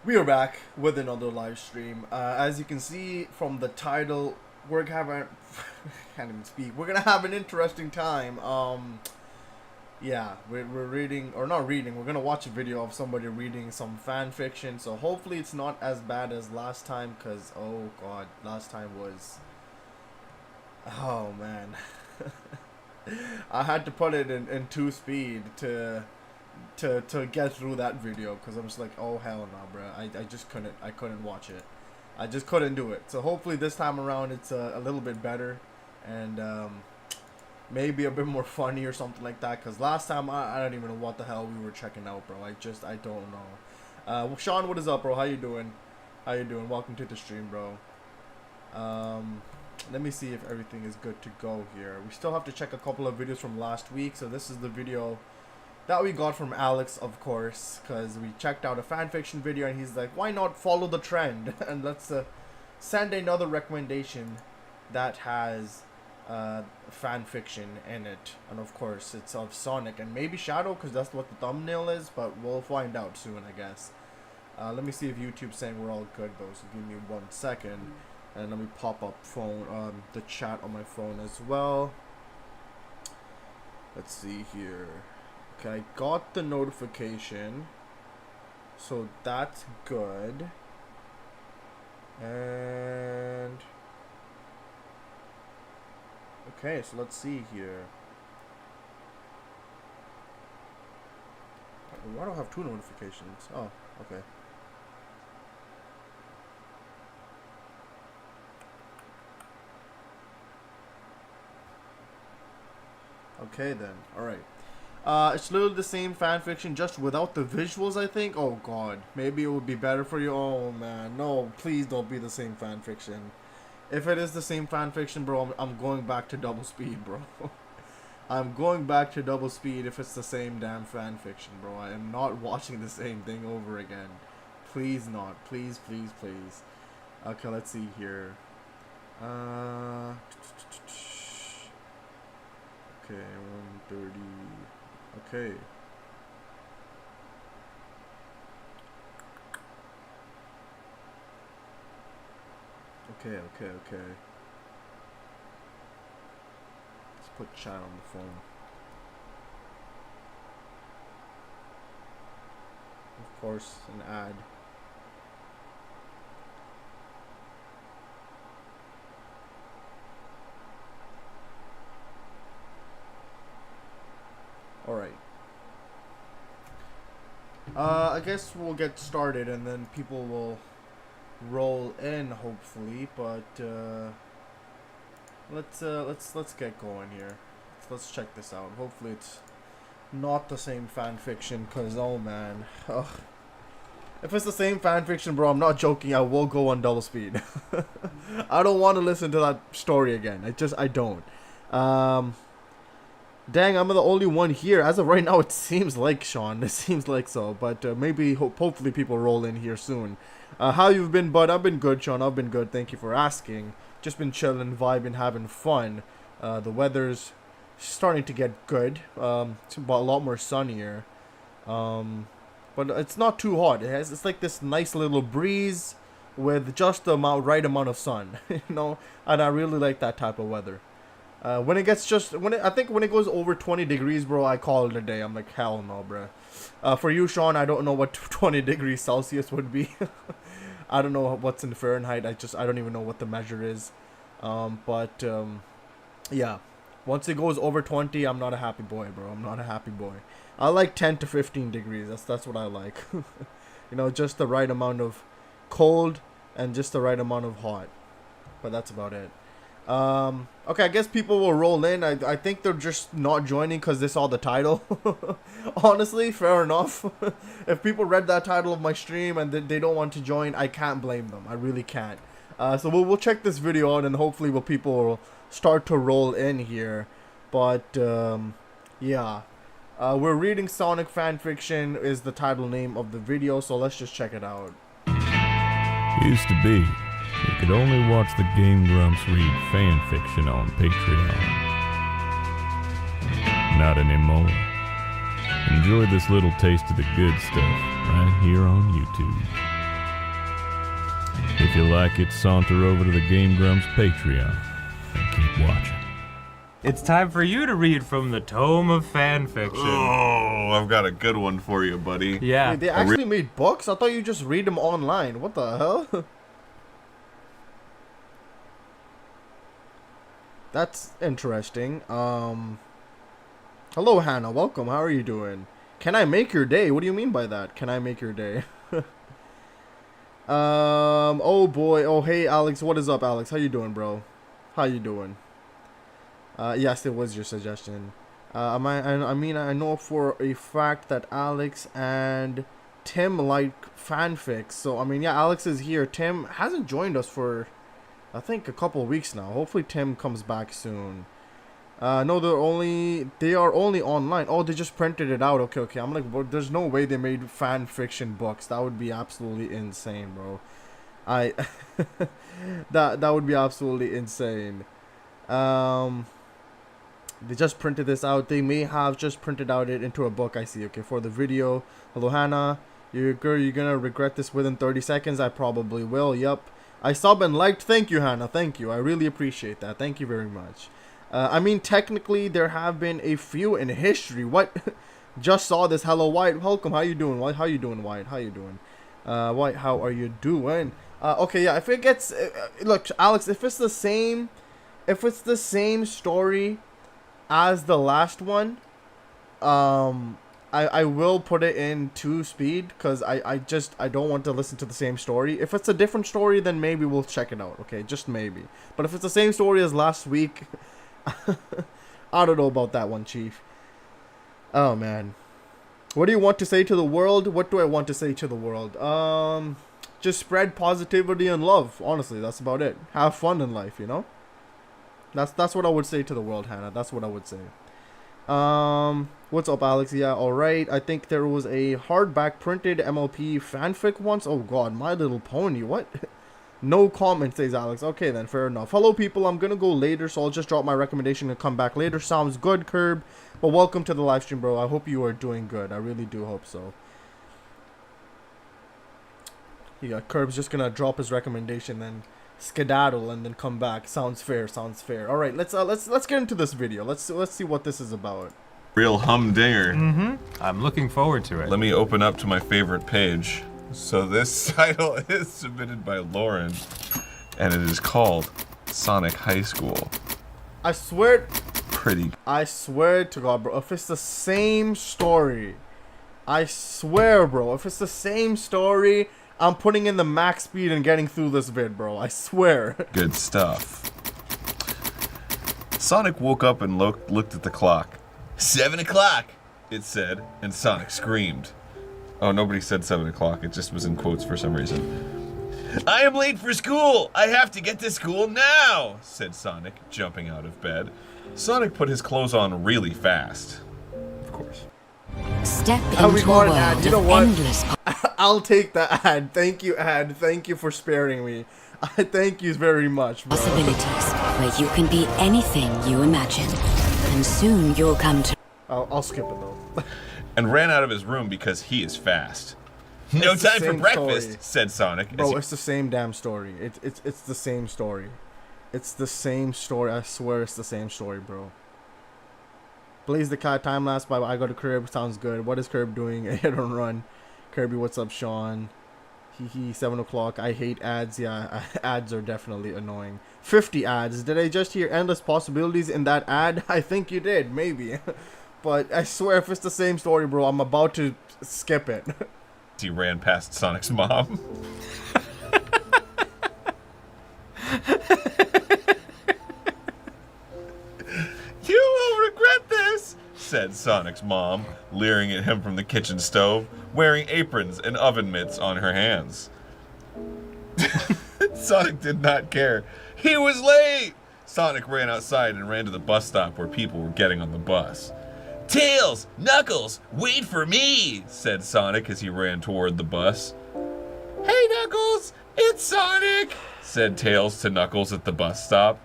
We are back with another live stream. As you can see from the title, we're having can't even speak. We're gonna have an interesting time. Yeah, we're reading or not reading. We're gonna watch a video of somebody reading some fan fiction. So hopefully it's not as bad as last time. Cause oh god, last time was. Oh man, I had to put it in 2 speed to get through that video because I'm just like, oh hell no, bro. I just couldn't watch it. I just couldn't do it. So hopefully this time around it's a little bit better and maybe a bit more funny or something like that. Because last time I don't even know what the hell we were checking out, bro. I don't know. Well, Sean, what is up, bro? How you doing? How you doing? Welcome to the stream, bro. Let me see if everything is good to go here. We still have to check a couple of videos from last week. So this is the video that we got from Alex, of course, because we checked out a fanfiction video and he's like, why not follow the trend and let's send another recommendation that has fanfiction in it. And of course it's of Sonic and maybe Shadow because that's what the thumbnail is, but we'll find out soon, I guess. Let me see if YouTube's saying we're all good though, so give me 1 second and let me pop up the chat on my phone as well. Let's see here. Okay, I got the notification, so that's good. And okay, so let's see here. Why do I have 2 notifications? Oh, okay. Okay then, alright. It's literally the same fanfiction, just without the visuals, I think. Oh god, maybe it would be better for you. Oh man, no, please don't be the same fanfiction. If it is the same fanfiction, bro, I'm going back to double speed, bro. I'm going back to double speed if it's the same damn fanfiction, bro. I am not watching the same thing over again. Please not. Please, please, please. Okay, let's see here. Okay, 130. Okay. Okay. Let's put chat on the phone. Of course, an ad. Alright. I guess we'll get started and then people will roll in hopefully, but let's get going here. Let's check this out. Hopefully it's not the same fanfiction, cause oh man, ugh. If it's the same fanfiction, bro, I'm not joking, I will go on double speed. I don't want to listen to that story again. I don't. Dang, I'm the only one here. As of right now, it seems like, Sean. It seems like so. But maybe, hopefully people roll in here soon. How you been, bud? I've been good, Sean. I've been good. Thank you for asking. Just been chilling, vibing, having fun. The weather's starting to get good. It's a lot more sunnier. But it's not too hot. It's like this nice little breeze with just the right amount of sun. You know? And I really like that type of weather. When it gets I think when it goes over 20 degrees, bro, I call it a day. I'm like, hell no, bro. For you, Sean, I don't know what 20 degrees Celsius would be. I don't know what's in Fahrenheit. I don't even know what the measure is. Yeah. Once it goes over 20, I'm not a happy boy, bro. I'm not a happy boy. I like 10 to 15 degrees. That's what I like. You know, just the right amount of cold and just the right amount of hot. But that's about it. Okay, I guess people will roll in. I think they're just not joining because they saw the title. Honestly, fair enough. If people read that title of my stream and they don't want to join, I can't blame them. I really can't. So we'll check this video out and hopefully people will start to roll in here. But, yeah. We're reading Sonic Fanfiction is the title name of the video, so let's just check it out. Used to be. You could only watch the Game Grumps read fan fiction on Patreon. Not anymore. Enjoy this little taste of the good stuff right here on YouTube. If you like it, saunter over to the Game Grumps Patreon and keep watching. It's time for you to read from the Tome of Fanfiction. Oh, I've got a good one for you, buddy. Yeah. Wait, they actually made books? I thought you just read them online. What the hell? That's interesting. Hello, Hannah. Welcome. How are you doing? Can I make your day? What do you mean by that? Can I make your day? Oh boy. Oh, hey, Alex. What is up, Alex? How you doing, bro? How you doing? Yes, it was your suggestion. I mean, I know for a fact that Alex and Tim like fanfics. So, I mean, yeah, Alex is here. Tim hasn't joined us for, I think, a couple of weeks now. Hopefully, Tim comes back soon. No, they are only online. Oh, they just printed it out. Okay. I'm like, well, there's no way they made fan fiction books. That would be absolutely insane, bro. That would be absolutely insane. They just printed this out. They may have just printed out it into a book. I see. Okay, for the video. Hello, Hannah. You're gonna regret this within 30 seconds. I probably will. Yup. I sub and liked. Thank you, Hannah. Thank you. I really appreciate that. Thank you very much. I mean, technically, there have been a few in history. What? Just saw this. Hello, White. Welcome. How you doing, White? How you doing, White? How you doing? White, how are you doing? Okay, yeah. If it gets, look, Alex. If it's the same story as the last one, I will put it in 2 speed because I don't want to listen to the same story. If it's a different story, then maybe we'll check it out. Okay, just maybe. But if it's the same story as last week, I don't know about that one, Chief. Oh man, what do you want to say to the world? What do I want to say to the world? Just spread positivity and love. Honestly, that's about it. Have fun in life, you know. That's what I would say to the world, Hannah. That's what I would say. What's up, Alex? Yeah, alright. I think there was a hardback printed MLP fanfic once. Oh god, My Little Pony. What? No comment, says Alex. Okay then, fair enough. Hello people, I'm gonna go later, so I'll just drop my recommendation and come back later. Sounds good, Curb. But welcome to the live stream, bro. I hope you are doing good. I really do hope so. Yeah, Curb's just gonna drop his recommendation and skedaddle and then come back. Sounds fair. Sounds fair. All right, let's get into this video. Let's see what this is about. Real humdinger. I'm looking forward to it. Let me open up to my favorite page. So this title is submitted by Lauren, and it is called Sonic High School. I swear to God, bro, if it's the same story, I swear, bro, if it's the same story, I'm putting in the max speed and getting through this vid, bro. I swear. Good stuff. Sonic woke up and looked at the clock. 7 o'clock, it said, and Sonic screamed. Oh, nobody said 7 o'clock. It just was in quotes for some reason. I am late for school. I have to get to school now, said Sonic, jumping out of bed. Sonic put his clothes on really fast. Of course. Step into a world you know of what? endless I'll take the ad. Thank you, ad. Thank you for sparing me. Thank you very much, bro. possibilities where you can be anything you imagine. And soon you'll come to... I'll skip it, though. And ran out of his room because he is fast. No It's the time for same breakfast, story. said Sonic. as Bro, he- it's the same damn story. It's the same story. It's the same story. I swear it's the same story, bro. Blaze the Cat, time lapse by I Got a Curb. Sounds good. What is Curb doing? A hit and run. Kirby, what's up, Sean? 7 o'clock. I hate ads. Yeah, ads are definitely annoying. 50 ads. Did I just hear endless possibilities in that ad? I think you did, maybe. But I swear if it's the same story, bro, I'm about to skip it. He ran past Sonic's mom. You will regret this, said Sonic's mom, leering at him from the kitchen stove, wearing aprons and oven mitts on her hands. Sonic did not care. He was late! Sonic ran outside and ran to the bus stop where people were getting on the bus. Tails! Knuckles! Wait for me! Said Sonic as he ran toward the bus. Hey, Knuckles! It's Sonic! Said Tails to Knuckles at the bus stop.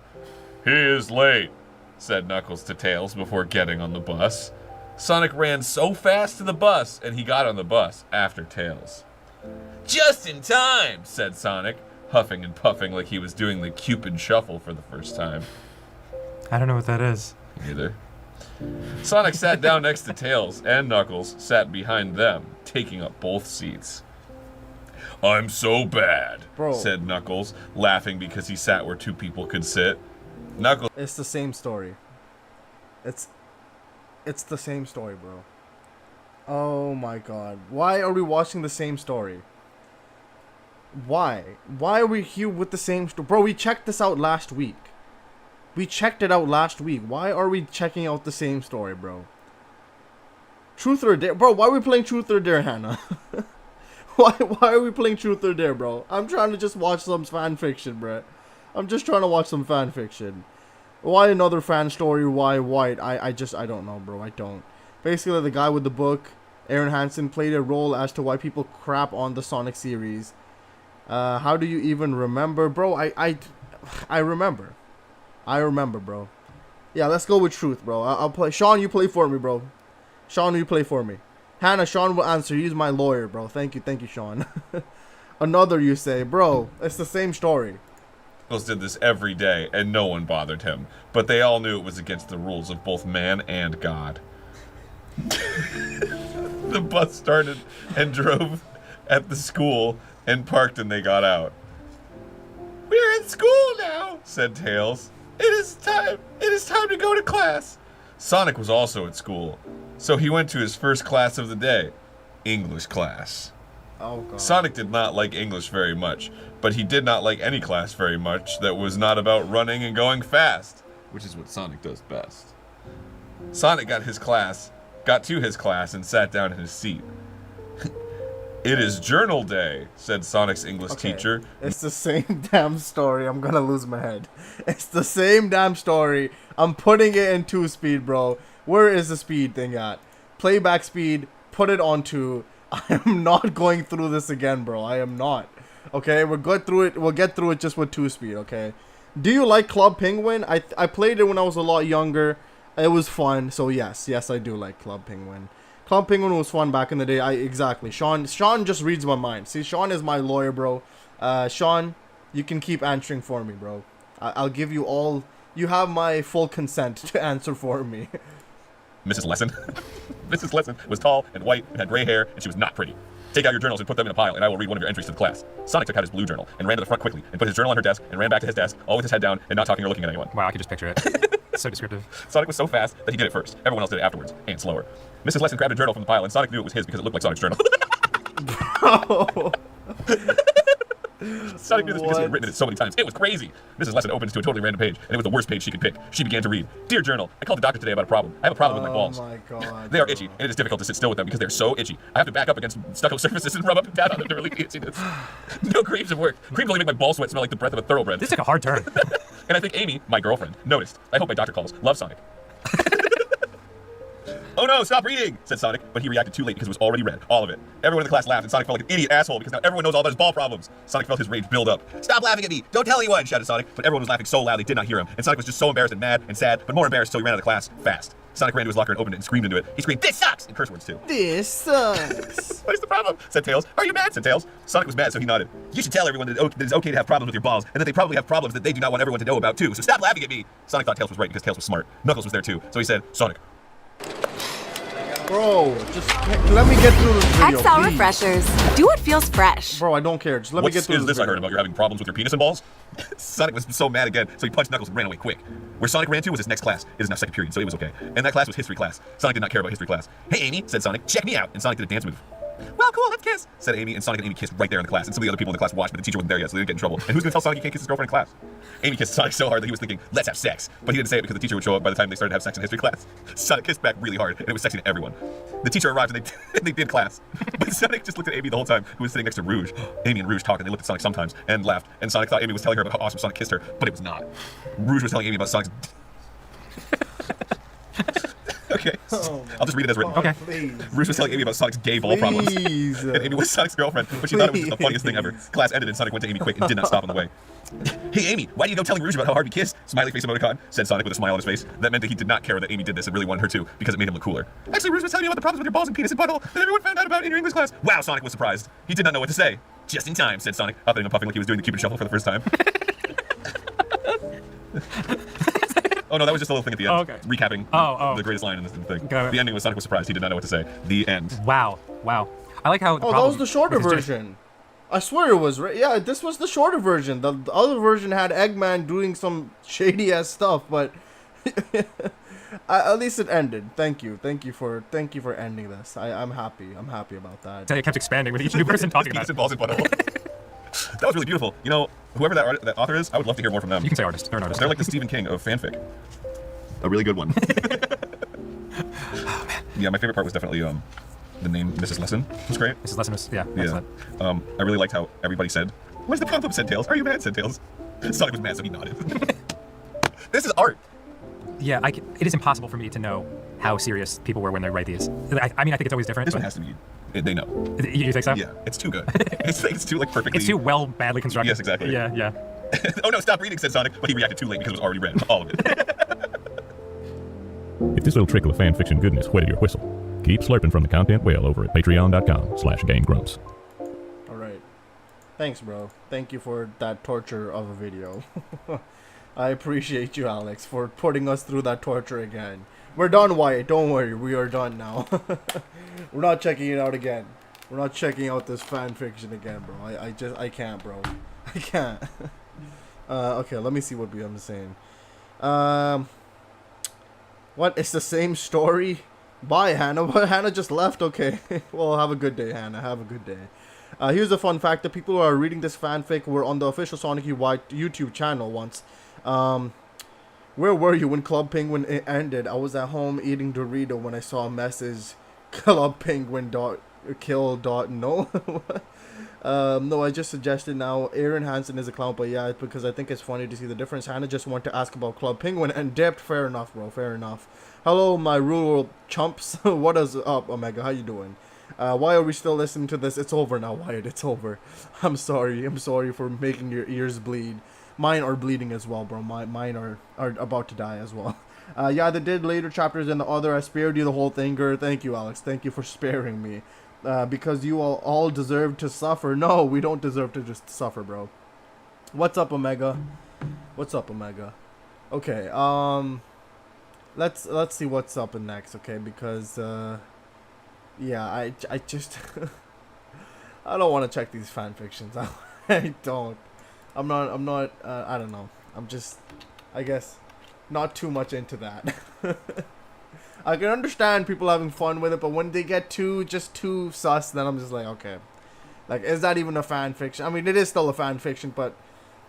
He is late, said Knuckles to Tails before getting on the bus. Sonic ran so fast to the bus, and he got on the bus after Tails. Just in time, said Sonic, huffing and puffing like he was doing the Cupid shuffle for the first time. I don't know what that is. Neither. Sonic sat down next to Tails, and Knuckles sat behind them, taking up both seats. I'm so bad, Bro. said Knuckles, laughing because he sat where two people could sit. Knuckles. It's the same story. It's the same story, bro. Oh my god. Why are we watching the same story? Why? Why are we here with the same story? Bro, we checked this out last week. We checked it out last week. Why are we checking out the same story, bro? Truth or Dare? Bro, why are we playing Truth or Dare, Hannah? Why are we playing Truth or Dare, bro? I'm trying to just watch some fan fiction, bro. I'm just trying to watch some fan fiction. Why another fan story? Why white? I don't know, bro. I don't. Basically, the guy with the book, Aaron Hansen, played a role as to why people crap on the Sonic series. How do you even remember? Bro, I remember. I remember, bro. Yeah, let's go with Truth, bro. I'll play. Sean, you play for me, bro. Sean, you play for me. Hannah, Sean will answer. He's my lawyer, bro. Thank you, Sean. Another, you say. Bro, it's the same story. Knuckles did this every day, and no one bothered him. But they all knew it was against the rules of both man and God. The bus started and drove at the school and parked, and they got out. We're in school now, said Tails. It is time to go to class. Sonic was also at school, so he went to his first class of the day, English class. Oh, God. Sonic did not like English very much, but he did not like any class very much that was not about running and going fast, which is what Sonic does best. Sonic got to his class, and sat down in his seat. It is journal day, said Sonic's English teacher. It's the same damn story. I'm gonna lose my head. It's the same damn story. I'm putting it in 2-speed, bro. Where is the speed thing at? Playback speed, put it on 2. I am not going through this again, bro. I am not. Okay, we'll get through it just with 2-speed, okay? Do you like Club Penguin? I played it when I was a lot younger. It was fun, so yes, I do like Club Penguin. Club Penguin was fun back in the day. Exactly. Sean just reads my mind. See, Sean is my lawyer, bro. Sean, you can keep answering for me, bro. I'll give you all. You have my full consent to answer for me. Mrs. Lesson. Mrs. Lesson was tall and white and had gray hair, and she was not pretty. Take out your journals and put them in a pile, and I will read one of your entries to the class. Sonic took out his blue journal and ran to the front quickly and put his journal on her desk and ran back to his desk, all with his head down and not talking or looking at anyone. Wow, I can just picture it. So descriptive. Sonic was so fast that he did it first. Everyone else did it afterwards, and slower. Mrs. Lesson grabbed a journal from the pile, and Sonic knew it was his because it looked like Sonic's journal. Sonic knew this because he had written it so many times. It was crazy. Mrs. Lesson opened it to a totally random page, and it was the worst page she could pick. She began to read. Dear Journal, I called the doctor today about a problem. I have a problem with my balls. Oh my God. They are itchy, and it is difficult to sit still with them because they're so itchy. I have to back up against stucco surfaces and rub up and down on them to relieve the itchiness. No creams have worked. Creams only make my ball sweat smell like the breath of a thoroughbred. This took a hard turn. And I think Amy, my girlfriend, noticed. I hope my doctor calls. Love, Sonic. Oh no, stop reading, said Sonic, but he reacted too late because it was already read, all of it. Everyone in the class laughed, and Sonic felt like an idiot asshole because now everyone knows all about his ball problems. Sonic felt his rage build up. Stop laughing at me! Don't tell anyone, shouted Sonic, but everyone was laughing so loud they did not hear him, and Sonic was just so embarrassed and mad and sad, but more embarrassed until he ran out of class fast. Sonic ran to his locker and opened it and screamed into it. He screamed, "This sucks!" in curse words too. This sucks. What is the problem? Said Tails. Are you mad? Said Tails. Sonic was mad, so he nodded. You should tell everyone that it's okay to have problems with your balls, and that they probably have problems that they do not want everyone to know about too, so stop laughing at me! Sonic thought Tails was right because Tails was smart. Knuckles was there too, so he said, Sonic. Bro, just let me get through this video, XL please. refreshers. Do what feels fresh. Bro, I don't care. Just let me get through What is this this I video. heard about? You're having problems with your penis and balls? Sonic was so mad again, so he punched Knuckles and ran away quick. Where Sonic ran to was his next class. It is now second period, so it was okay. And that class was history class. Sonic did not care about history class. Hey, Amy, said Sonic, check me out. And Sonic did a dance move. Well, cool, let's kiss, said Amy, and Sonic and Amy kissed right there in the class. And some of the other people in the class watched, but the teacher wasn't there yet, so they didn't get in trouble. And who's gonna tell Sonic he can't kiss his girlfriend in class? Amy kissed Sonic so hard that he was thinking, let's have sex. But he didn't say it because the teacher would show up by the time they started to have sex in history class. Sonic kissed back really hard, and it was sexy to everyone. The teacher arrived and they did class. But Sonic just looked at Amy the whole time, who was sitting next to Rouge. Amy and Rouge talked, and they looked at Sonic sometimes and laughed. And Sonic thought Amy was telling her about how awesome Sonic kissed her, but it was not. Rouge was telling Amy about Sonic's... Okay, I'll just read it as written. Okay. Please. Rouge was telling Amy about Sonic's gay ball problems. Please. And Amy was Sonic's girlfriend, but she thought it was just the funniest thing ever. Class ended and Sonic went to Amy quick and did not stop on the way. Hey Amy, why do you go telling Rouge about how hard we kissed? Smiley face emoticon, said Sonic with a smile on his face. That meant that he did not care that Amy did this and really wanted her to, because it made him look cooler. Actually, Rouge was telling me about the problems with your balls and penis and butthole that everyone found out about in your English class. Wow, Sonic was surprised. He did not know what to say. Just in time, said Sonic, huffing and puffing like he was doing the Cupid shuffle for the first time. Oh no, that was just a little thing at the end. Oh, okay. Recapping the greatest line in this thing. Got it. The ending was Sonic was surprised. He did not know what to say. The end. Wow. I like how. Oh, that was the shorter version. I swear it was. Yeah, this was the shorter version. The other version had Eggman doing some shady ass stuff, but at least it ended. Thank you for ending this. I'm happy. I'm happy about that. It kept expanding with each new person talking about Penis and balls and butthole. That was really beautiful. You know, whoever that author is, I would love to hear more from them. You can say artist. They're an artist. They're like the Stephen King of fanfic. A really good one. Yeah, my favorite part was definitely the name Mrs. Lesson was great. Mrs. Lesson was, yeah. Yeah. I really liked how everybody said, "Where's the pump up?" said Tails. "Are you mad?" said Tails. Sonic was mad, so he nodded. This is art. Yeah, it is impossible for me to know how serious people were when they write these. I mean, I think it's always different. This one has to be. They know. You think so? Yeah, it's too good. It's too like perfectly. It's too badly constructed. Yes, exactly. Yeah. Oh no, stop reading, said Sonic, but he reacted too late because it was already read. All of it. If this little trickle of fanfiction goodness whetted your whistle, keep slurping from the content well over at patreon.com/GameGrumps. All right. Thanks, bro. Thank you for that torture of a video. I appreciate you, Alex, for putting us through that torture again. We're done, Wyatt. Don't worry. We are done now. We're not checking it out again. We're not checking out this fan fiction again, bro. I can't, bro. I can't. Okay, let me see what I'm saying. What? It's the same story? Bye, Hannah. But Hannah just left. Okay. Well, have a good day, Hannah. Have a good day. Here's a fun fact. The people who are reading this fanfic were on the official Sonic UI YouTube channel once. Where were you when Club Penguin ended? I was at home eating Dorito when I saw a message. Club Penguin kill no. No, I just suggested now. Aaron Hansen is a clown, but yeah, because I think it's funny to see the difference. Hannah just wanted to ask about Club Penguin and dipped. Fair enough, bro. Fair enough. Hello, my rural chumps. What is up, Omega? How you doing? Why are we still listening to this? It's over now, Wyatt. It's over. I'm sorry. I'm sorry for making your ears bleed. Mine are bleeding as well, bro. Mine are about to die as well. Yeah, they did later chapters in the other. I spared you the whole thing, girl. Thank you, Alex. Thank you for sparing me. Because you all deserve to suffer. No, we don't deserve to just suffer, bro. What's up, Omega? What's up, Omega? Okay, let's see what's up in next, okay? Because yeah, I just I don't want to check these fan fictions out. I don't. I'm not I don't know. I'm just, I guess, not too much into that. I can understand people having fun with it, but when they get too sus, then I'm just like, okay. Like, is that even a fan fiction? I mean, it is still a fan fiction, but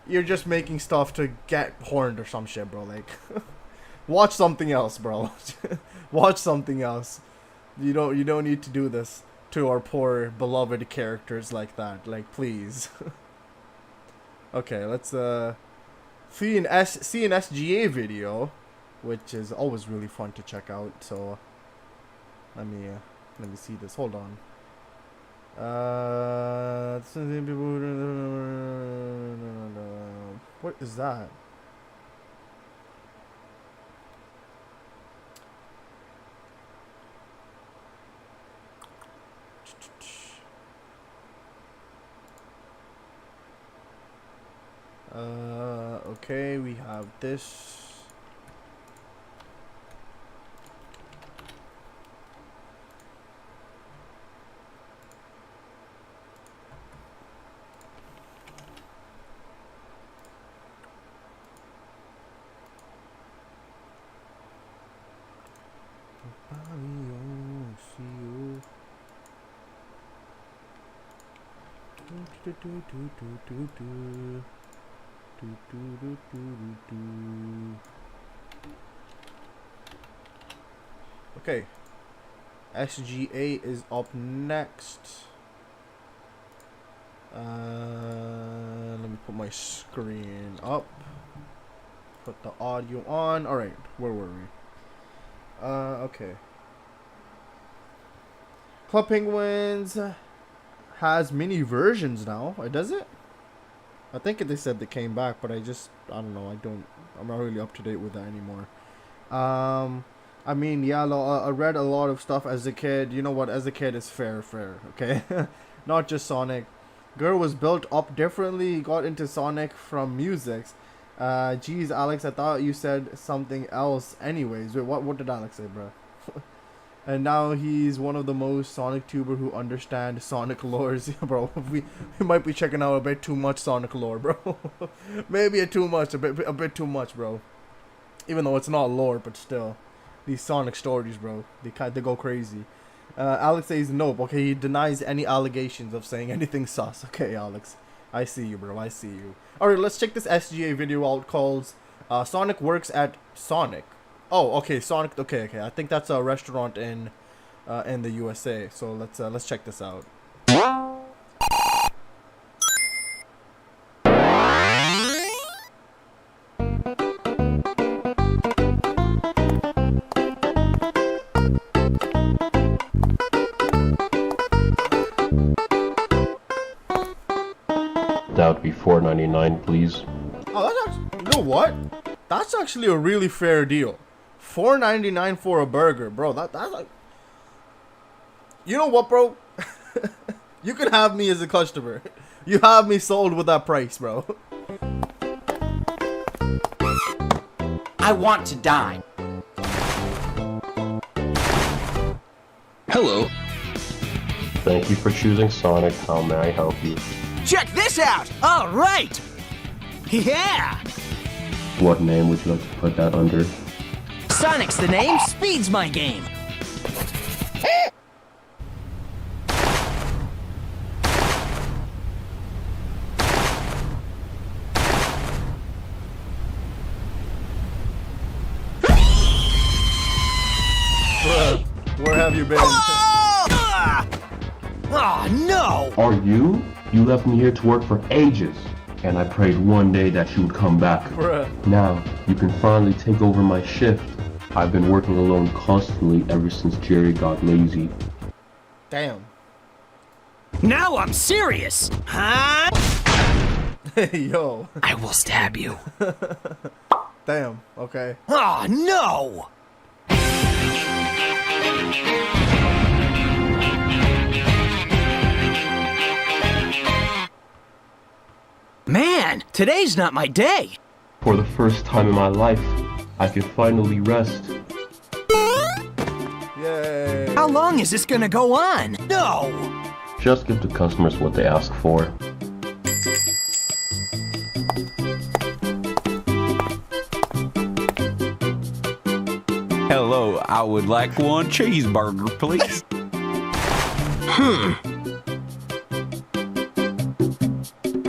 you're just making stuff to get horned or some shit, bro. Like, watch something else, bro. Watch something else. You don't need to do this to our poor beloved characters like that. Like, please. Okay, let's see an SGA video, which is always really fun to check out. So let me see this. Hold on. What is that? Okay, we have this. Okay, SGA is up next. Let me put my screen up. Put the audio on. All right, where were we? Okay. Club Penguins has mini versions now. Does it? I think they said they came back, but I don't know. I'm not really up to date with that anymore. I mean, yeah, I read a lot of stuff as a kid. You know what? As a kid, it's fair, okay? Not just Sonic. Girl was built up differently. Got into Sonic from music. Geez, Alex, I thought you said something else. Anyways, wait, what did Alex say, bro? And now he's one of the most Sonic tuber who understand Sonic lores. Bro, we might be checking out a bit too much Sonic lore, bro. Maybe a bit too much, bro. Even though it's not lore, but still, these Sonic stories, bro, they go crazy. Alex says nope. Okay, he denies any allegations of saying anything sus. Okay, Alex, I see you, bro. I see you. All right, let's check this SGA video out called Sonic Works at Sonic. Oh, okay, Sonic. Okay. I think that's a restaurant in the USA. So let's check this out. That would be $4.99, please. Oh, that's actually, you know what? That's actually a really fair deal. $4.99 for a burger, bro. That's like, you know what, bro? You can have me as a customer. You have me sold with that price, bro. I want to die. Hello. Thank you for choosing Sonic. How may I help you? Check this out! All right! Yeah! What name would you like to put that under? Sonic's the name, Speed's my game. Where have you been? Oh, no! Are you? You left me here to work for ages, and I prayed one day that you would come back. Bruh. Now, you can finally take over my shift. I've been working alone constantly ever since Jerry got lazy. Damn. Now I'm serious! Huh? Hey, yo. I will stab you. Damn. Okay. Oh, no! Man, today's not my day. For the first time in my life, I can finally rest. Yay. How long is this gonna go on? No! Just give the customers what they ask for. Hello, I would like one cheeseburger, please.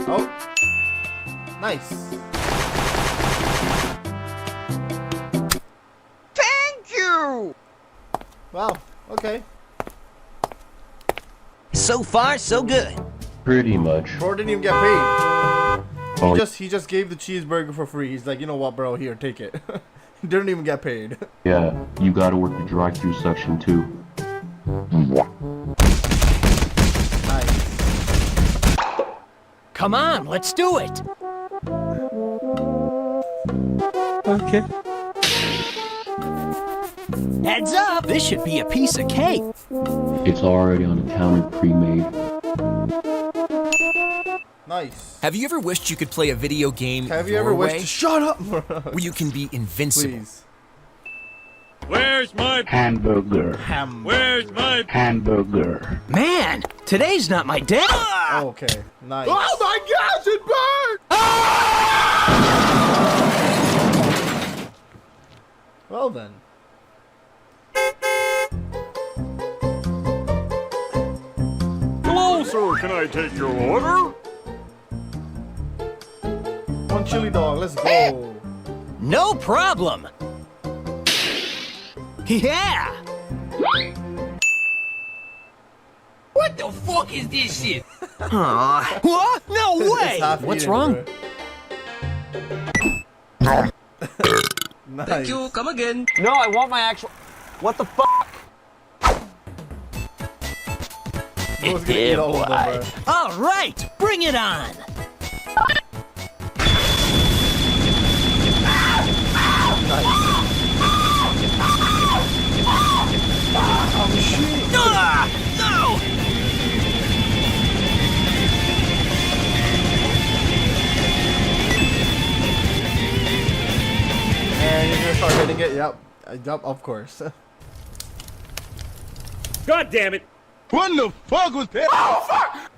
Oh. Nice. Thank you! Wow. Okay. So far, so good. Pretty much. Bro didn't even get paid. Oh, He just gave the cheeseburger for free. He's like, you know what, bro? Here, take it. He didn't even get paid. yeah, you gotta work the drive-thru section too. Nice. Come on, let's do it. Okay. Heads up, this should be a piece of cake. It's already on the counter pre-made. Nice. Have you ever wished you could play a video game Have you your ever way, wished to shut up? where you can be invincible? Please. Where's my hamburger? Where's my hamburger? Man, today's not my day. Okay, nice. Oh my gosh, it burned! Well then. Hello, sir. Can I take your order? One chili dog, let's go. No problem. Yeah. What the fuck is this shit? Aw. What? No way! What's wrong? Nice. Thank you, come again. No, I want my actual... What the fuck? Yeah, boy. All right, bring it on. Oh shit! No! getting it. Yep. Yep, of course. God damn it! What the fuck was that? Oh, fuck!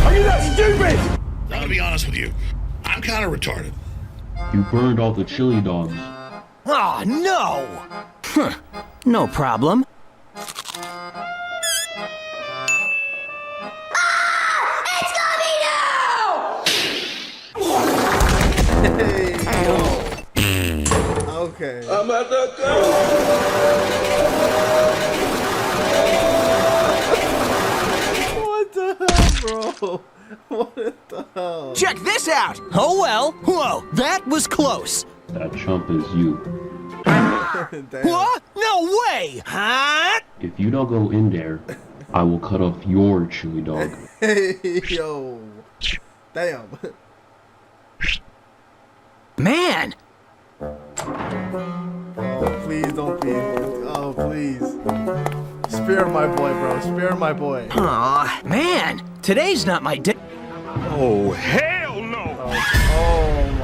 Are you that stupid? I'm gonna be honest with you. I'm kind of retarded. You burned all the chili dogs. Oh, no! Huh. No problem. Hey, yo. Okay. I'm at the What the hell, bro? What the hell? Check this out! Oh well. Whoa, that was close. That chump is you. What? No way! Huh? If you don't go in there, I will cut off your chili dog. Hey, yo. Damn. Man! Oh, please don't be. Oh, please. Spare my boy, bro. Spare my boy. Aw, man! Today's not my day. Oh, hell no!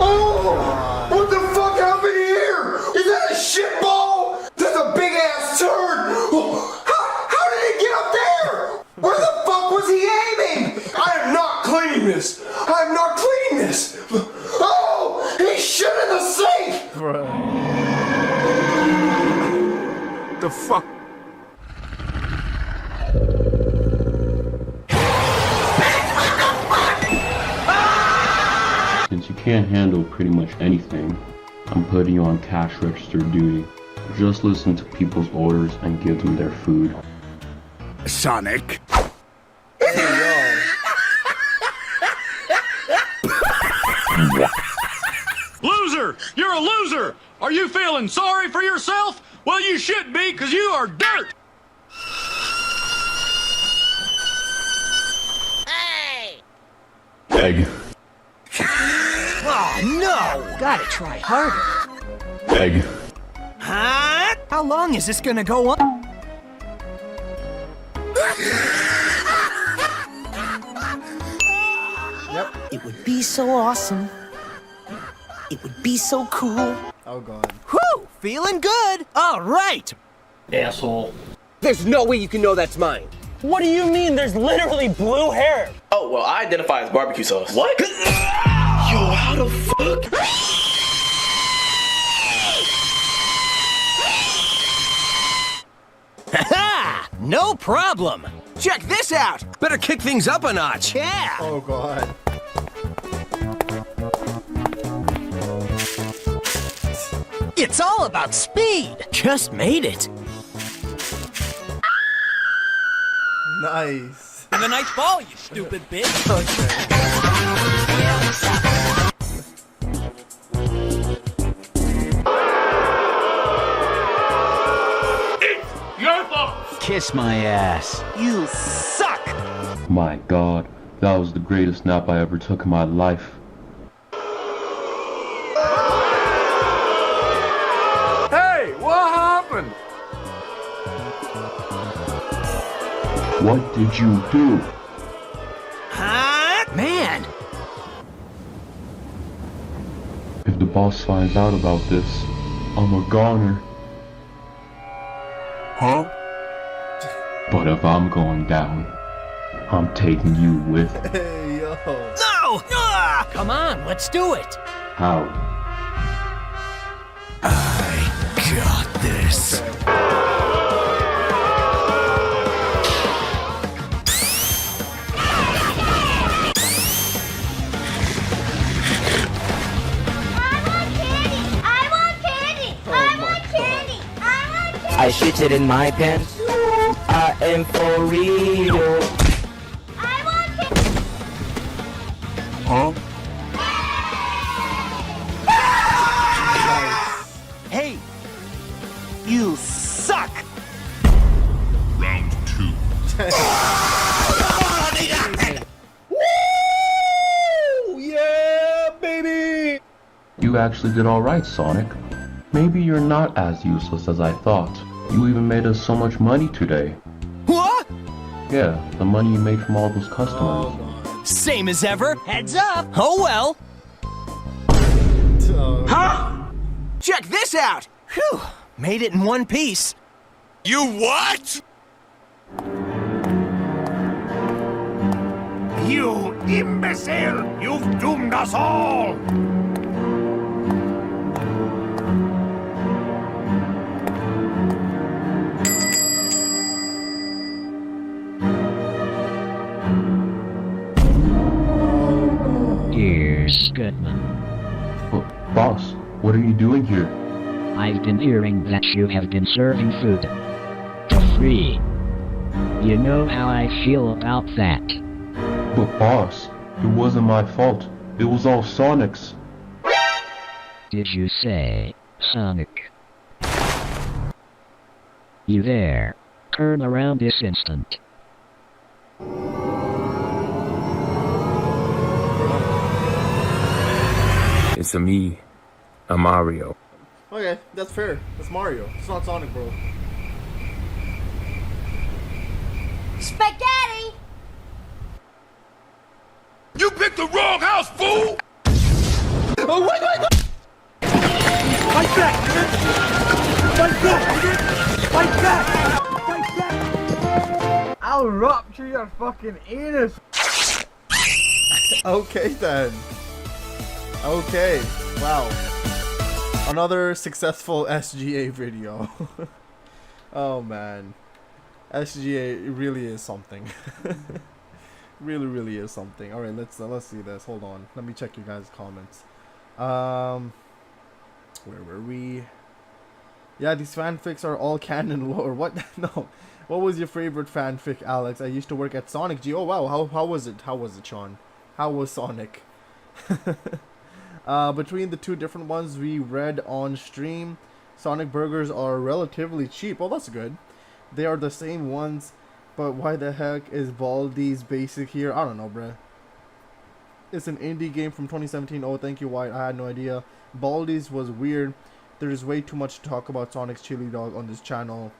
Oh, what the fuck happened here? Is that a shit ball? That's a big ass turd. How did it get up there? Where the fuck was he aiming? I am not cleaning this. I am not cleaning this. Oh, he shit in the sink. bro. The fuck? Since you can't handle pretty much anything, I'm putting you on cash register duty. Just listen to people's orders and give them their food. Sonic. Loser! You're a loser! Are you feeling sorry for yourself? Well, you should be, because you are dirt! Egg. Oh no! Gotta try harder. Egg. Huh? How long is this gonna go on? Yep. It would be so awesome. It would be so cool. Oh god. Whew! Feeling good! Alright! Asshole. There's no way you can know that's mine. What do you mean there's literally blue hair? Oh, well, I identify as barbecue sauce. What? Yo, how the fuck? Ha! No problem! Check this out! Better kick things up a notch. Yeah! Oh god. It's all about speed! Just made it. Nice. Have a nice ball, you stupid bitch. Your fault! Kiss my ass. You suck! My god, that was the greatest nap I ever took in my life. Hey, what happened? What did you do? Huh? Man! If the boss finds out about this, I'm a goner. Huh? But if I'm going down, I'm taking you with. Hey, yo. No! Ah! Come on, let's do it! How? I got this. I shit it in my pants. I am for real. Huh? Hey! You suck! Round 2. Woo! Yeah, baby! You actually did alright, Sonic. Maybe you're not as useless as I thought. You even made us so much money today. What? Yeah, the money you made from all those customers. Same as ever. Heads up. Oh well. Oh, huh? Check this out! Whew, made it in one piece. You what? You imbecile! You've doomed us all! Here's Goodman. Boss, what are you doing here? I've been hearing that you have been serving food for free. You know how I feel about that. But boss, it wasn't my fault. It was all Sonic's. Did you say Sonic? You there? Turn around this instant. It's me, I'm Mario. Okay, that's fair. That's Mario. It's not Sonic, bro. Spaghetti! You picked the wrong house, fool! Oh, wait! Fight back! Fight back! Fight back! Fight back! I'll rupture your fucking anus! Okay then. Okay. Wow. Another successful SGA video. Oh man. SGA really is something. really is something. Alright, let's see this. Hold on. Let me check you guys' comments. Where were we? Yeah, these fanfics are all canon lore. What? No. What was your favorite fanfic, Alex? I used to work at Sonic G. Oh wow, how was it? How was it, Sean? How was Sonic? Between the two different ones we read on stream, Sonic burgers are relatively cheap. Oh, that's good. They are the same ones, but why the heck is Baldi's basic here? I don't know, bruh. It's an indie game from 2017. Oh, thank you, White. I had no idea. Baldi's was weird. There is way too much to talk about Sonic's chili dog on this channel.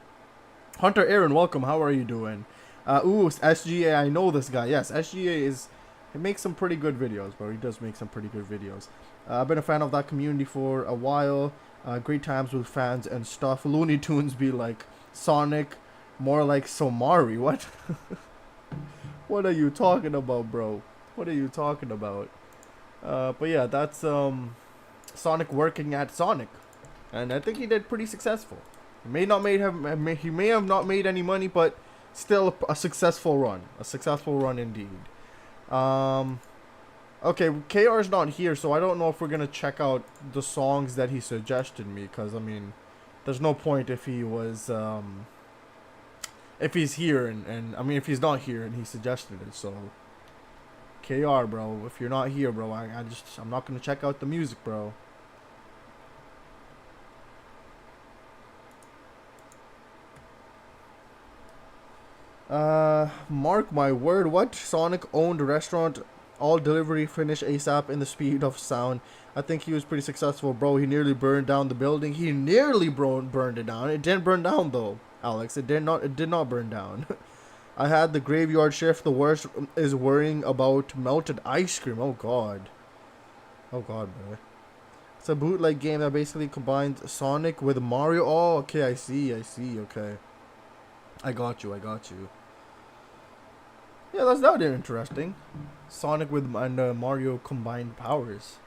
Hunter Aaron, welcome. How are you doing? Ooh, SGA. I know this guy. Yes, SGA is... He makes some pretty good videos, bro. He does make some pretty good videos. I've been a fan of that community for a while. Great times with fans and stuff. Looney Tunes be like Sonic, more like Somari. What? What are you talking about, bro? What are you talking about? But yeah, that's Sonic working at Sonic, and I think he did pretty successful. He may have not made any money, but still a successful run. A successful run indeed. Okay, KR's not here, so I don't know if we're gonna check out the songs that he suggested me, because I mean, there's no point if he was if he's here and I mean if he's not here and he suggested it. So KR, bro, if you're not here, bro, I'm not gonna check out the music, bro. Mark my word, what? Sonic owned a restaurant, all delivery finish ASAP in the speed of sound. I think he was pretty successful, bro. He nearly burned down the building. He nearly burned it down. It didn't burn down though, Alex. It did not burn down. I had the graveyard shift. The worst is worrying about melted ice cream. Oh god. Oh god, bro. It's a bootleg game that basically combines Sonic with Mario. Oh, okay, I see. Okay. I got you. Yeah, that's not interesting. Sonic with and Mario combined powers.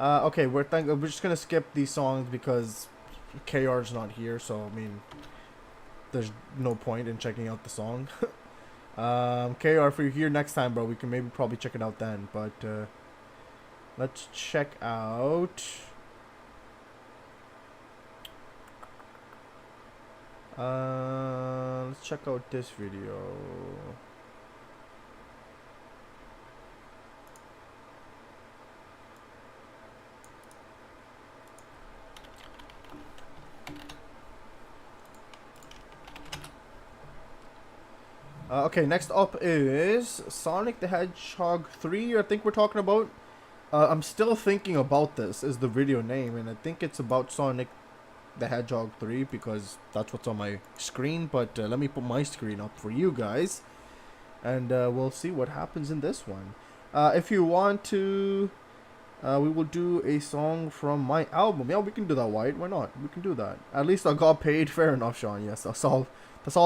Okay, we're just gonna skip these songs because KR's not here. So I mean, there's no point in checking out the song. KR, if you're here next time, bro, we can probably check it out then. But let's check out. Let's check out this video. Okay, next up is Sonic the Hedgehog 3, I think we're talking about. I'm still thinking about this is the video name, and I think it's about Sonic the Hedgehog 3 because that's what's on my screen. But let me put my screen up for you guys, and we'll see what happens in this one. If you want to we will do a song from my album. Yeah, we can do that, White. Why not? We can do that. At least I got paid. Fair enough, Sean. Yes, that's all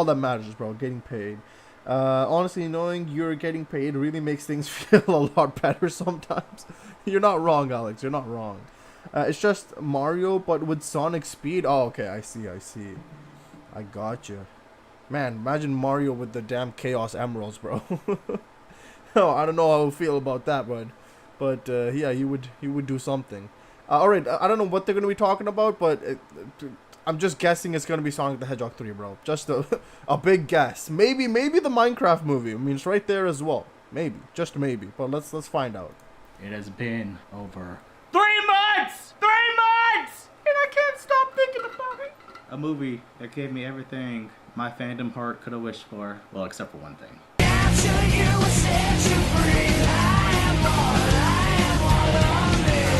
that matters, bro. Getting paid. Honestly, knowing you're getting paid really makes things feel a lot better sometimes. You're not wrong, Alex. You're not wrong. It's just Mario, but with Sonic speed. Oh, okay. I see. I got you. Man, imagine Mario with the damn Chaos Emeralds, bro. Oh, I don't know how I feel about that, but yeah, he would do something. All right, I don't know what they're gonna be talking about, but I'm just guessing it's gonna be Sonic the Hedgehog 3, bro. Just a big guess. Maybe the Minecraft movie. I mean, it's right there as well. Maybe, just maybe. But let's find out. It has been over 3 months! 3 months! And I can't stop thinking about it. a movie that gave me everything my fandom heart could have wished for. Well, except for one thing.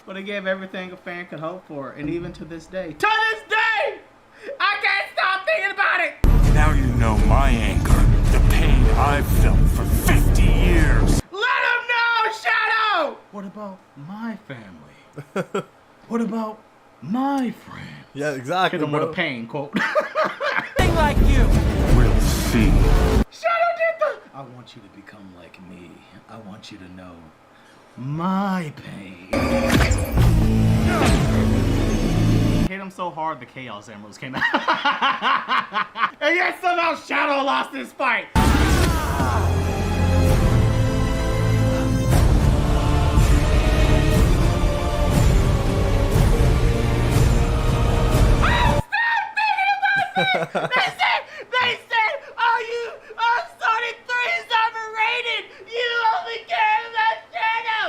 But it gave everything a fan could hope for, and even to this day. To this day! I can't stop thinking about it! Now you know my anger, the pain I've felt for 50 years. Let him know, Shadow! What about my family? What about my friends? Yeah, exactly. Hit him with bro. a pain quote. Think like you! We'll see. Shadow did the... I want you to become like me. I want you to know my pain. Hit him so hard the Chaos Emeralds came out. And yet somehow Shadow lost this fight! They said, oh, Sonic 3 is overrated. You only care about Shadow.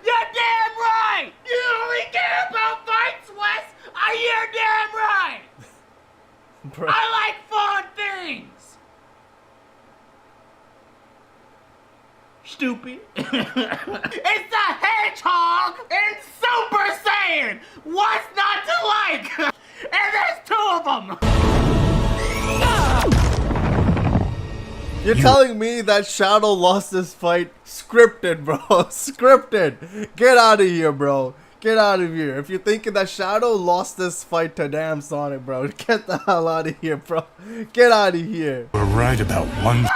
You're damn right. You only care about fights, Wes. You're damn right. Bro. I like fun things. Stupid. It's a hedgehog in Super Saiyan. What's not to like? And there's 2 of them! You're telling me that Shadow lost this fight scripted, bro. Scripted. Get out of here, bro. Get out of here. If you're thinking that Shadow lost this fight to damn Sonic, bro, get the hell out of here, bro. Get out of here. We're right about one.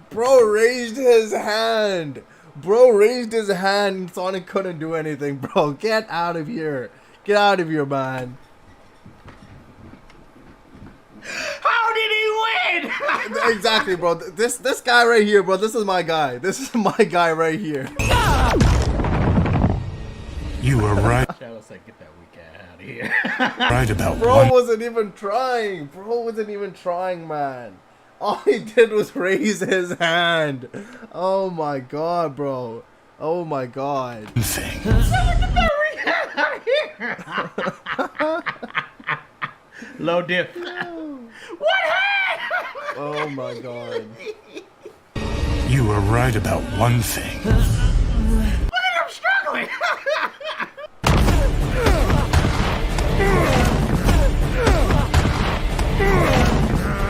Bro raised his hand. Bro raised his hand and Sonic couldn't do anything, bro. Get out of here. Get out of here, man. How did he win? Exactly, bro. This guy right here, bro. This is my guy. This is my guy right here. You were right. Shadow said, get that weak ass out of here. Right about Bro one. wasn't even trying. Bro wasn't even trying, man. All he did was raise his hand. Oh my god, bro. Oh my god. Low dip. What happened? Oh my god. You were right about one thing. Look at him struggling.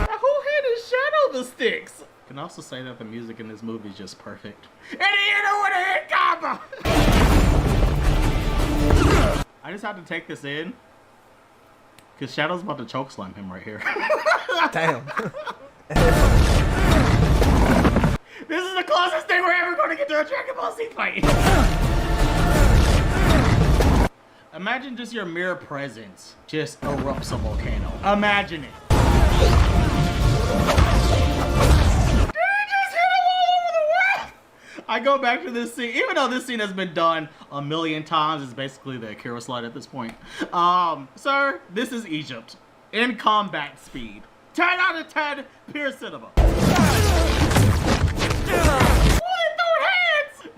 Who handed Shadow the sticks? You can also say that the music in this movie is just perfect. And he hit him with a hit combo. I just had to take this in. Because Shadow's about to chokeslam him right here. Damn. This is the closest thing we're ever going to get to a Dragon Ball Z fight. Imagine just your mere presence just erupts a volcano. Imagine it. I go back to this scene, even though this scene has been done a million times, it's basically the Akira slide at this point. Sir, this is Egypt. In combat speed. 10 out of 10, pure cinema. Hands!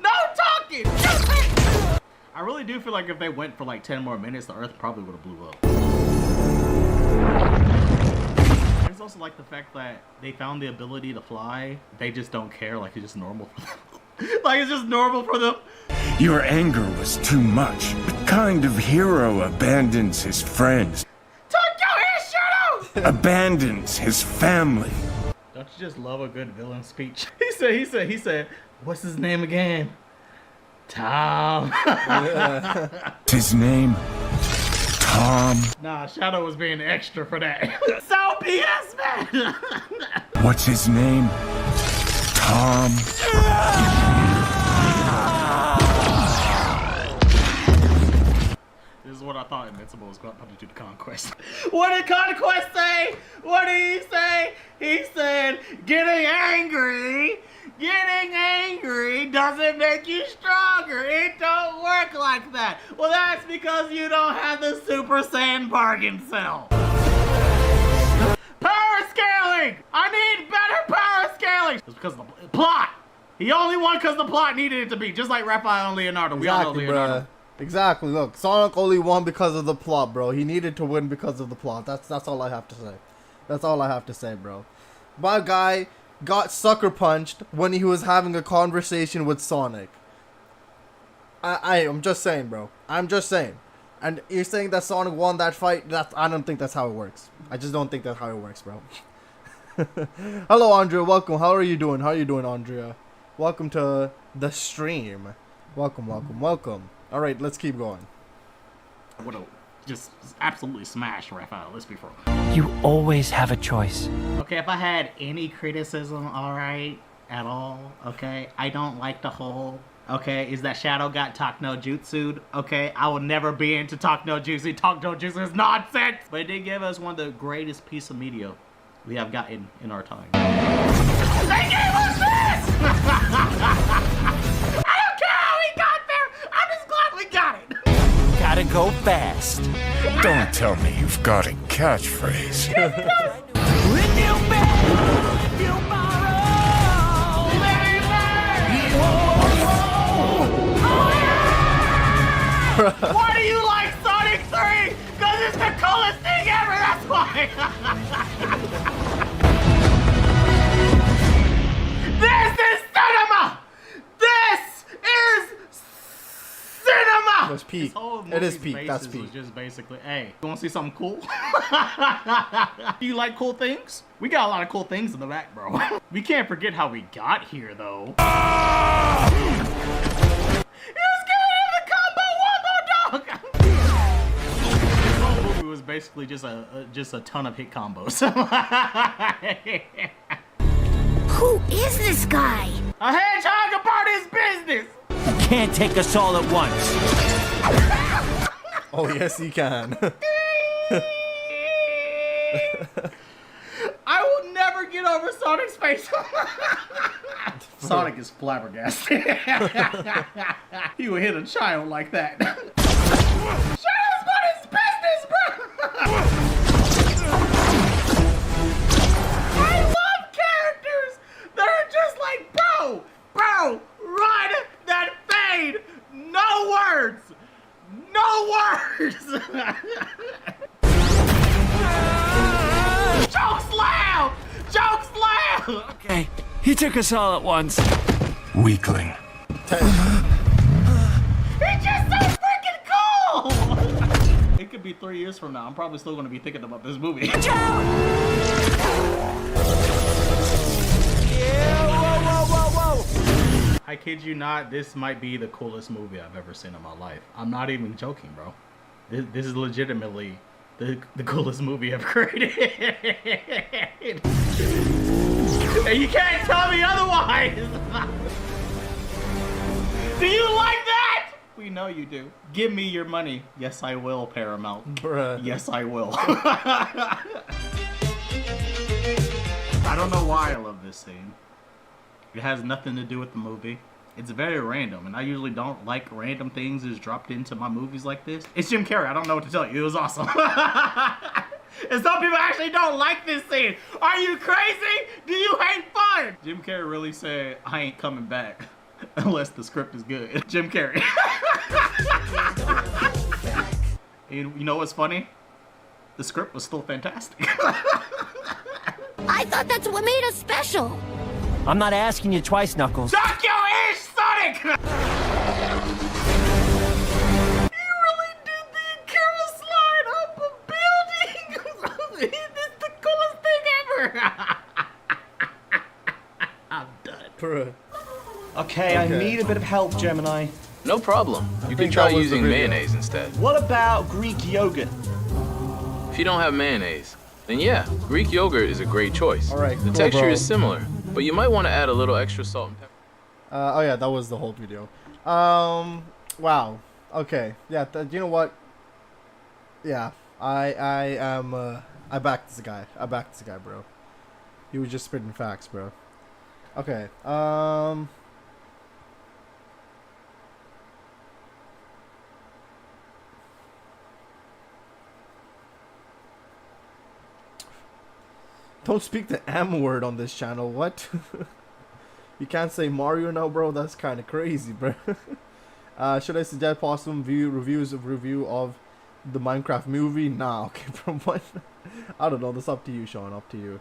No talking! Just hit! I really do feel like if they went for like 10 more minutes, the Earth probably would have blew up. I just also like the fact that they found the ability to fly. They just don't care, like it's just normal for them. Like it's just normal for them. Your anger was too much. What kind of hero abandons his friends? Abandons his family. Don't you just love a good villain speech? He said, what's his name again? Tom. His name? Tom? Nah, Shadow was being extra for that. So BS, man. What's his name? Tom? This is what I thought Invincible was going to do to Conquest. What did Conquest say? What did he say? He said, getting angry doesn't make you stronger. It don't work like that. Well, that's because you don't have the Super Saiyan bargain cell. Power scaling! I need better power scaling! It's because of the plot. He only won because the plot needed it to be, just like Raphael and Leonardo. We all know Leonardo. Bruh. Exactly. Look, Sonic only won because of the plot, bro. He needed to win because of the plot. That's all I have to say. That's all I have to say, bro. My guy got sucker punched when he was having a conversation with Sonic. I'm just saying, bro. I'm just saying. And you're saying that Sonic won that fight? I don't think that's how it works. I just don't think that's how it works, bro. Hello, Andrea. Welcome. How are you doing? How are you doing, Andrea? Welcome to the stream. Welcome, welcome, welcome. All right, let's keep going. What a just absolutely smashed Raphael. Let's be real. You always have a choice. Okay, if I had any criticism, alright, at all, okay, I don't like the whole, okay, is that Shadow got Talk No Jutsu'd, okay, I will never be into Talk No Jutsu. Talk No Jutsu is nonsense! But it did give us one of the greatest piece of media we have gotten in our time. They gave us this! I don't care how we got there, I'm just glad we got it! Gotta go fast. Don't tell me you've got a catchphrase. Why do you like Sonic 3? Because it's the coolest thing ever, that's why! This is cinema! This is cinema! That's peak. It is peak. That's peak. Was just basically, hey, you want to see something cool? Do you like cool things? We got a lot of cool things in the back, bro. We can't forget how we got here, though. It was basically just a ton of hit combos. Who is this guy? A hedgehog about his business. You can't take us all at once. Oh yes, he can. I will never get over Sonic's face. Sonic is flabbergasted. He would hit a child like that. Shadow's about his business, bro! I love characters that are just like, bro, run that fade. No words. No words. Joke slam! Joke slam! Okay, he took us all at once. Weakling. It's just so freaking cool! It could be 3 years from now. I'm probably still going to be thinking about this movie. Watch out! Yeah, whoa. I kid you not, this might be the coolest movie I've ever seen in my life. I'm not even joking, bro. This is legitimately the coolest movie I've created. And you can't tell me otherwise! Do you like that? We know you do. Give me your money. Yes, I will, Paramount. Bruh. Yes, I will. I don't know why I love this scene. It has nothing to do with the movie. It's very random, and I usually don't like random things that's dropped into my movies like this. It's Jim Carrey. I don't know what to tell you. It was awesome. And some people actually don't like this scene. Are you crazy? Do you hate fun? Jim Carrey really said, I ain't coming back unless the script is good. Jim Carrey. You know what's funny? The script was still fantastic. I thought that's what made us special. I'm not asking you twice, Knuckles. Duck your ish, Sonic! You really did the Akira slide up a building! It's the coolest thing ever! I'm done. Okay, I need a bit of help, Gemini. No problem. You can think try that was the using video. mayonnaise instead. What about Greek yogurt? If you don't have mayonnaise, then yeah, Greek yogurt is a great choice. All right, The cool, texture bro. is similar, but you might want to add a little extra salt and pepper. Oh yeah, that was the whole video. Wow. Okay. Yeah. You know what? Yeah. I back this guy. I back this guy, bro. He was just spitting facts, bro. Okay. Don't speak the M word on this channel. What? You can't say Mario now, bro? That's kind of crazy, bro. Should I suggest possible review of the Minecraft movie? Nah, okay, bro. What? I don't know. That's up to you, Sean. Up to you.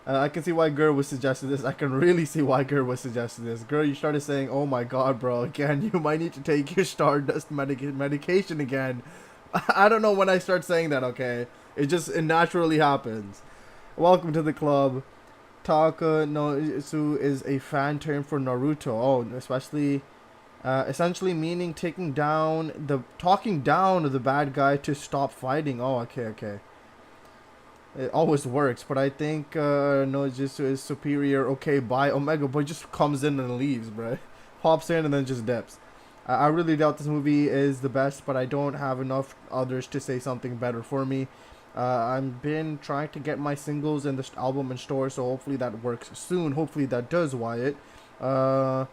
I can see why Gur was suggesting this. I can really see why Gur was suggesting this. Gur, you started saying, "Oh my God, bro! Again, you might need to take your Stardust medication again." I don't know when I start saying that. Okay, it naturally happens. Welcome to the club. Taka no Itsu is a fan term for Naruto. Oh, especially, essentially meaning talking down the bad guy to stop fighting. Oh, okay. It always works, but I think Nojutsu is superior. Okay, bye. Omega Boy just comes in and leaves, bro. Hops in and then just dips. I really doubt this movie is the best, but I don't have enough others to say something better for me. I've been trying to get my singles and this album in store, so hopefully that works soon. Hopefully that does, Wyatt. What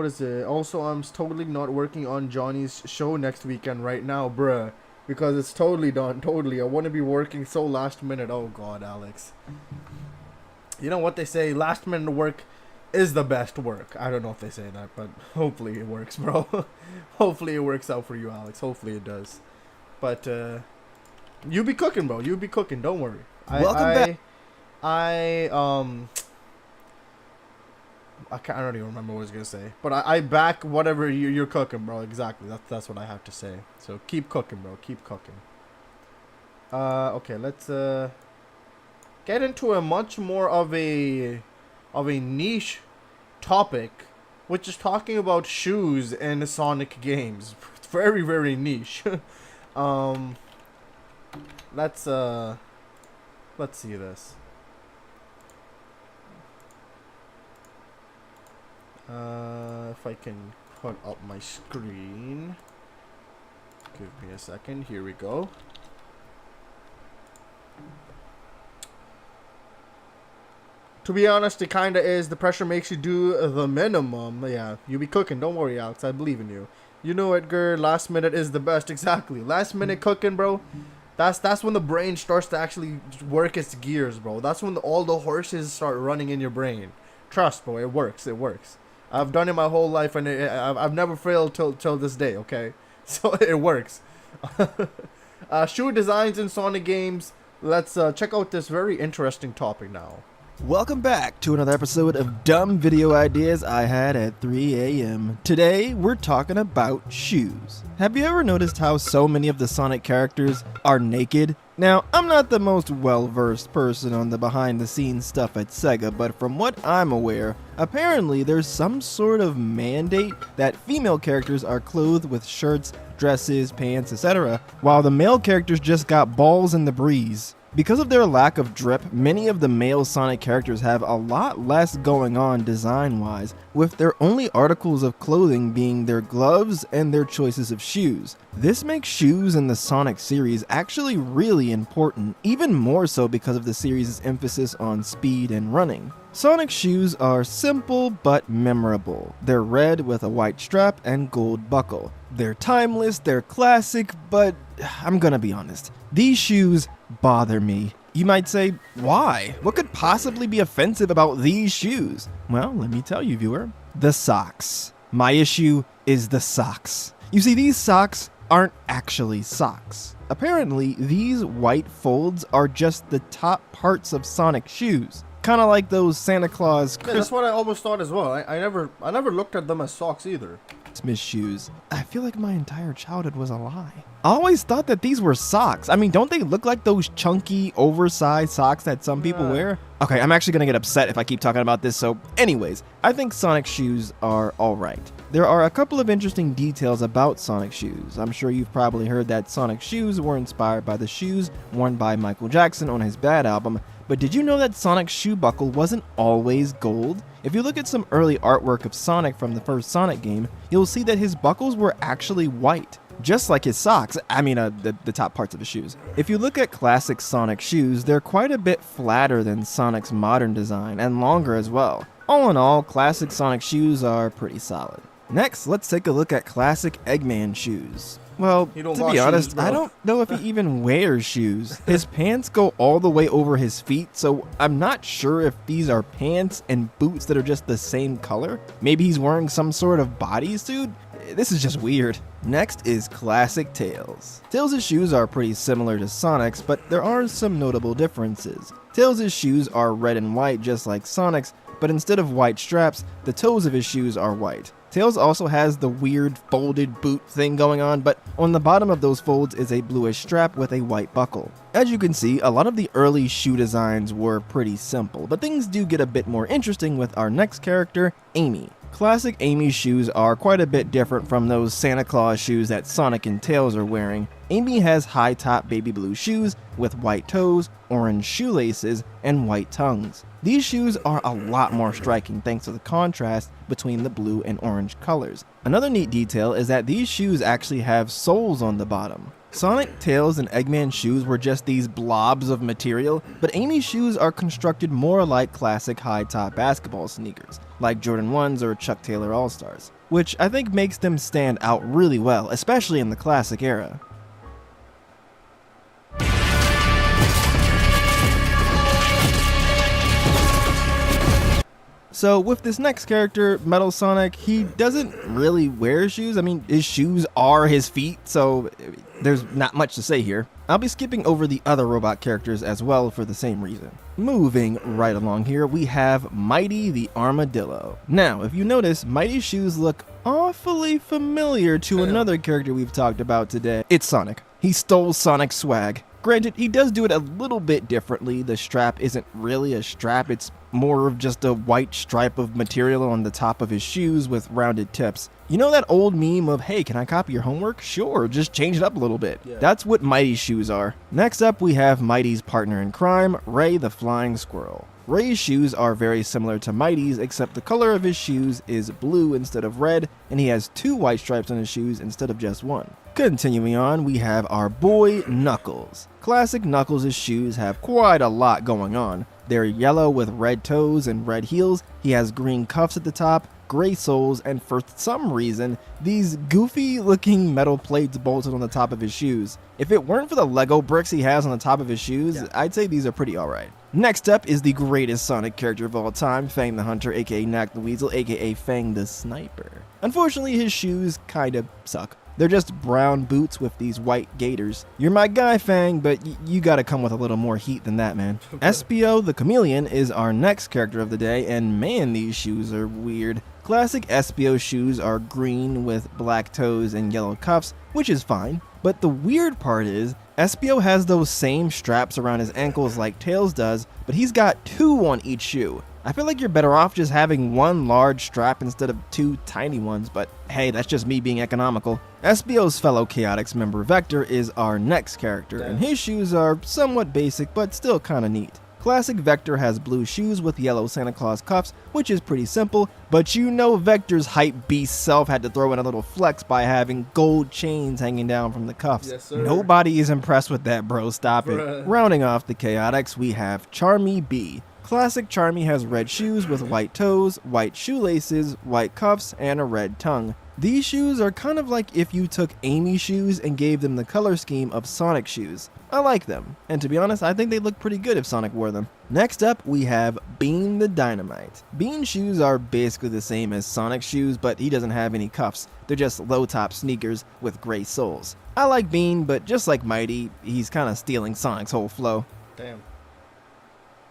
is it? Also, I'm totally not working on Johnny's show next weekend right now, bruh. Because it's totally done. Totally. I want to be working so last minute. Oh, God, Alex. You know what they say? Last minute work is the best work. I don't know if they say that, but hopefully it works, bro. Hopefully it works out for you, Alex. Hopefully it does. But, you be cooking, bro. You be cooking. Don't worry. Welcome back. I don't even remember what I was gonna say, but I back whatever you're cooking, bro. Exactly. That's what I have to say. So keep cooking, bro. Keep cooking. Okay. Let's get into a much more of a niche topic, which is talking about shoes in Sonic games. It's very, very niche. Let's see this. If I can put up my screen. Give me a second. Here we go. To be honest, it kinda is. The pressure makes you do the minimum. Yeah, you be cooking. Don't worry, Alex. I believe in you. You know, Edgar, last minute is the best. Exactly. Last minute cooking, bro. That's when the brain starts to actually work its gears, bro. That's when all the horses start running in your brain. Trust, bro. It works. It works. I've done it my whole life, and I've never failed till this day, okay? So it works. Shoe designs in Sonic games. Let's check out this very interesting topic now. Welcome back to another episode of Dumb Video Ideas I Had at 3 a.m. Today, we're talking about shoes. Have you ever noticed how so many of the Sonic characters are naked? Now, I'm not the most well-versed person on the behind-the-scenes stuff at Sega, but from what I'm aware, apparently there's some sort of mandate that female characters are clothed with shirts, dresses, pants, etc., while the male characters just got balls in the breeze. Because of their lack of drip, many of the male Sonic characters have a lot less going on design-wise, with their only articles of clothing being their gloves and their choices of shoes. This makes shoes in the Sonic series actually really important, even more so because of the series' emphasis on speed and running. Sonic shoes are simple but memorable. They're red with a white strap and gold buckle. They're timeless, they're classic, but I'm gonna be honest. These shoes bother me. You might say, why? What could possibly be offensive about these shoes? Well, let me tell you, viewer. The socks. My issue is the socks. You see, these socks aren't actually socks. Apparently, these white folds are just the top parts of Sonic shoes. Kind of like those Santa Claus Yeah, that's what I always thought as well. I never looked at them as socks either. Christmas shoes. I feel like my entire childhood was a lie. I always thought that these were socks. I mean, don't they look like those chunky, oversized socks that some people wear? Okay, I'm actually gonna get upset if I keep talking about this, so anyways, I think Sonic shoes are alright. There are a couple of interesting details about Sonic shoes. I'm sure you've probably heard that Sonic shoes were inspired by the shoes worn by Michael Jackson on his Bad album, but did you know that Sonic's shoe buckle wasn't always gold? If you look at some early artwork of Sonic from the first Sonic game, you'll see that his buckles were actually white. Just like his socks, the top parts of his shoes. If you look at classic Sonic shoes, they're quite a bit flatter than Sonic's modern design, and longer as well. All in all, classic Sonic shoes are pretty solid. Next, let's take a look at classic Eggman shoes. Well, to be honest, I don't know if he even wears shoes. His pants go all the way over his feet, so I'm not sure if these are pants and boots that are just the same color. Maybe he's wearing some sort of bodysuit? This is just weird. Next is classic Tails. Tails' shoes are pretty similar to Sonic's, but there are some notable differences. Tails' shoes are red and white just like Sonic's, but instead of white straps, the toes of his shoes are white. Tails also has the weird folded boot thing going on, but on the bottom of those folds is a bluish strap with a white buckle. As you can see, a lot of the early shoe designs were pretty simple, but things do get a bit more interesting with our next character, Amy. Classic Amy's shoes are quite a bit different from those Santa Claus shoes that Sonic and Tails are wearing. Amy has high-top baby blue shoes with white toes, orange shoelaces, and white tongues. These shoes are a lot more striking thanks to the contrast between the blue and orange colors. Another neat detail is that these shoes actually have soles on the bottom. Sonic, Tails, and Eggman's shoes were just these blobs of material, but Amy's shoes are constructed more like classic high-top basketball sneakers, like Jordan 1s or Chuck Taylor All-Stars, which I think makes them stand out really well, especially in the classic era. So with this next character, Metal Sonic, he doesn't really wear shoes. I mean, his shoes are his feet, so there's not much to say here. I'll be skipping over the other robot characters as well for the same reason. Moving right along here, we have Mighty the Armadillo. Now, if you notice, Mighty's shoes look awfully familiar to another character we've talked about today. It's Sonic. He stole Sonic's swag. Granted, he does do it a little bit differently. The strap isn't really a strap, it's more of just a white stripe of material on the top of his shoes with rounded tips. You know that old meme of, hey, can I copy your homework? Sure, just change it up a little bit. Yeah. That's what Mighty's shoes are. Next up, we have Mighty's partner in crime, Ray the Flying Squirrel. Ray's shoes are very similar to Mighty's, except the color of his shoes is blue instead of red, and he has 2 white stripes on his shoes instead of just 1. Continuing on, we have our boy Knuckles. Classic Knuckles' shoes have quite a lot going on. They're yellow with red toes and red heels, he has green cuffs at the top, gray soles, and for some reason, these goofy looking metal plates bolted on the top of his shoes. If it weren't for the Lego bricks he has on the top of his shoes, I'd say these are pretty alright. Next up is the greatest Sonic character of all time, Fang the Hunter, aka Knack the Weasel, aka Fang the Sniper. Unfortunately, his shoes kinda suck. They're just brown boots with these white gaiters. You're my guy, Fang, but you gotta come with a little more heat than that, man. Espio the Chameleon is our next character of the day, and man, these shoes are weird. Classic Espio shoes are green with black toes and yellow cuffs, which is fine. But the weird part is, Espio has those same straps around his ankles like Tails does, but he's got 2 on each shoe. I feel like you're better off just having 1 large strap instead of 2 tiny ones, but hey, that's just me being economical. Espio's fellow Chaotix member Vector is our next character, and his shoes are somewhat basic, but still kinda neat. Classic Vector has blue shoes with yellow Santa Claus cuffs, which is pretty simple, but you know Vector's hype beast self had to throw in a little flex by having gold chains hanging down from the cuffs. Yes, sir. Nobody is impressed with that, bro, stop it. Rounding off the Chaotix, we have Charmy B. Classic Charmy has red shoes with white toes, white shoelaces, white cuffs, and a red tongue. These shoes are kind of like if you took Amy's shoes and gave them the color scheme of Sonic shoes. I like them, and to be honest, I think they look pretty good if Sonic wore them. Next up, we have Bean the Dynamite. Bean's shoes are basically the same as Sonic's shoes, but he doesn't have any cuffs. They're just low-top sneakers with gray soles. I like Bean, but just like Mighty, he's kind of stealing Sonic's whole flow. Damn.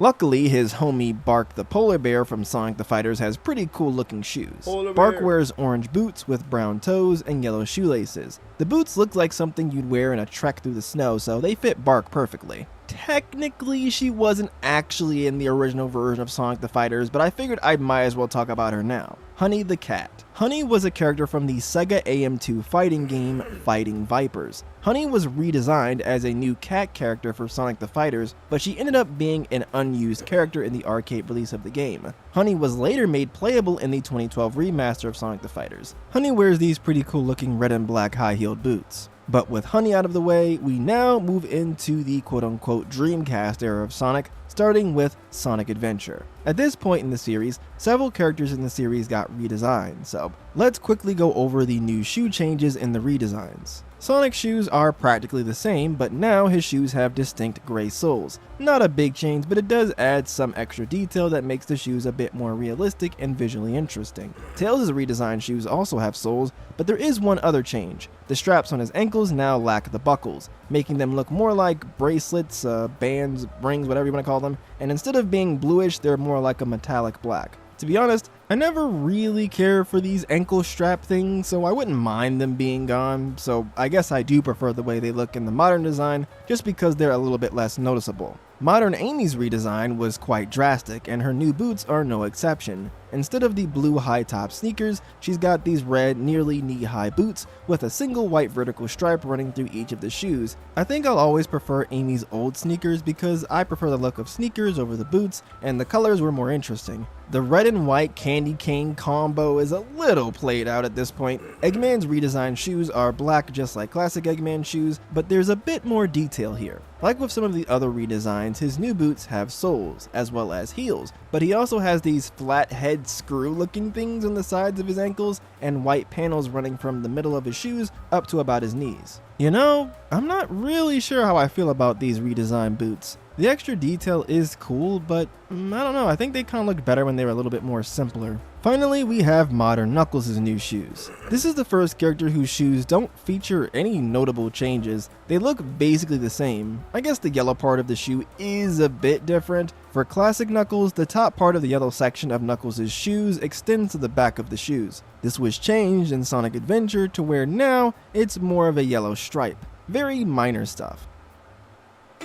Luckily, his homie Bark the Polar Bear from Sonic the Fighters has pretty cool looking shoes. Bark wears orange boots with brown toes and yellow shoelaces. The boots look like something you'd wear in a trek through the snow, so they fit Bark perfectly. Technically, she wasn't actually in the original version of Sonic the Fighters, but I figured I might as well talk about her now. Honey the Cat. Honey was a character from the Sega AM2 fighting game Fighting Vipers. Honey was redesigned as a new cat character for Sonic the Fighters, but she ended up being an unused character in the arcade release of the game. Honey was later made playable in the 2012 remaster of Sonic the Fighters. Honey wears these pretty cool looking red and black high-heeled boots. But with Honey out of the way, we now move into the quote-unquote Dreamcast era of Sonic, starting with Sonic Adventure. At this point in the series, several characters in the series got redesigned, so let's quickly go over the new shoe changes in the redesigns. Sonic's shoes are practically the same, but now his shoes have distinct gray soles. Not a big change, but it does add some extra detail that makes the shoes a bit more realistic and visually interesting. Tails' redesigned shoes also have soles, but there is one other change. The straps on his ankles now lack the buckles, making them look more like bracelets, bands, rings, whatever you want to call them, and instead of being bluish, they're more like a metallic black. To be honest, I never really care for these ankle strap things, so I wouldn't mind them being gone, so I guess I do prefer the way they look in the modern design, just because they're a little bit less noticeable. Modern Amy's redesign was quite drastic, and her new boots are no exception. Instead of the blue high-top sneakers, she's got these red, nearly knee-high boots with a single white vertical stripe running through each of the shoes. I think I'll always prefer Amy's old sneakers because I prefer the look of sneakers over the boots, and the colors were more interesting. The red and white candy cane combo is a little played out at this point. Eggman's redesigned shoes are black just like classic Eggman shoes, but there's a bit more detail here. Like with some of the other redesigns, his new boots have soles, as well as heels, but he also has these flat head screw looking things on the sides of his ankles and white panels running from the middle of his shoes up to about his knees. You know, I'm not really sure how I feel about these redesigned boots. The extra detail is cool, but I don't know, I think they kind of looked better when they were a little bit more simpler. Finally, we have Modern Knuckles' new shoes. This is the first character whose shoes don't feature any notable changes. They look basically the same. I guess the yellow part of the shoe is a bit different. For classic Knuckles, the top part of the yellow section of Knuckles' shoes extends to the back of the shoes. This was changed in Sonic Adventure to where now it's more of a yellow stripe. Very minor stuff.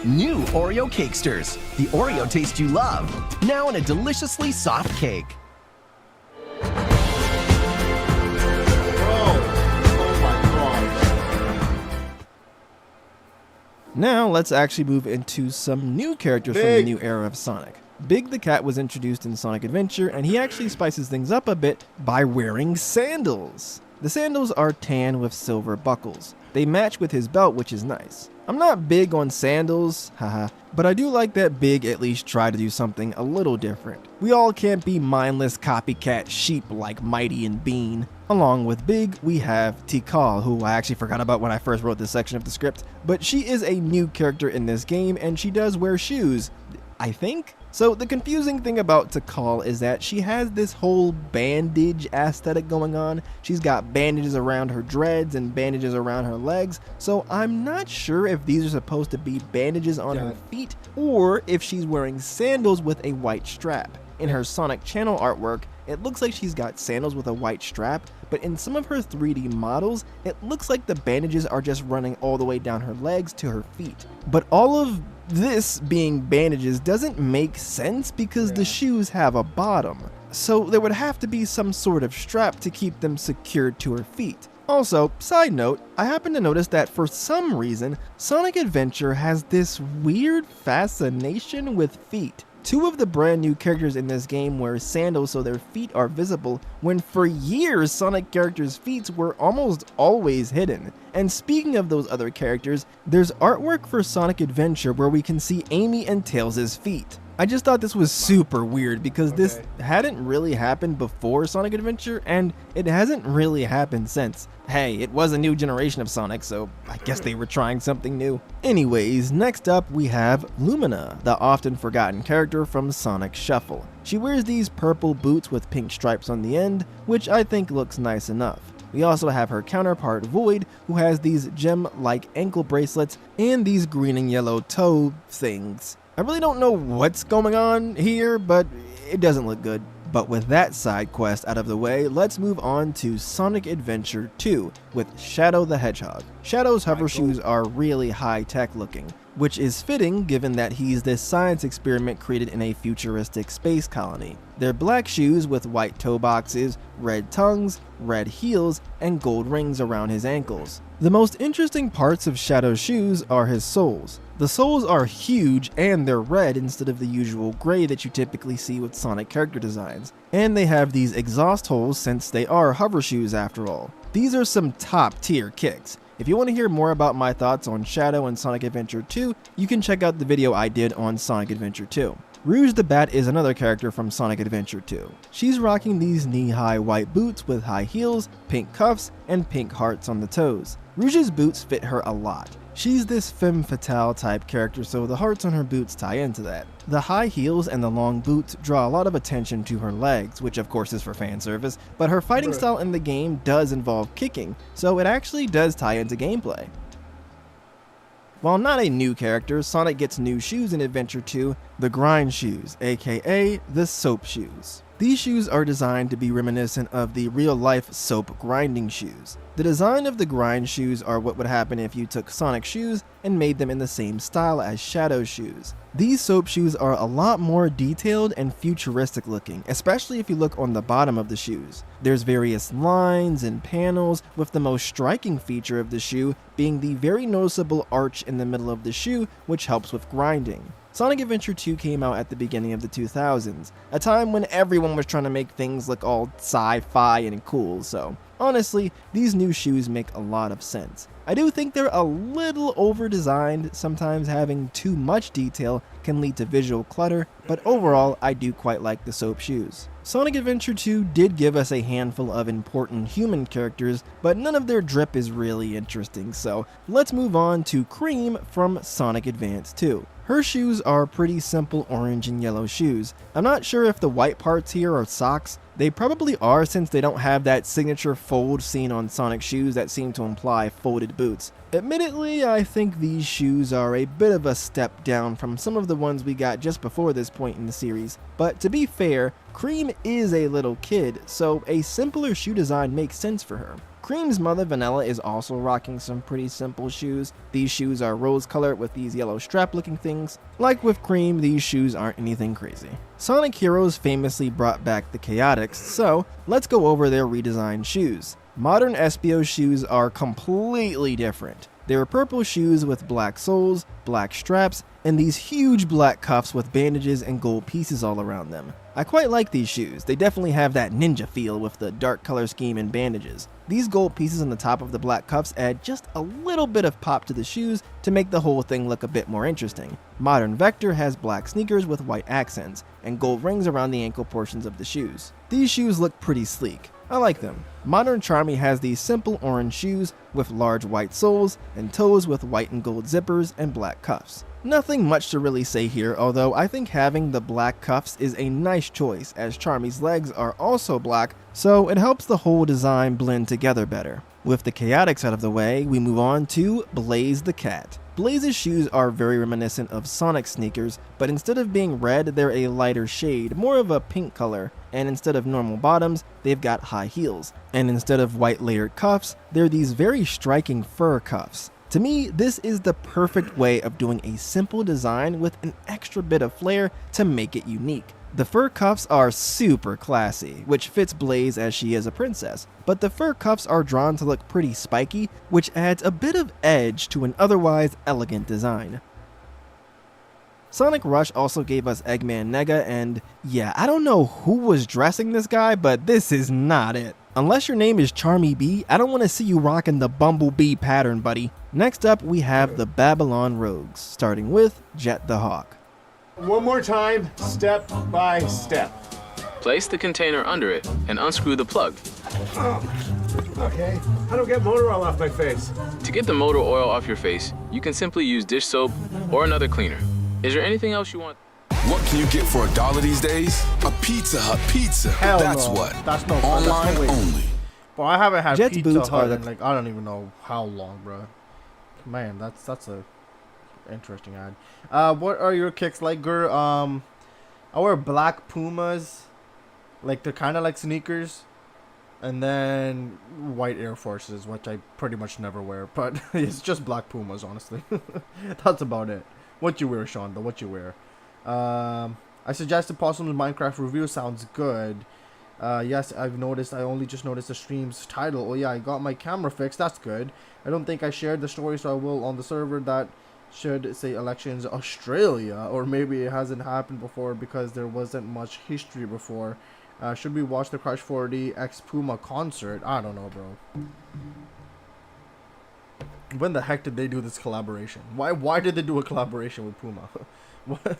New Oreo Cakesters. The Oreo taste you love. Now in a deliciously soft cake. Now let's actually move into some new characters from the new era of Sonic. Big the Cat was introduced in Sonic Adventure, and he actually spices things up a bit by wearing sandals. The sandals are tan with silver buckles. They match with his belt, which is nice. I'm not big on sandals, haha, but I do like that Big at least tried to do something a little different. We all can't be mindless copycat sheep like Mighty and Bean. Along with Big, we have Tikal, who I actually forgot about when I first wrote this section of the script, but she is a new character in this game and she does wear shoes, I think? So the confusing thing about Tikal is that she has this whole bandage aesthetic going on. She's got bandages around her dreads and bandages around her legs, so I'm not sure if these are supposed to be bandages on her feet or if she's wearing sandals with a white strap. In her Sonic Channel artwork, it looks like she's got sandals with a white strap, but in some of her 3D models, it looks like the bandages are just running all the way down her legs to her feet. But all of this being bandages doesn't make sense because the shoes have a bottom. So there would have to be some sort of strap to keep them secured to her feet. Also, side note, I happen to notice that for some reason, Sonic Adventure has this weird fascination with feet. Two of the brand new characters in this game wear sandals so their feet are visible, when for years Sonic characters' feet were almost always hidden. And speaking of those other characters, there's artwork for Sonic Adventure where we can see Amy and Tails' feet. I just thought this was super weird because this hadn't really happened before Sonic Adventure, and it hasn't really happened since. Hey, it was a new generation of Sonic, so I guess they were trying something new. Anyways, next up we have Lumina, the often forgotten character from Sonic Shuffle. She wears these purple boots with pink stripes on the end, which I think looks nice enough. We also have her counterpart Void, who has these gem-like ankle bracelets and these green and yellow toe things. I really don't know what's going on here, but it doesn't look good. But with that side quest out of the way, let's move on to Sonic Adventure 2 with Shadow the Hedgehog. Shadow's hover shoes are really high-tech looking. which is fitting given that he's this science experiment created in a futuristic space colony. They're black shoes with white toe boxes, red tongues, red heels, and gold rings around his ankles. The most interesting parts of Shadow's shoes are his soles. The soles are huge and they're red instead of the usual gray that you typically see with Sonic character designs. And they have these exhaust holes since they are hover shoes after all. These are some top tier kicks. If you want to hear more about my thoughts on Shadow and Sonic Adventure 2, you can check out the video I did on Sonic Adventure 2. Rouge the Bat is another character from Sonic Adventure 2. She's rocking these knee-high white boots with high heels, pink cuffs, and pink hearts on the toes. Rouge's boots fit her a lot. She's this femme fatale type character, so the hearts on her boots tie into that. The high heels and the long boots draw a lot of attention to her legs, which of course is for fan service, but her fighting style in the game does involve kicking, so it actually does tie into gameplay. While not a new character, Sonic gets new shoes in Adventure 2, the Grind Shoes, aka the Soap Shoes. These shoes are designed to be reminiscent of the real-life soap grinding shoes. The design of the grind shoes are what would happen if you took Sonic shoes and made them in the same style as Shadow's shoes. These soap shoes are a lot more detailed and futuristic looking, especially if you look on the bottom of the shoes. There's various lines and panels, with the most striking feature of the shoe being the very noticeable arch in the middle of the shoe, which helps with grinding. Sonic Adventure 2 came out at the beginning of the 2000s, a time when everyone was trying to make things look all sci-fi and cool, so honestly, these new shoes make a lot of sense. I do think they're a little over-designed, sometimes having too much detail can lead to visual clutter, but overall, I do quite like the soap shoes. Sonic Adventure 2 did give us a handful of important human characters, but none of their drip is really interesting, so let's move on to Cream from Sonic Advance 2. Her shoes are pretty simple orange and yellow shoes. I'm not sure if the white parts here are socks. They probably are, since they don't have that signature fold seen on Sonic shoes that seem to imply folded boots. Admittedly, I think these shoes are a bit of a step down from some of the ones we got just before this point in the series. But to be fair, Cream is a little kid, so a simpler shoe design makes sense for her. Cream's mother, Vanilla, is also rocking some pretty simple shoes. These shoes are rose colored with these yellow strap looking things. Like with Cream, these shoes aren't anything crazy. Sonic Heroes famously brought back the Chaotix, so let's go over their redesigned shoes. Modern Espio shoes are completely different. They were purple shoes with black soles, black straps, and these huge black cuffs with bandages and gold pieces all around them. I quite like these shoes. They definitely have that ninja feel with the dark color scheme and bandages. These gold pieces on the top of the black cuffs add just a little bit of pop to the shoes to make the whole thing look a bit more interesting. Modern Vector has black sneakers with white accents, and gold rings around the ankle portions of the shoes. These shoes look pretty sleek. I like them. Modern Charmy has these simple orange shoes with large white soles and toes with white and gold zippers and black cuffs. Nothing much to really say here, although I think having the black cuffs is a nice choice, as Charmy's legs are also black, so it helps the whole design blend together better. With the Chaotix out of the way, we move on to Blaze the Cat. Blaze's shoes are very reminiscent of Sonic sneakers, but instead of being red, they're a lighter shade, more of a pink color, and instead of normal bottoms, they've got high heels. And instead of white layered cuffs, they're these very striking fur cuffs. To me, this is the perfect way of doing a simple design with an extra bit of flair to make it unique. The fur cuffs are super classy, which fits Blaze as she is a princess, but the fur cuffs are drawn to look pretty spiky, which adds a bit of edge to an otherwise elegant design. Sonic Rush also gave us Eggman Nega, and yeah, I don't know who was dressing this guy, but this is not it. Unless your name is Charmy B, I don't want to see you rocking the Bumblebee pattern, buddy. Next up, we have the Babylon Rogues, starting with Jet the Hawk. One more time, step by step. Place the container under it and unscrew the plug. Okay, how do I get motor oil off my face? To get the motor oil off your face, you can simply use dish soap or another cleaner. Is there anything else you want? What can you get for $1 these days? A Pizza Hut pizza. Hell That's no. what. That's no Online that's no way. only. Bro, I haven't had Jet's Pizza boots Hut are in like I don't even know how long, bro. Man, that's a interesting ad. What are your kicks like, Gur? I wear black Pumas, like they're kind of like sneakers. And then white Air Forces, which I pretty much never wear, but it's just black Pumas, honestly. That's about it. What you wear, Sean, though? What you wear? I suggested Possum's Minecraft review. Sounds good. Yes, I've noticed. I only just noticed the stream's title. Oh yeah, I got my camera fixed. That's good. I don't think I shared the story, so I will on the server that should say Elections Australia, or maybe it hasn't happened before because there wasn't much history before. Should we watch the Crush 40 X Puma concert? I don't know, bro. When the heck did they do this collaboration? Why did they do a collaboration with Puma? What?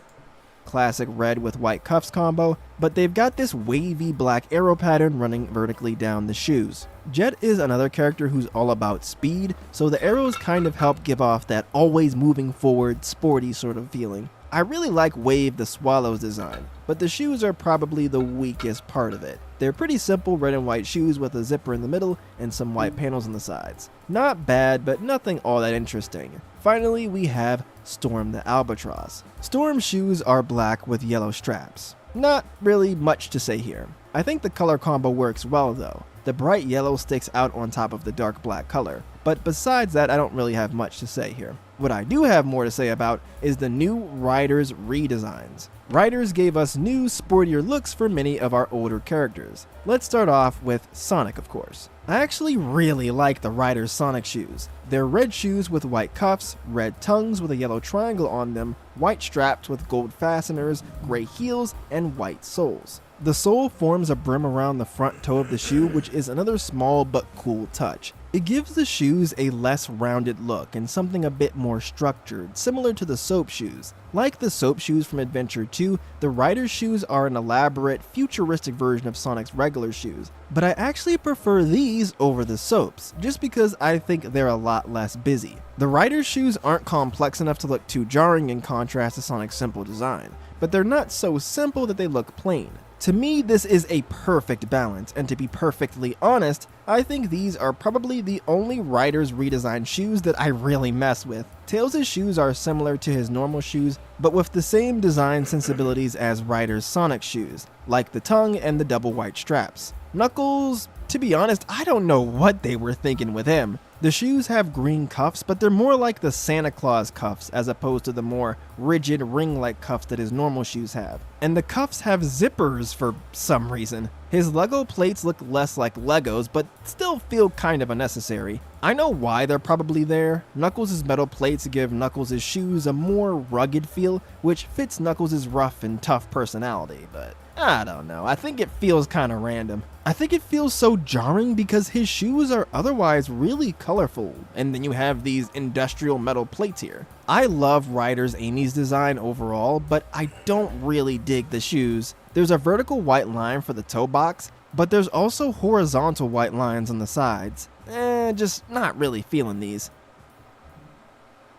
Classic red with white cuffs combo, but they've got this wavy black arrow pattern running vertically down the shoes. Jet is another character who's all about speed, so the arrows kind of help give off that always moving forward, sporty sort of feeling. I really like Wave the Swallow's design, but the shoes are probably the weakest part of it. They're pretty simple red and white shoes with a zipper in the middle and some white panels on the sides. Not bad, but nothing all that interesting. Finally, we have Storm the Albatross. Storm's shoes are black with yellow straps. Not really much to say here. I think the color combo works well though. The bright yellow sticks out on top of the dark black color, but besides that I don't really have much to say here. What I do have more to say about is the new Riders redesigns. Riders gave us new, sportier looks for many of our older characters. Let's start off with Sonic, of course. I actually really like the Riders Sonic shoes. They're red shoes with white cuffs, red tongues with a yellow triangle on them, white straps with gold fasteners, gray heels, and white soles. The sole forms a brim around the front toe of the shoe, which is another small but cool touch. It gives the shoes a less rounded look and something a bit more structured, similar to the Soap shoes. Like the Soap shoes from Adventure 2, the Riders shoes are an elaborate, futuristic version of Sonic's regular shoes, but I actually prefer these over the Soaps, just because I think they're a lot less busy. The Riders shoes aren't complex enough to look too jarring in contrast to Sonic's simple design, but they're not so simple that they look plain. To me, this is a perfect balance, and to be perfectly honest, I think these are probably the only Riders redesigned shoes that I really mess with. Tails' shoes are similar to his normal shoes, but with the same design sensibilities as Riders' Sonic shoes, like the tongue and the double white straps. Knuckles, to be honest, I don't know what they were thinking with him. The shoes have green cuffs, but they're more like the Santa Claus cuffs as opposed to the more rigid ring-like cuffs that his normal shoes have. And the cuffs have zippers for some reason. His Lego plates look less like Legos, but still feel kind of unnecessary. I know why they're probably there. Knuckles' metal plates give Knuckles' shoes a more rugged feel, which fits Knuckles' rough and tough personality, but I don't know, I think it feels kinda random. I think it feels so jarring because his shoes are otherwise really colorful, and then you have these industrial metal plates here. I love Riders Amy's design overall, but I don't really dig the shoes. There's a vertical white line for the toe box, but there's also horizontal white lines on the sides. Just not really feeling these.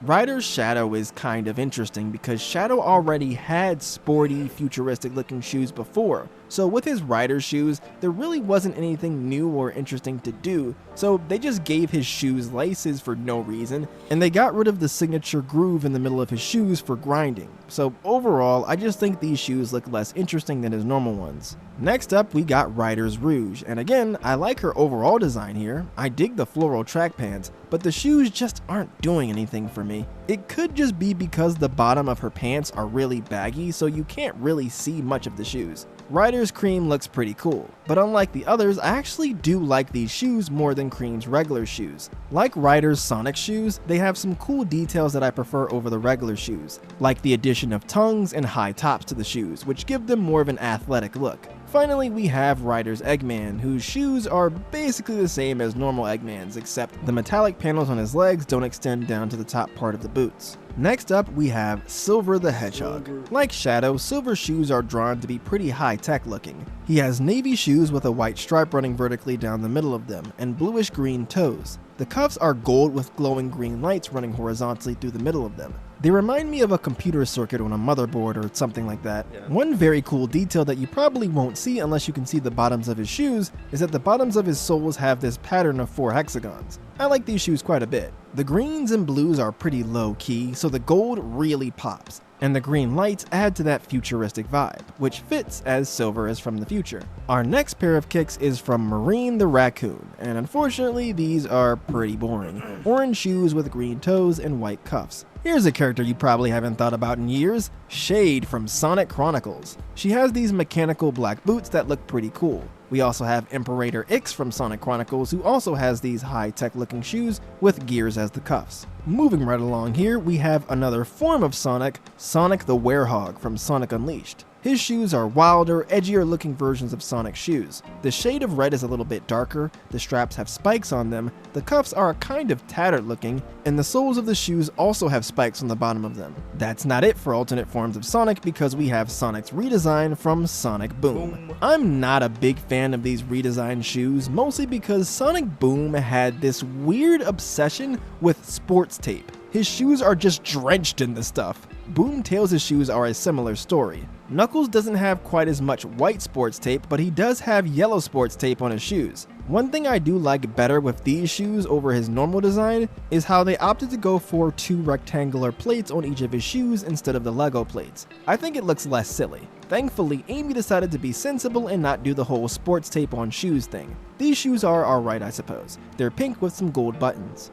Riders Shadow is kind of interesting because Shadow already had sporty, futuristic looking shoes before, so with his Riders shoes, there really wasn't anything new or interesting to do, so they just gave his shoes laces for no reason, and they got rid of the signature groove in the middle of his shoes for grinding. So overall, I just think these shoes look less interesting than his normal ones. Next up, we got Riders Rouge, and again, I like her overall design here. I dig the floral track pants, but the shoes just aren't doing anything for me. It could just be because the bottom of her pants are really baggy, so you can't really see much of the shoes. Riders Cream looks pretty cool, but unlike the others, I actually do like these shoes more than Cream's regular shoes. Like Riders Sonic shoes, they have some cool details that I prefer over the regular shoes, like the addition of tongues and high tops to the shoes, which give them more of an athletic look. Finally, we have Riders Eggman, whose shoes are basically the same as normal Eggman's, except the metallic panels on his legs don't extend down to the top part of the boots. Next up, we have Silver the Hedgehog. Like Shadow, Silver's shoes are drawn to be pretty high-tech looking. He has navy shoes with a white stripe running vertically down the middle of them, and bluish-green toes. The cuffs are gold with glowing green lights running horizontally through the middle of them. They remind me of a computer circuit on a motherboard or something like that. Yeah. One very cool detail that you probably won't see unless you can see the bottoms of his shoes is that the bottoms of his soles have this pattern of 4 hexagons. I like these shoes quite a bit. The greens and blues are pretty low key, so the gold really pops. and the green lights add to that futuristic vibe, which fits as Silver is from the future. Our next pair of kicks is from Marine the Raccoon, and unfortunately these are pretty boring. Orange shoes with green toes and white cuffs. Here's a character you probably haven't thought about in years, Shade from Sonic Chronicles. She has these mechanical black boots that look pretty cool. We also have Imperator Ix from Sonic Chronicles, who also has these high-tech looking shoes with gears as the cuffs. Moving right along here, we have another form of Sonic, Sonic the Werehog from Sonic Unleashed. His shoes are wilder, edgier looking versions of Sonic's shoes. The shade of red is a little bit darker, the straps have spikes on them, the cuffs are kind of tattered looking, and the soles of the shoes also have spikes on the bottom of them. That's not it for alternate forms of Sonic, because we have Sonic's redesign from Sonic Boom. I'm not a big fan of these redesigned shoes, mostly because Sonic Boom had this weird obsession with sports tape. His shoes are just drenched in the stuff. Boom Tails' shoes are a similar story. Knuckles doesn't have quite as much white sports tape, but he does have yellow sports tape on his shoes. One thing I do like better with these shoes over his normal design is how they opted to go for 2 rectangular plates on each of his shoes instead of the Lego plates. I think it looks less silly. Thankfully, Amy decided to be sensible and not do the whole sports tape on shoes thing. These shoes are alright, I suppose. They're pink with some gold buttons.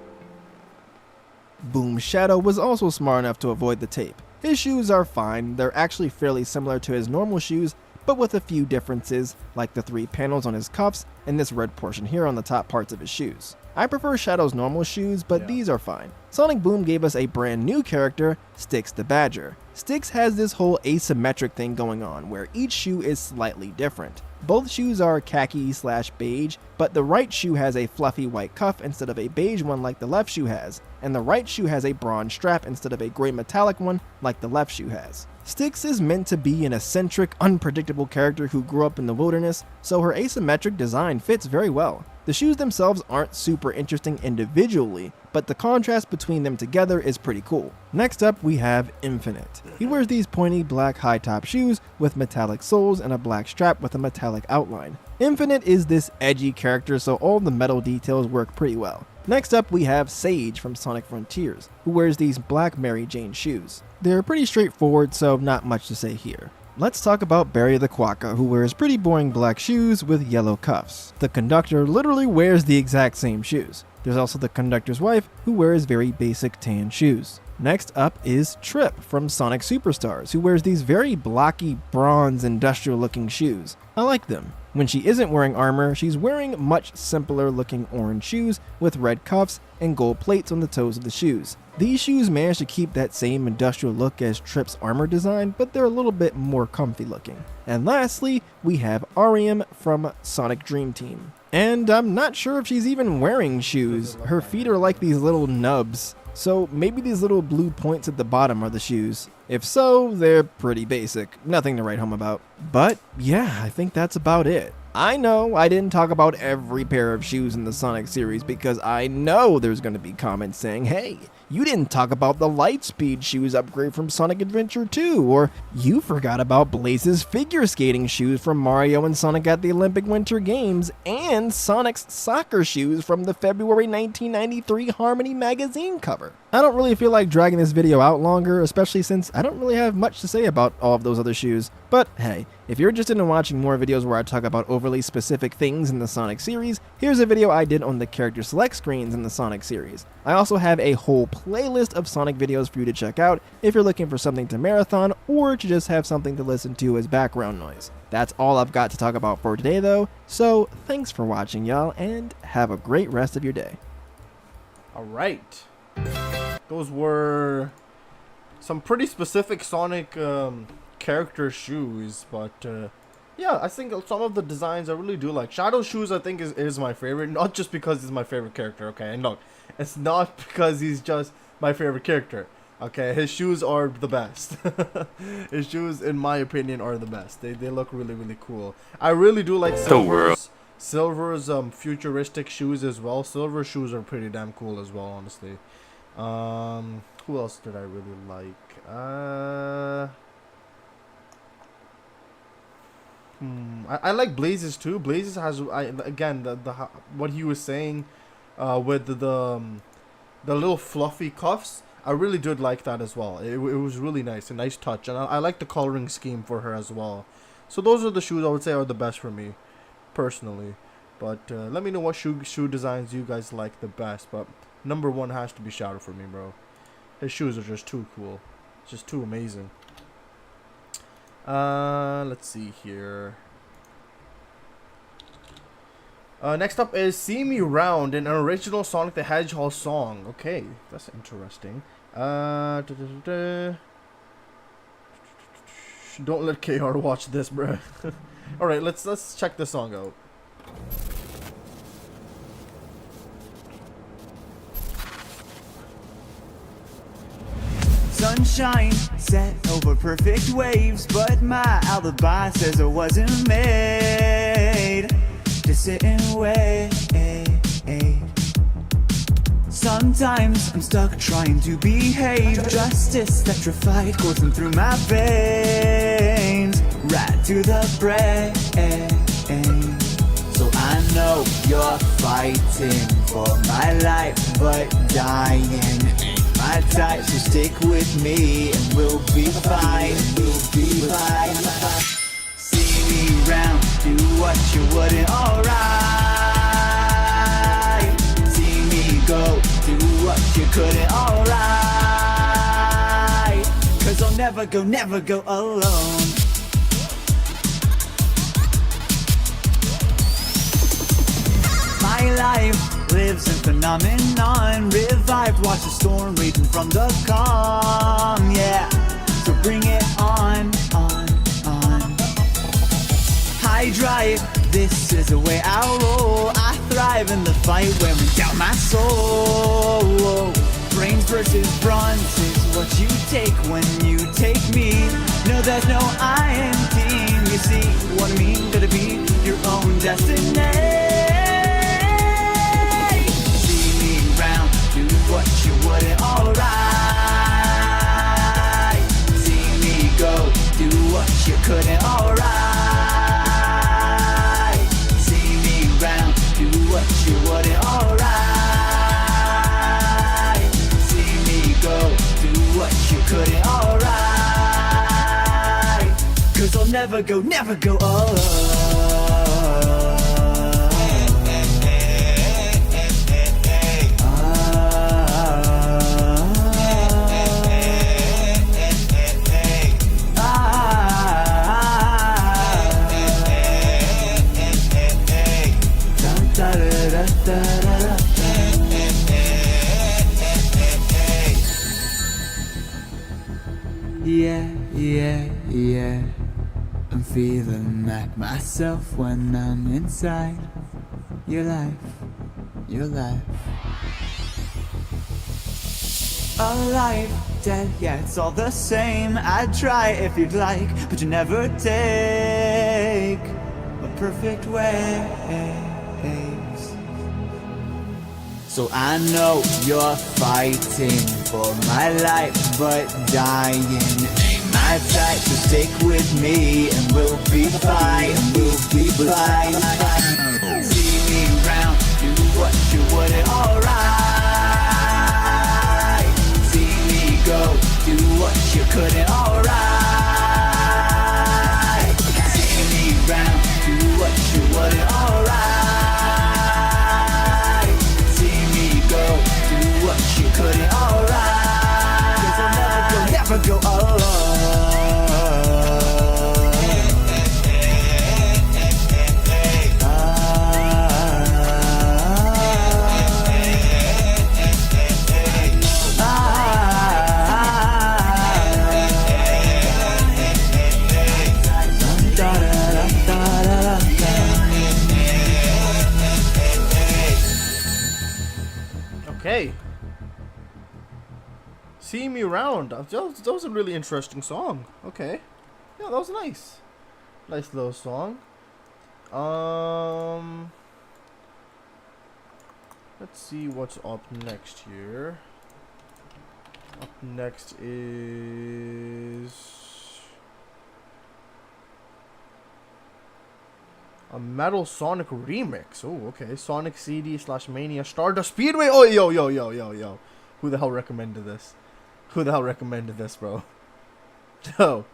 Boom Shadow was also smart enough to avoid the tape. His shoes are fine, they're actually fairly similar to his normal shoes, but with a few differences, like the 3 panels on his cuffs and this red portion here on the top parts of his shoes. I prefer Shadow's normal shoes, but these are fine. Sonic Boom gave us a brand new character, Styx the Badger. Styx has this whole asymmetric thing going on, where each shoe is slightly different. Both shoes are khaki/beige, but the right shoe has a fluffy white cuff instead of a beige one like the left shoe has, and the right shoe has a bronze strap instead of a gray metallic one like the left shoe has. Styx is meant to be an eccentric, unpredictable character who grew up in the wilderness, so her asymmetric design fits very well. The shoes themselves aren't super interesting individually, but the contrast between them together is pretty cool. Next up, we have Infinite. He wears these pointy black high-top shoes with metallic soles and a black strap with a metallic outline. Infinite is this edgy character, so all the metal details work pretty well. Next up, we have Sage from Sonic Frontiers, who wears these black Mary Jane shoes. They're pretty straightforward, so not much to say here. Let's talk about Barry the Quokka, who wears pretty boring black shoes with yellow cuffs. The conductor literally wears the exact same shoes. There's also the conductor's wife, who wears very basic tan shoes. Next up is Trip from Sonic Superstars, who wears these very blocky, bronze, industrial looking shoes. I like them. When she isn't wearing armor, she's wearing much simpler looking orange shoes with red cuffs and gold plates on the toes of the shoes. These shoes manage to keep that same industrial look as Trip's armor design, but they're a little bit more comfy looking. And lastly, we have Arium from Sonic Dream Team. And I'm not sure if she's even wearing shoes. Her feet are like these little nubs. So maybe these little blue points at the bottom are the shoes. If so, they're pretty basic. Nothing to write home about. But yeah, I think that's about it. I know I didn't talk about every pair of shoes in the Sonic series because I know there's going to be comments saying, hey, you didn't talk about the Lightspeed shoes upgrade from Sonic Adventure 2, or you forgot about Blaze's figure skating shoes from Mario and Sonic at the Olympic Winter Games, and Sonic's soccer shoes from the February 1993 Harmony magazine cover. I don't really feel like dragging this video out longer, especially since I don't really have much to say about all of those other shoes, but hey, if you're interested in watching more videos where I talk about overly specific things in the Sonic series, here's a video I did on the character select screens in the Sonic series. I also have a whole playlist of Sonic videos for you to check out if you're looking for something to marathon or to just have something to listen to as background noise. That's all I've got to talk about for today though, so thanks for watching y'all and have a great rest of your day. Alright, those were some pretty specific Sonic character shoes, but yeah, I think some of the designs I really do like. Shadow's shoes I think is my favorite, not just because he's my favorite character, okay? And look, it's not because he's just my favorite character, okay? His shoes are the best. His shoes, in my opinion, are the best. They look really, really cool. I really do like Silver's futuristic shoes as well. Silver's shoes are pretty damn cool as well, honestly. Who else did I really like? I like Blaze's too. Blaze's has again the what he was saying with the little fluffy cuffs. I really did like that as well. It was really nice, a nice touch, and I like the coloring scheme for her as well. So those are the shoes I would say are the best for me, personally. But let me know what shoe designs you guys like the best. But number one has to be Shadow for me, bro. His shoes are just too cool, just too amazing. Let's see here. Next up is See Me Round, an original Sonic the Hedgehog song. Okay, that's interesting. Don't let KR watch this, bruh. Alright, let's check this song out. Sunshine set over perfect waves, but my alibi says it wasn't made to sit and wait. Sometimes I'm stuck trying to behave. Justice electrified coursing through my veins, right to the brain. So I know you're fighting for my life, but dying ain't my type. So stick with me and we'll be fine. We'll be fine. See me round, do what you wouldn't, alright. See me go, do what you couldn't, alright. Cause I'll never go alone. My life lives in phenomenon, revived, watch the storm raging from the calm, yeah. So bring it on. I drive, this is the way I roll. I thrive in the fight, wearing down my soul. Brains versus bronze is what you take when you take me. No, there's no I in team. You see what I mean? Gotta be your own destiny. See me round, do what you wouldn't, alright. See me go, do what you couldn't, alright. What you wouldn't, alright. See me go, do what you couldn't, alright. Cause I'll never go alone. Yeah, I'm feeling like myself when I'm inside your life. Alive, dead, yeah, it's all the same. I'd try if you'd like, but you never take a perfect way. So I know you're fighting for my life, but dying ain't my type. So stick with me and we'll be fine. See me round, do what you wouldn't, alright. See me go, do what you couldn't, alright. See me round, do what you wouldn't, alright. What you couldn't, alright. Cause I'll never go alone. Okay. See Me Round. That was a really interesting song. Okay. Yeah, that was nice. Nice little song. Let's see what's up next here. Up next is a Metal Sonic remix. Oh, okay. Sonic CD / Mania Stardust Speedway. Oh, yo. Who the hell recommended this? Who the hell recommended this, bro? Yo.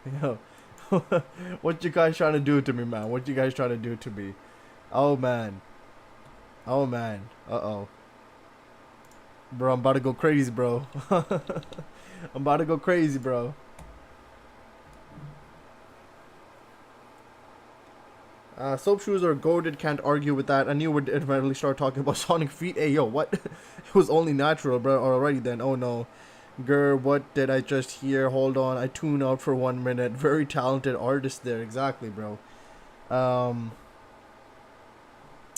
What you guys trying to do to me, man? What you guys trying to do to me? Oh, man. Oh, man. Uh-oh. Bro, I'm about to go crazy, bro. I'm about to go crazy, bro. Soap shoes are goated, can't argue with that. I knew we'd eventually start talking about Sonic feet. Hey, yo, what? It was only natural, bro, already then. Oh, no. Grr, what did I just hear? Hold on, I tune out for 1 minute. Very talented artist there. Exactly, bro.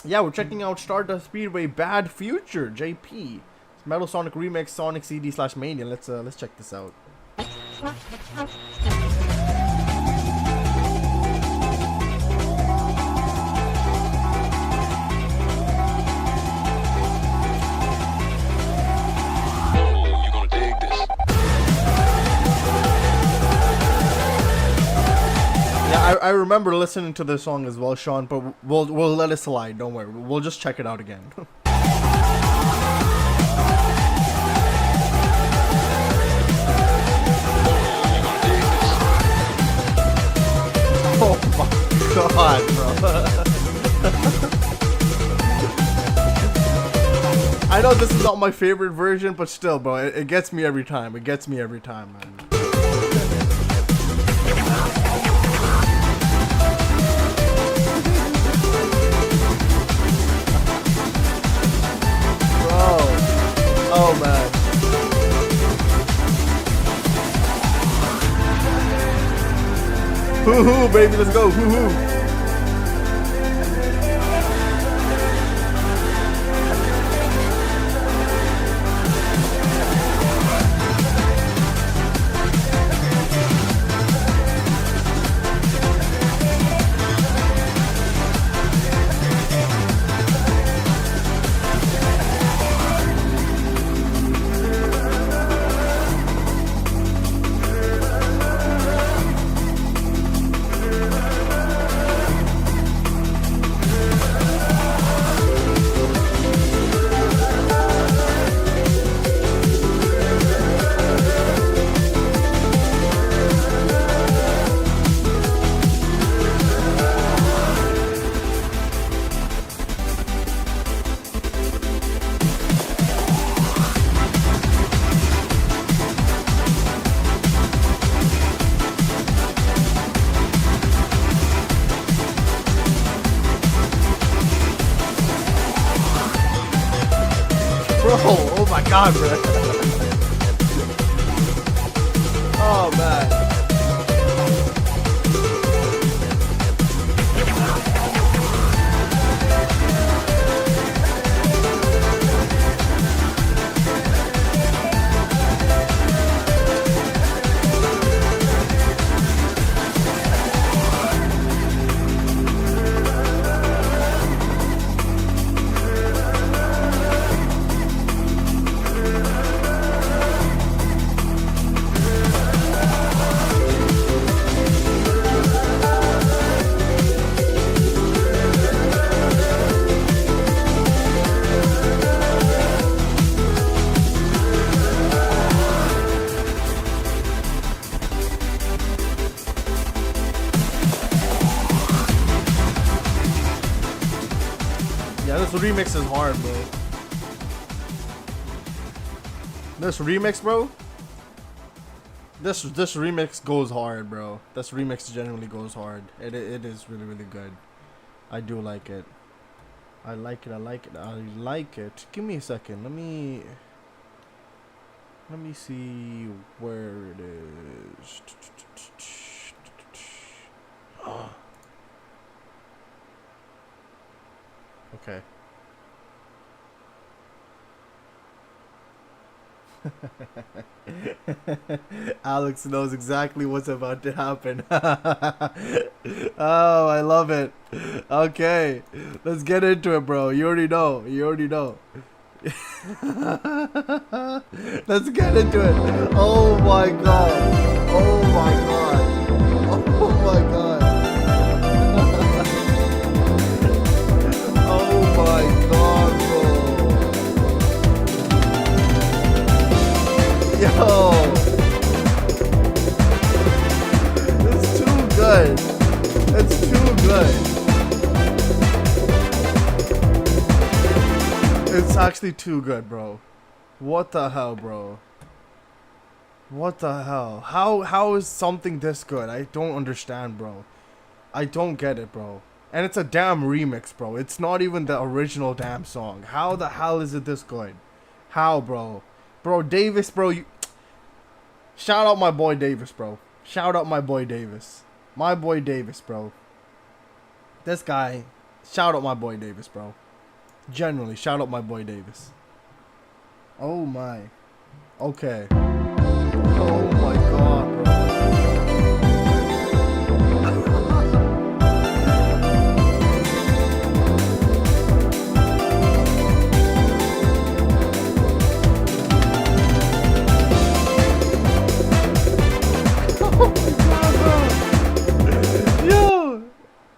Yeah, we're checking out Stardust Speedway Bad Future, JP. It's Metal Sonic Remix, Sonic CD/Mania. Let's check this out. I remember listening to this song as well, Sean, but we'll let it slide. Don't worry. We'll just check it out again. Oh my god, bro. I know this is not my favorite version, but still, bro, it gets me every time. It gets me every time, man. Oh man. Hoo hoo, baby, let's go. Hoo hoo. Oh my god, bro. Oh man. Yeah, this remix is hard, bro. This remix, bro. This remix goes hard, bro. This remix generally goes hard. It is really, really good. I do like it. I like it. I like it. I like it. Give me a second. Let me see where it is. Okay. Alex knows exactly what's about to happen. Oh, I love it. Okay, let's get into it, bro. You already know. You already know. Let's get into it. Oh my god. Oh my god. Oh my god. Oh my god, bro. Yo. It's actually too good, bro. What the hell, bro? What the hell? How is something this good? I don't understand, bro. I don't get it, bro. And it's a damn remix, bro. It's not even the original damn song. How the hell is it this good? How, bro? Bro, Davis, bro, you... Shout out my boy Davis, bro. Shout out my boy Davis. My boy Davis, bro. This guy... Shout out my boy Davis, bro. Generally, shout out my boy Davis. Oh my. Okay. Oh my god, bro.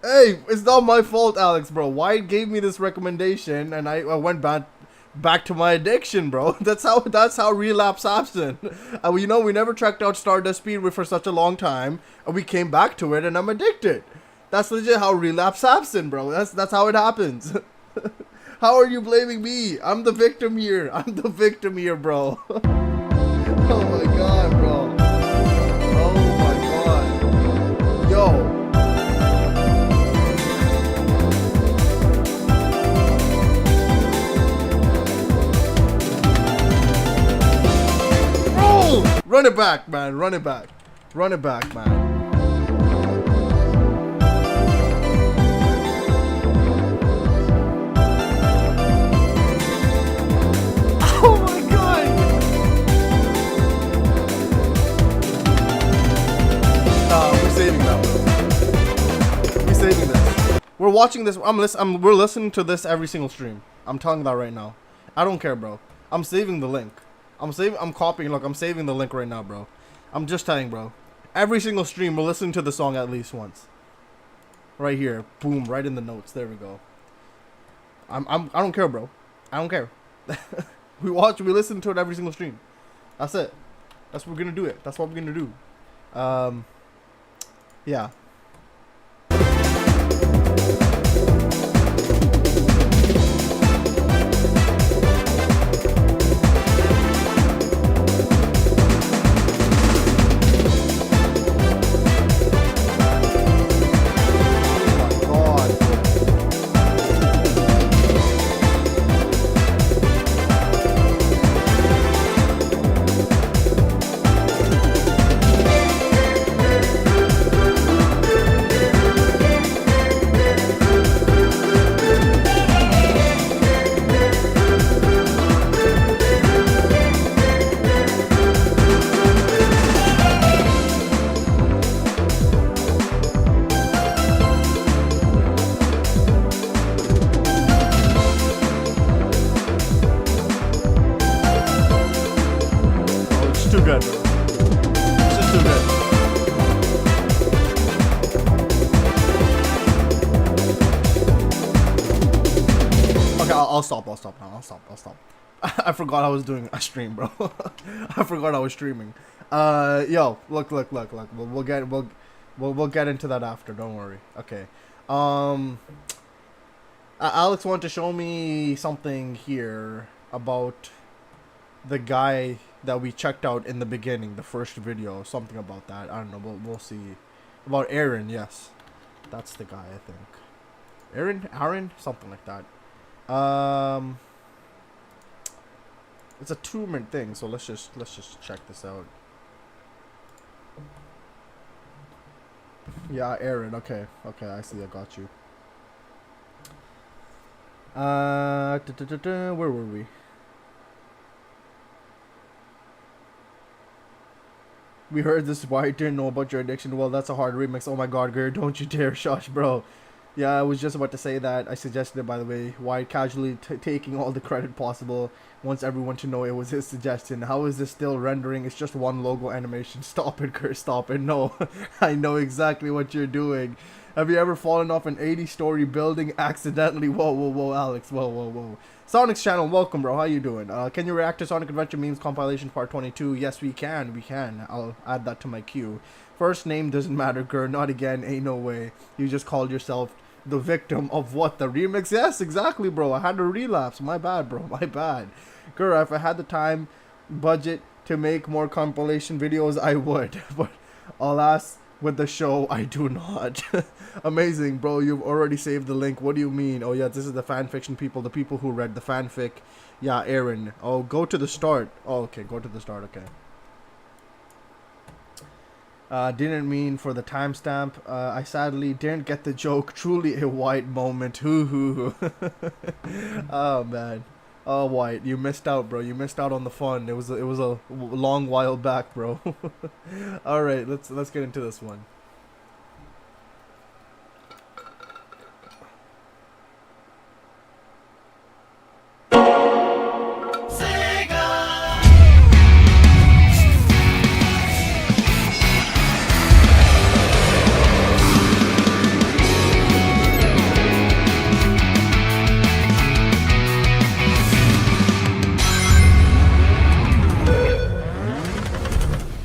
Hey, it's not my fault, Alex, bro. Wyatt gave me this recommendation, and I went back to my addiction, bro. That's how relapse happened. You know, we never checked out Stardust Speedway for such a long time, and we came back to it, and I'm addicted. That's legit how relapse happened, bro. That's how it happens. How are you blaming me? I'm the victim here. I'm the victim here, bro. Oh my god, bro. Oh my god. Yo. Run it back, man. Run it back. Run it back, man. Oh my god. We're saving that. We're saving this. We're watching this. We're listening to this every single stream. I'm telling you that right now. I don't care, bro. I'm saving the link. I'm copying. Look, I'm saving the link right now, bro. I'm just telling, bro. Every single stream, we're listening to the song at least once. Right here, boom, right in the notes. There we go. I don't care, bro. I don't care. we listen to it every single stream. That's it. That's what we're gonna do. That's what we're gonna do. Yeah. I'll stop. I forgot I was doing a stream, bro. I forgot I was streaming. Yo, look. We'll get into that after. Don't worry. Okay. Alex wanted to show me something here about the guy that we checked out in the beginning, the first video. Something about that. I don't know. We'll see. About Aaron, yes. That's the guy, I think. Aaron? Something like that. It's a 2-minute thing, so let's just check this out. Yeah, Aaron. Okay, I see. I got you. Where were we? We heard this is why you didn't know about your addiction. Well, that's a hard remix. Oh my god, girl, don't you dare shush, bro. Yeah, I was just about to say that. I suggested it, by the way. Why casually taking all the credit possible wants everyone to know it was his suggestion. How is this still rendering? It's just one logo animation. Stop it, Kurt. Stop it. No, I know exactly what you're doing. Have you ever fallen off an 80-story building accidentally? Whoa, Alex. Whoa. Sonic's channel, welcome, bro. How you doing? Can you react to Sonic Adventure Memes Compilation Part 22? Yes, we can. I'll add that to my queue. First name doesn't matter, girl. Not again. Ain't no way. You just called yourself the victim of what? The remix? Yes, exactly, bro. I had to relapse. My bad, bro. My bad. Girl, if I had the time, budget to make more compilation videos, I would. But alas, with the show, I do not. Amazing, bro. You've already saved the link. What do you mean? Oh, yeah, this is the fanfiction people. The people who read the fanfic. Yeah, Aaron. Oh, go to the start. Oh, okay. Go to the start. Okay. Didn't mean for the timestamp. I sadly didn't get the joke. Truly a White moment. Hoo hoo hoo. Oh man. Oh White, you missed out, bro. You missed out on the fun. It was a long while back, bro. All right, let's get into this one.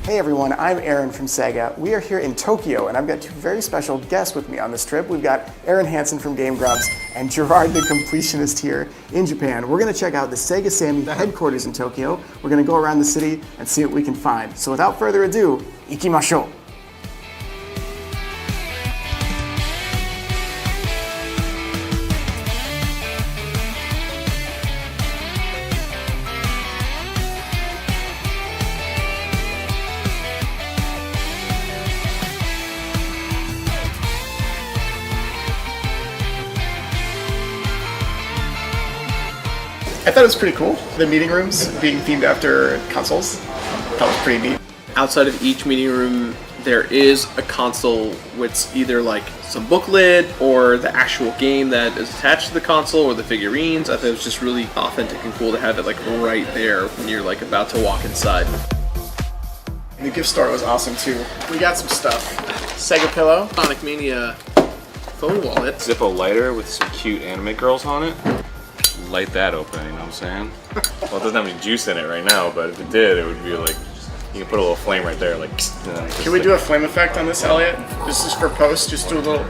Hey everyone, I'm Aaron from Sega. We are here in Tokyo and I've got two very special guests with me on this trip. We've got Aaron Hansen from Game Grumps and Gerard the Completionist here in Japan. We're going to check out the Sega Sammy headquarters in Tokyo. We're going to go around the city and see what we can find. So without further ado, ikimashou! I thought it was pretty cool. The meeting rooms being themed after consoles. That was pretty neat. Outside of each meeting room, there is a console with either like some booklet or the actual game that is attached to the console or the figurines. I thought it was just really authentic and cool to have it like right there when you're like about to walk inside. The gift store was awesome too. We got some stuff. Sega pillow. Sonic Mania phone wallet. Zippo lighter with some cute anime girls on it. Light that open, you know what I'm saying? Well, it doesn't have any juice in it right now, but if it did, it would be like, you can put a little flame right there, like. Can we do a flame effect on this, Elliot? This is for post, just do a little,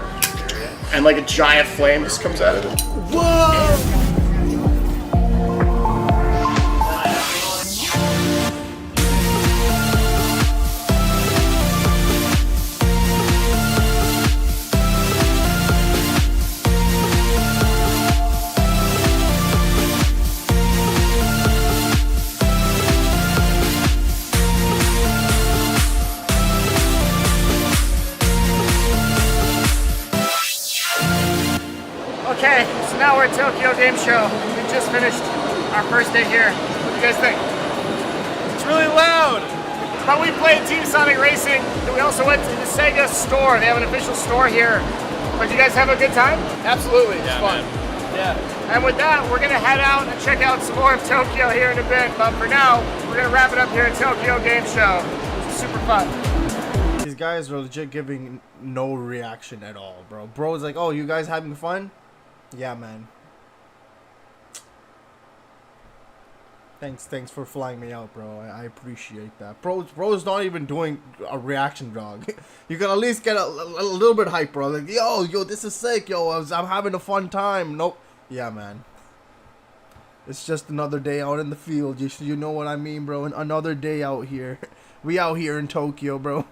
and like a giant flame just comes out of it. Whoa! Okay, so now we're at Tokyo Game Show. We just finished our first day here. What do you guys think? It's really loud! But we played Team Sonic Racing, and we also went to the Sega store. They have an official store here. But you guys have a good time? Absolutely, it's fun. Yeah. And with that, we're gonna head out and check out some more of Tokyo here in a bit. But for now, we're gonna wrap it up here at Tokyo Game Show. It's super fun. These guys are legit giving no reaction at all, bro. Bro's like, oh, you guys having fun? Yeah, man. Thanks for flying me out, bro. I appreciate that. Bro's not even doing a reaction vlog. You can at least get a little bit hype, bro. Like, yo, this is sick, yo. I'm having a fun time. Nope. Yeah, man. It's just another day out in the field. You know what I mean, bro. Another day out here. We out here in Tokyo, bro.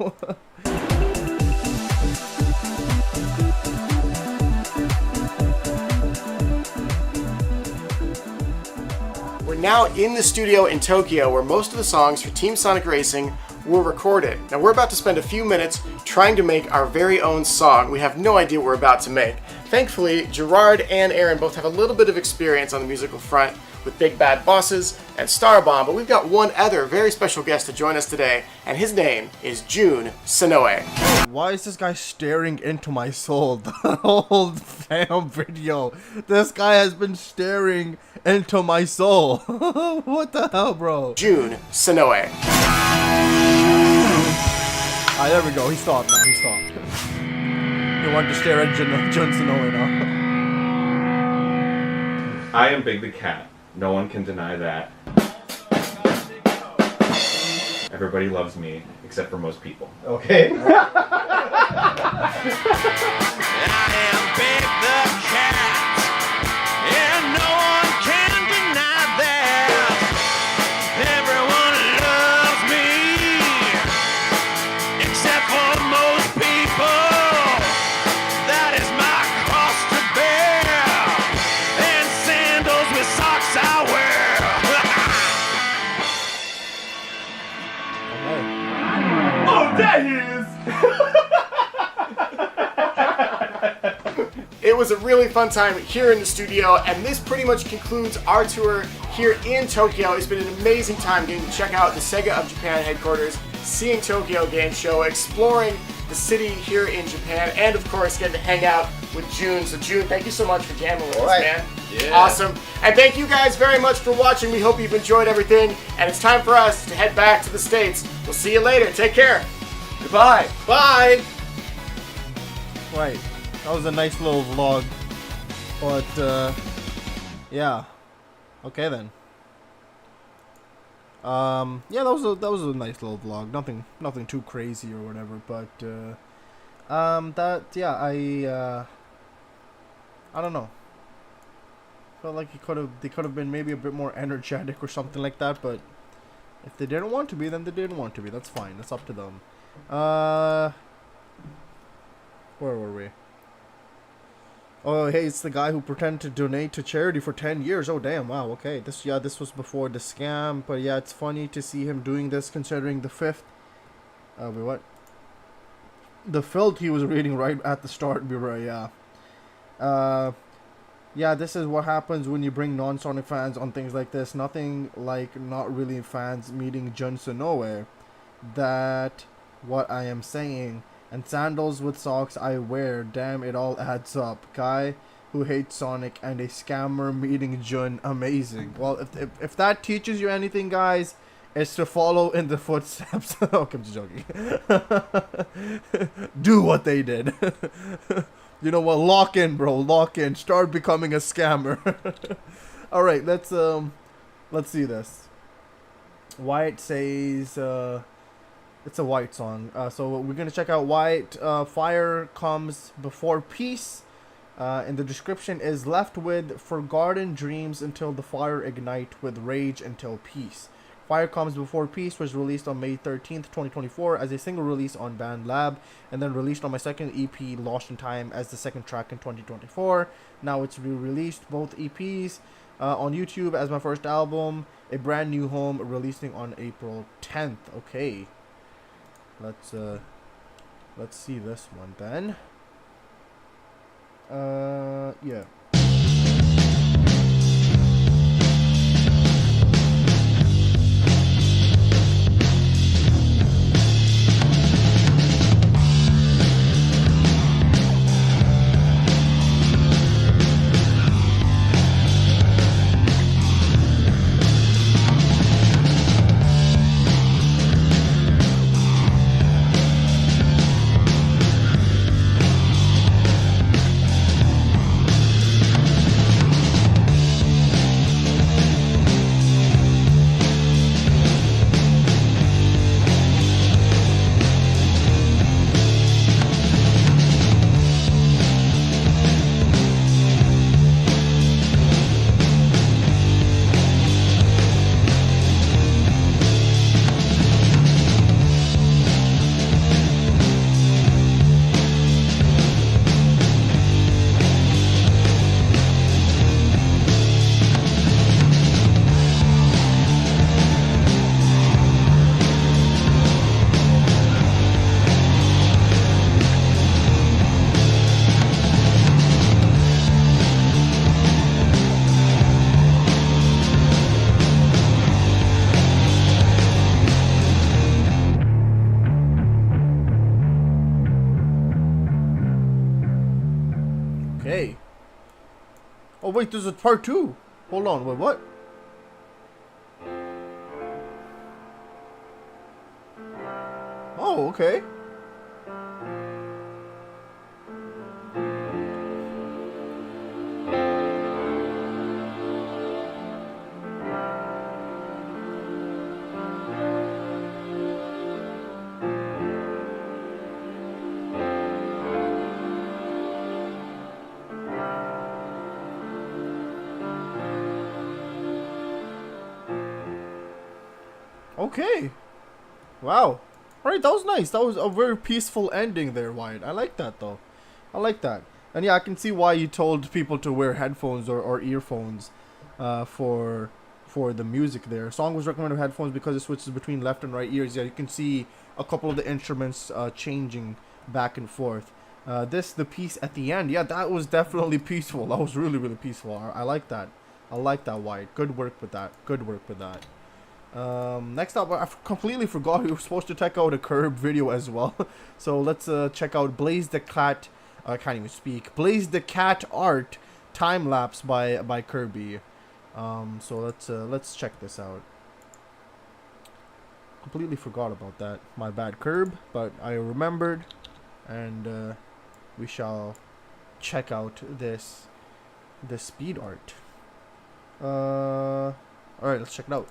We're now in the studio in Tokyo where most of the songs for Team Sonic Racing were recorded. Now we're about to spend a few minutes trying to make our very own song. We have no idea what we're about to make. Thankfully, Gerard and Aaron both have a little bit of experience on the musical front with Big Bad Bosses and Starbomb, but we've got one other very special guest to join us today, and his name is Jun Sonoe. Why is this guy staring into my soul the whole damn video? This guy has been staring into my soul. What the hell, bro? Jun Sonoe. Ah, there we go. He stopped now. He stopped. He wanted to stare at Jun Sonoe now. I am Big the Cat. No one can deny that. Everybody loves me, except for most people. Okay. I am Big the sour. Oh, there he is! It was a really fun time here in the studio, and this pretty much concludes our tour here in Tokyo. It's been an amazing time getting to check out the Sega of Japan headquarters, seeing Tokyo Game Show, exploring the city here in Japan, and of course getting to hang out with June. So June, thank you so much for jamming with us, man. Yeah. Awesome. And thank you guys very much for watching. We hope you've enjoyed everything, and it's time for us to head back to the States. We'll see you later. Take care. Goodbye. Bye. Right. That was a nice little vlog. But, yeah. Okay then. Yeah, that was a nice little vlog. Nothing too crazy or whatever, but I don't know. Felt like they could have been maybe a bit more energetic or something like that, but if they didn't want to be, then they didn't want to be. That's fine. That's up to them. Where were we? Oh, hey, it's the guy who pretended to donate to charity for 10 years. Oh, damn. Wow, okay. This was before the scam. But yeah, it's funny to see him doing this considering the fifth. Wait, what? The filth he was reading right at the start, yeah. Yeah, this is what happens when you bring non-Sonic fans on things like this. Nothing like not really fans meeting Jun Sonoe. That what I am saying. And sandals with socks I wear. Damn, it all adds up. Guy who hates Sonic and a scammer meeting Jun. Amazing. Well, if that teaches you anything, guys, it's to follow in the footsteps. Okay, I'm just joking. Do what they did. You know what? Lock in, bro. Lock in. Start becoming a scammer. All right, let's see this. Wyatt says it's a White song. So we're gonna check out White. Fire comes before peace. In the description is left with forgotten dreams until the fire ignite, with rage until peace. Fire Comes Before Peace was released on May 13th, 2024 as a single release on BandLab, and then released on my second EP, Lost in Time, as the second track in 2024. Now it's re-released, both EPs, on YouTube as my first album, A Brand New Home, releasing on April 10th. Okay. Let's see this one then. Yeah. Okay. Oh wait, there's a part 2. Hold on, wait, what? Oh, okay. Okay. Wow. Alright, that was nice. That was a very peaceful ending there, Wyatt. I like that, though. I like that. And yeah, I can see why you told people to wear headphones or earphones. for the music there. Song was recommended with headphones because it switches between left and right ears. Yeah, you can see a couple of the instruments changing back and forth. The piece at the end, yeah, that was definitely peaceful. That was really, really peaceful. I like that. I like that, White. Good work with that. Good work with that. Next up, I completely forgot we were supposed to check out a Curb video as well. So let's check out Blaze the Cat. I can't even speak. Blaze the Cat art time lapse by Kirby. So let's check this out. Completely forgot about that. My bad, Curb, but I remembered, and we shall check out this speed art. All right, let's check it out.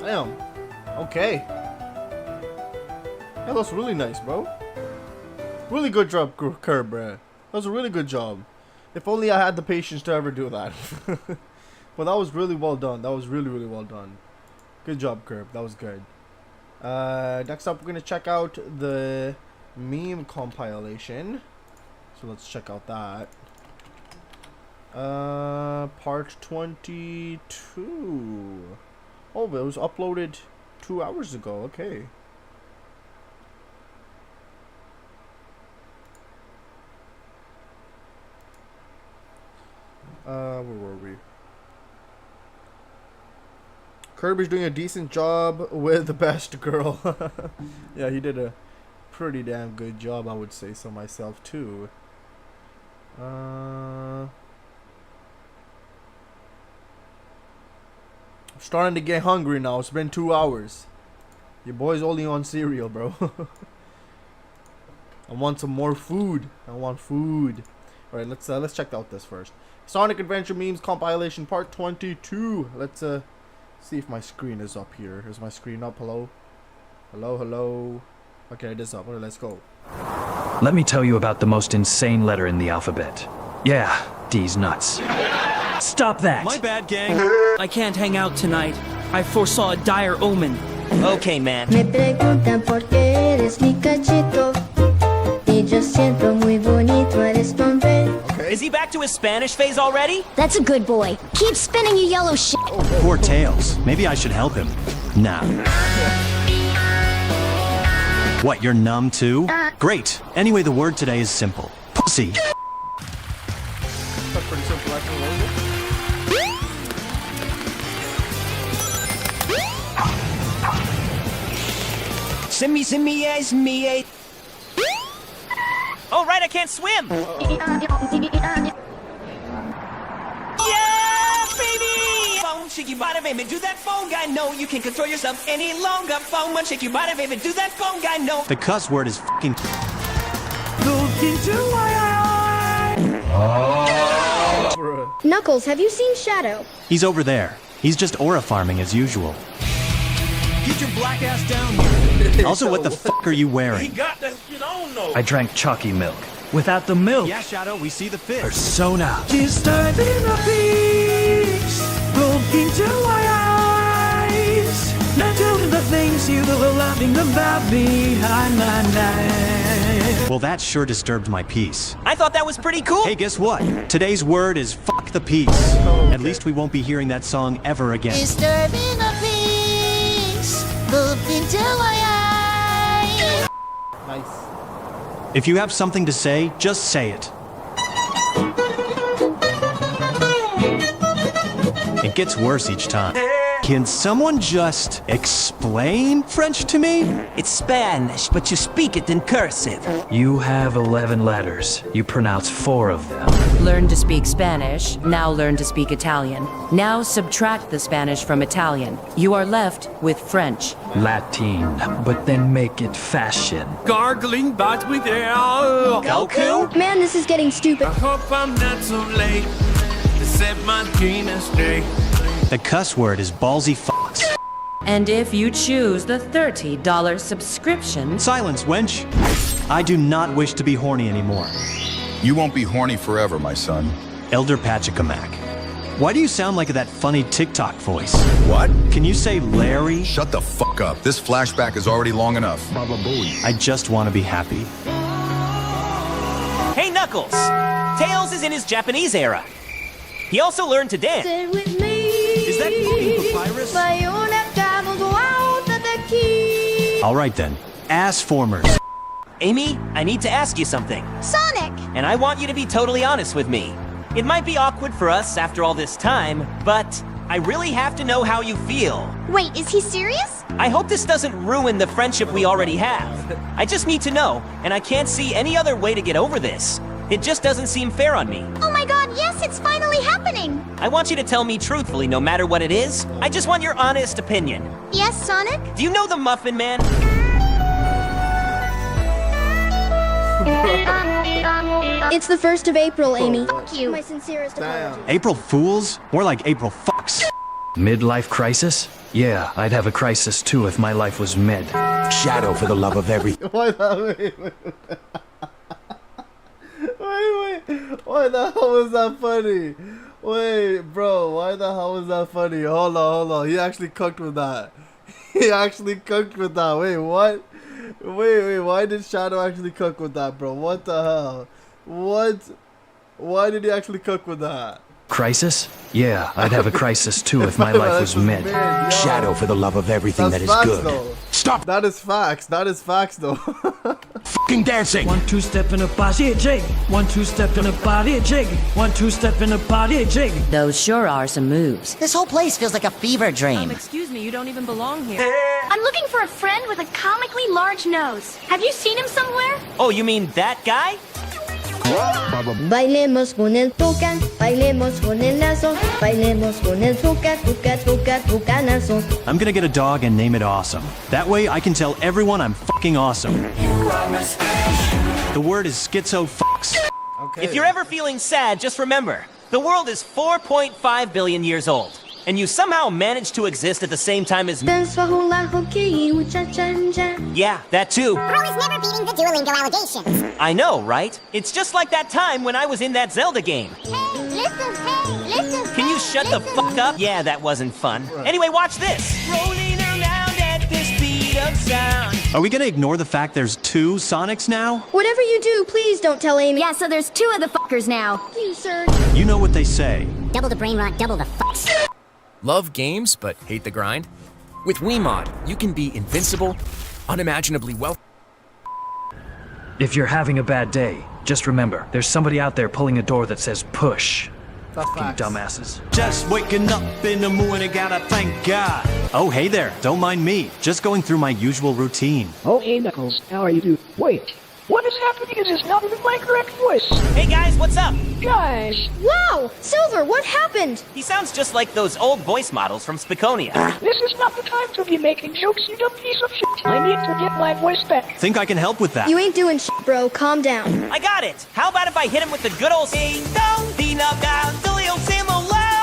Damn. Okay. That was really nice, bro. Really good job, Curb, bro. That was a really good job. If only I had the patience to ever do that. But that was really well done. That was really, really well done. Good job, Curb. That was good. Next up, we're going to check out the meme compilation. So let's check out that. Part 22. Oh, it was uploaded 2 hours ago. Okay. Where were we? Kirby's doing a decent job with the best girl. Yeah, he did a pretty damn good job, I would say so myself too. I'm starting to get hungry now. It's been 2 hours. Your boy's only on cereal, bro. I want some more food. I want food. All right, let's check out this first. Sonic Adventure Memes Compilation Part 22. Let's see if my screen is up here. Is my screen up? Hello? Hello, hello. Okay, it is up. All right, let's go. Let me tell you about the most insane letter in the alphabet. Yeah, D's nuts. Stop that! My bad, gang. I can't hang out tonight. I foresaw a dire omen. Okay, man. Me preguntan por qué eres mi cachito. Y yo siento muy bonito eres hombre. Is he back to his Spanish phase already? That's a good boy. Keep spinning, you yellow shit. Poor Tails. Maybe I should help him. Nah. What, you're numb too? Great. Anyway, the word today is simple. Pussy. That's pretty simple, actually. Simi. Oh, right, I can't swim. Yeah, baby! Phone, shake your body, baby. Do that phone guy know you can't control yourself any longer. Phone, shake your body, baby. Do that phone guy know. The cuss word is fucking. Look into my eyes. Knuckles, have you seen Shadow? He's over there. He's just aura farming as usual. Get your black ass down here. Also, what the fuck are you wearing? got that shit on, though. I drank chalky milk. Without the milk. Yeah, Shadow, we see the fish. Persona. Disturbing the peace. Look into my eyes. Not doing the things you were laughing about behind my knife. Well, that sure disturbed my peace. I thought that was pretty cool. Hey, guess what? Today's word is fuck the peace. At least we won't be hearing that song ever again. Disturbing the peace. Look into my eyes. Nice. If you have something to say, just say it. It gets worse each time. Can someone just explain French to me? It's Spanish, but you speak it in cursive. You have 11 letters. You pronounce 4 of them. Learn to speak Spanish. Now learn to speak Italian. Now subtract the Spanish from Italian. You are left with French. Latin, but then make it fashion. Gargling but with air. Goku? Man, this is getting stupid. I hope I'm not so late to set my dinner straight. The cuss word is ballsy fox. And if you choose the $30 subscription... Silence, wench. I do not wish to be horny anymore. You won't be horny forever, my son. Elder Pachacamac. Why do you sound like that funny TikTok voice? What? Can you say Larry? Shut the fuck up. This flashback is already long enough. Baba Booey. I just want to be happy. Hey, Knuckles! Tails is in his Japanese era. He also learned to dance. With me. Is that fucking papyrus? All right then. Ass formers. Amy, I need to ask you something. Sonic! And I want you to be totally honest with me. It might be awkward for us after all this time, but I really have to know how you feel. Wait, is he serious? I hope this doesn't ruin the friendship we already have. I just need to know, and I can't see any other way to get over this. It just doesn't seem fair on me. Oh my god, yes, it's finally happening! I want you to tell me truthfully, no matter what it is. I just want your honest opinion. Yes, Sonic? Do you know the Muffin Man? It's the 1st of April, Amy. Fuck you. My sincerest apology. April Fools? More like April fucks. Midlife crisis? Yeah, I'd have a crisis too if my life was mid. Shadow for the love of everything. Why why the hell was that funny? Wait, bro, why the hell was that funny? Hold on. He actually cooked with that. He actually cooked with that. Wait, what? Wait, why did Shadow actually cook with that, bro? What the hell? What? Why did he actually cook with that? Crisis? Yeah, I'd have a crisis too if my life was mid. Shadow for the love of everything that is facts, good. Though. Stop! That is facts though. Fucking dancing! 1 2 step in a body jig. 1 2 step in a body jig. 1 2 step in a body jig. Those sure are some moves. This whole place feels like a fever dream. Excuse me, you don't even belong here. I'm looking for a friend with a comically large nose. Have you seen him somewhere? Oh, you mean that guy? Bailemos con el tuca, bailemos con el lazo, bailemos con el tuca, tucanazo. I'm gonna get a dog and name it Awesome. That way I can tell everyone I'm fucking awesome. The word is schizo fucks. If you're ever feeling sad, just remember, the world is 4.5 billion years old. And you somehow managed to exist at the same time as me. Yeah, that too. Bro is never beating the Duolingo allegations. I know, right? It's just like that time when I was in that Zelda game. Hey, listen. Can you shut the fuck up? Yeah, that wasn't fun. Anyway, watch this. Rolling around at the speed of sound. Are we gonna ignore the fact there's 2 Sonics now? Whatever you do, please don't tell Amy. Yeah, so there's 2 of the fuckers now. You, sir. You know what they say. Double the brain rot, double the fucks. Love games, but hate the grind? With Wiimote, you can be invincible, unimaginably well. If you're having a bad day, just remember, there's somebody out there pulling a door that says push. That's Fucking facts. dumbasses. Just waking up in the morning, gotta thank God. Oh, hey there, don't mind me. Just going through my usual routine. Oh, hey, Knuckles. How are you doing? Wait. What is happening? Is this not even my correct voice? Hey guys, what's up? Guys! Wow! Silver, what happened? He sounds just like those old voice models from Spiconia. This is not the time to be making jokes, you dumb piece of shit. I need to get my voice back. Think I can help with that? You ain't doing shit, bro. Calm down. I got it. How about if I hit him with the good old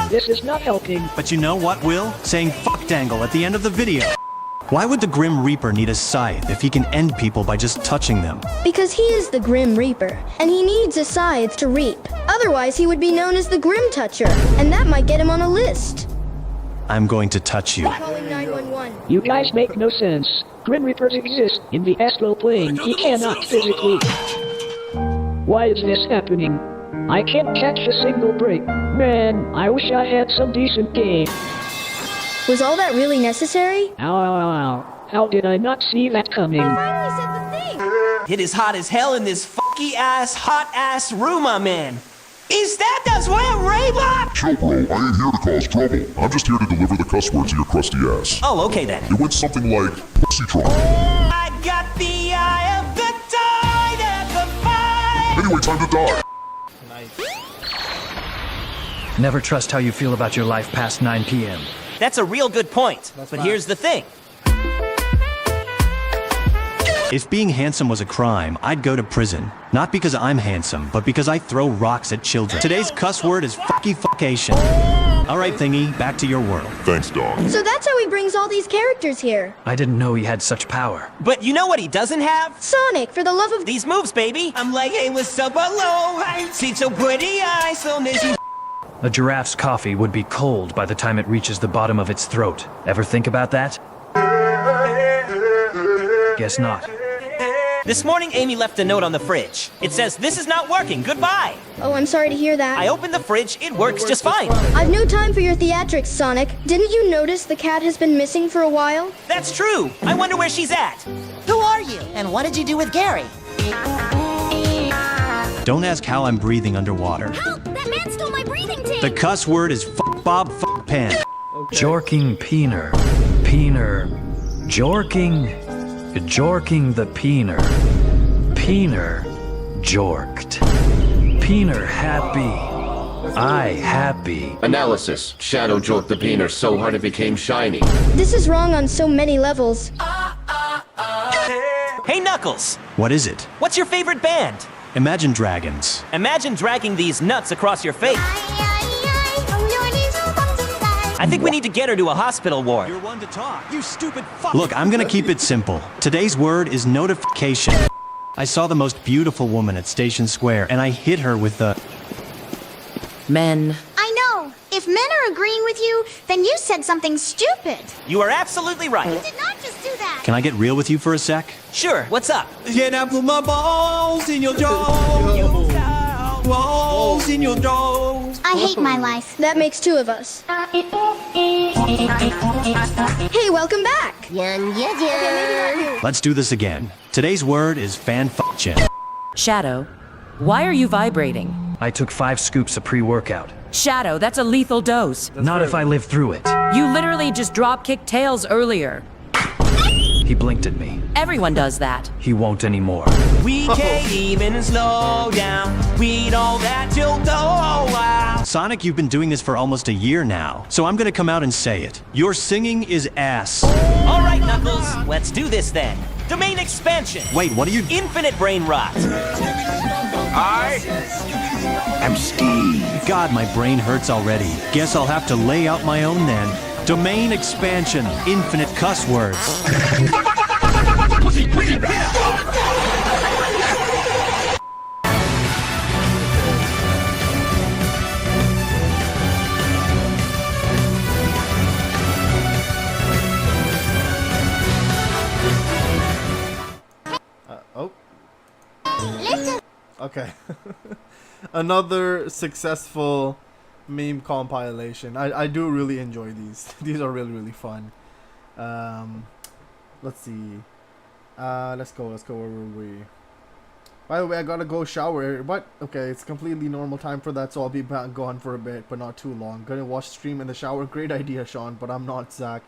This is not helping. But you know what, Will? Saying fuck dangle at the end of the video. Why would the Grim Reaper need a scythe if he can end people by just touching them? Because he is the Grim Reaper, and he needs a scythe to reap. Otherwise, he would be known as the Grim Toucher, and that might get him on a list. I'm going to touch you. Calling 911. You guys make no sense. Grim Reapers exist in the astral plane. He cannot physically. Why is this happening? I can't catch a single break. Man, I wish I had some decent game. Was all that really necessary? Ow. How did I not see that coming? Finally said the thing! It is hot as hell in this funky ass, hot ass room I'm in. Is that the Swim Raybot? Chill, bro. I ain't here to cause trouble. I'm just here to deliver the cuss word to your crusty ass. Oh, okay then. It went something like Pussytron. I got the eye of the tiger, the fire. Anyway, time to die. Never trust how you feel about your life past 9 p.m. That's a real good point. But here's the thing. If being handsome was a crime, I'd go to prison. Not because I'm handsome, but because I throw rocks at children. Today's cuss word is fucky-fuckation. Alright, Thingy, back to your world. Thanks, dog. So that's how he brings all these characters here. I didn't know he had such power. But you know what he doesn't have? Sonic, for the love of... These moves, baby. I'm like, hey, what's up, hello? See so pretty eyes, so nice. A giraffe's coffee would be cold by the time it reaches the bottom of its throat. Ever think about that? Guess not. This morning, Amy left a note on the fridge. It says, this is not working, goodbye. Oh, I'm sorry to hear that. I opened the fridge, it works just fine. I've no time for your theatrics, Sonic. Didn't you notice the cat has been missing for a while? That's true. I wonder where she's at. Who are you? And what did you do with Gary? Don't ask how I'm breathing underwater. Help! That man stole my breathing tank! The cuss word is fuck Bob fuck Pan. Jorking Peener. Peener. Jorking. Jorking the Peener. Peener. Jorked. Peener happy. I happy. Analysis. Shadow jorked the Peener so hard it became shiny. This is wrong on so many levels. Hey, Knuckles. What is it? What's your favorite band? Imagine Dragons. Imagine dragging these nuts across your face. I think we need to get her to a hospital ward. You're one to talk. You stupid fuck. Look, I'm gonna keep it simple. Today's word is notification. I saw the most beautiful woman at Station Square, and I hit her with the... Men. I know. If men are agreeing with you, then you said something stupid. You are absolutely right. You did not just do that. Can I get real with you for a sec? Sure, what's up? Can I put my balls in your jaws? Balls in your jaws. I hate my life. That makes two of us. Hey, welcome back. Let's do this again. Today's word is fan-f***chin. Shadow, why are you vibrating? I took 5 scoops of pre-workout. Shadow, that's a lethal dose. Not if I live through it. You literally just drop-kicked Tails earlier. He blinked at me. Everyone does that. He won't anymore. We can't even slow down. We know that you'll go out. Sonic, you've been doing this for almost a year now, so I'm gonna come out and say it. Your singing is ass. All right, Knuckles, let's do this then. Domain expansion. Wait, what are you... Infinite brain rot. I'm Steve. God, my brain hurts already. Guess I'll have to lay out my own then. Domain expansion. Infinite cuss words. Okay. Another successful meme compilation. I do really enjoy these. These are really fun. Let's see. Let's go. Where were we? By the way, I gotta go shower. What? Okay, it's completely normal time for that, so I'll be back gone for a bit, but not too long. Gonna watch stream in the shower. Great idea, Sean, but I'm not Zach.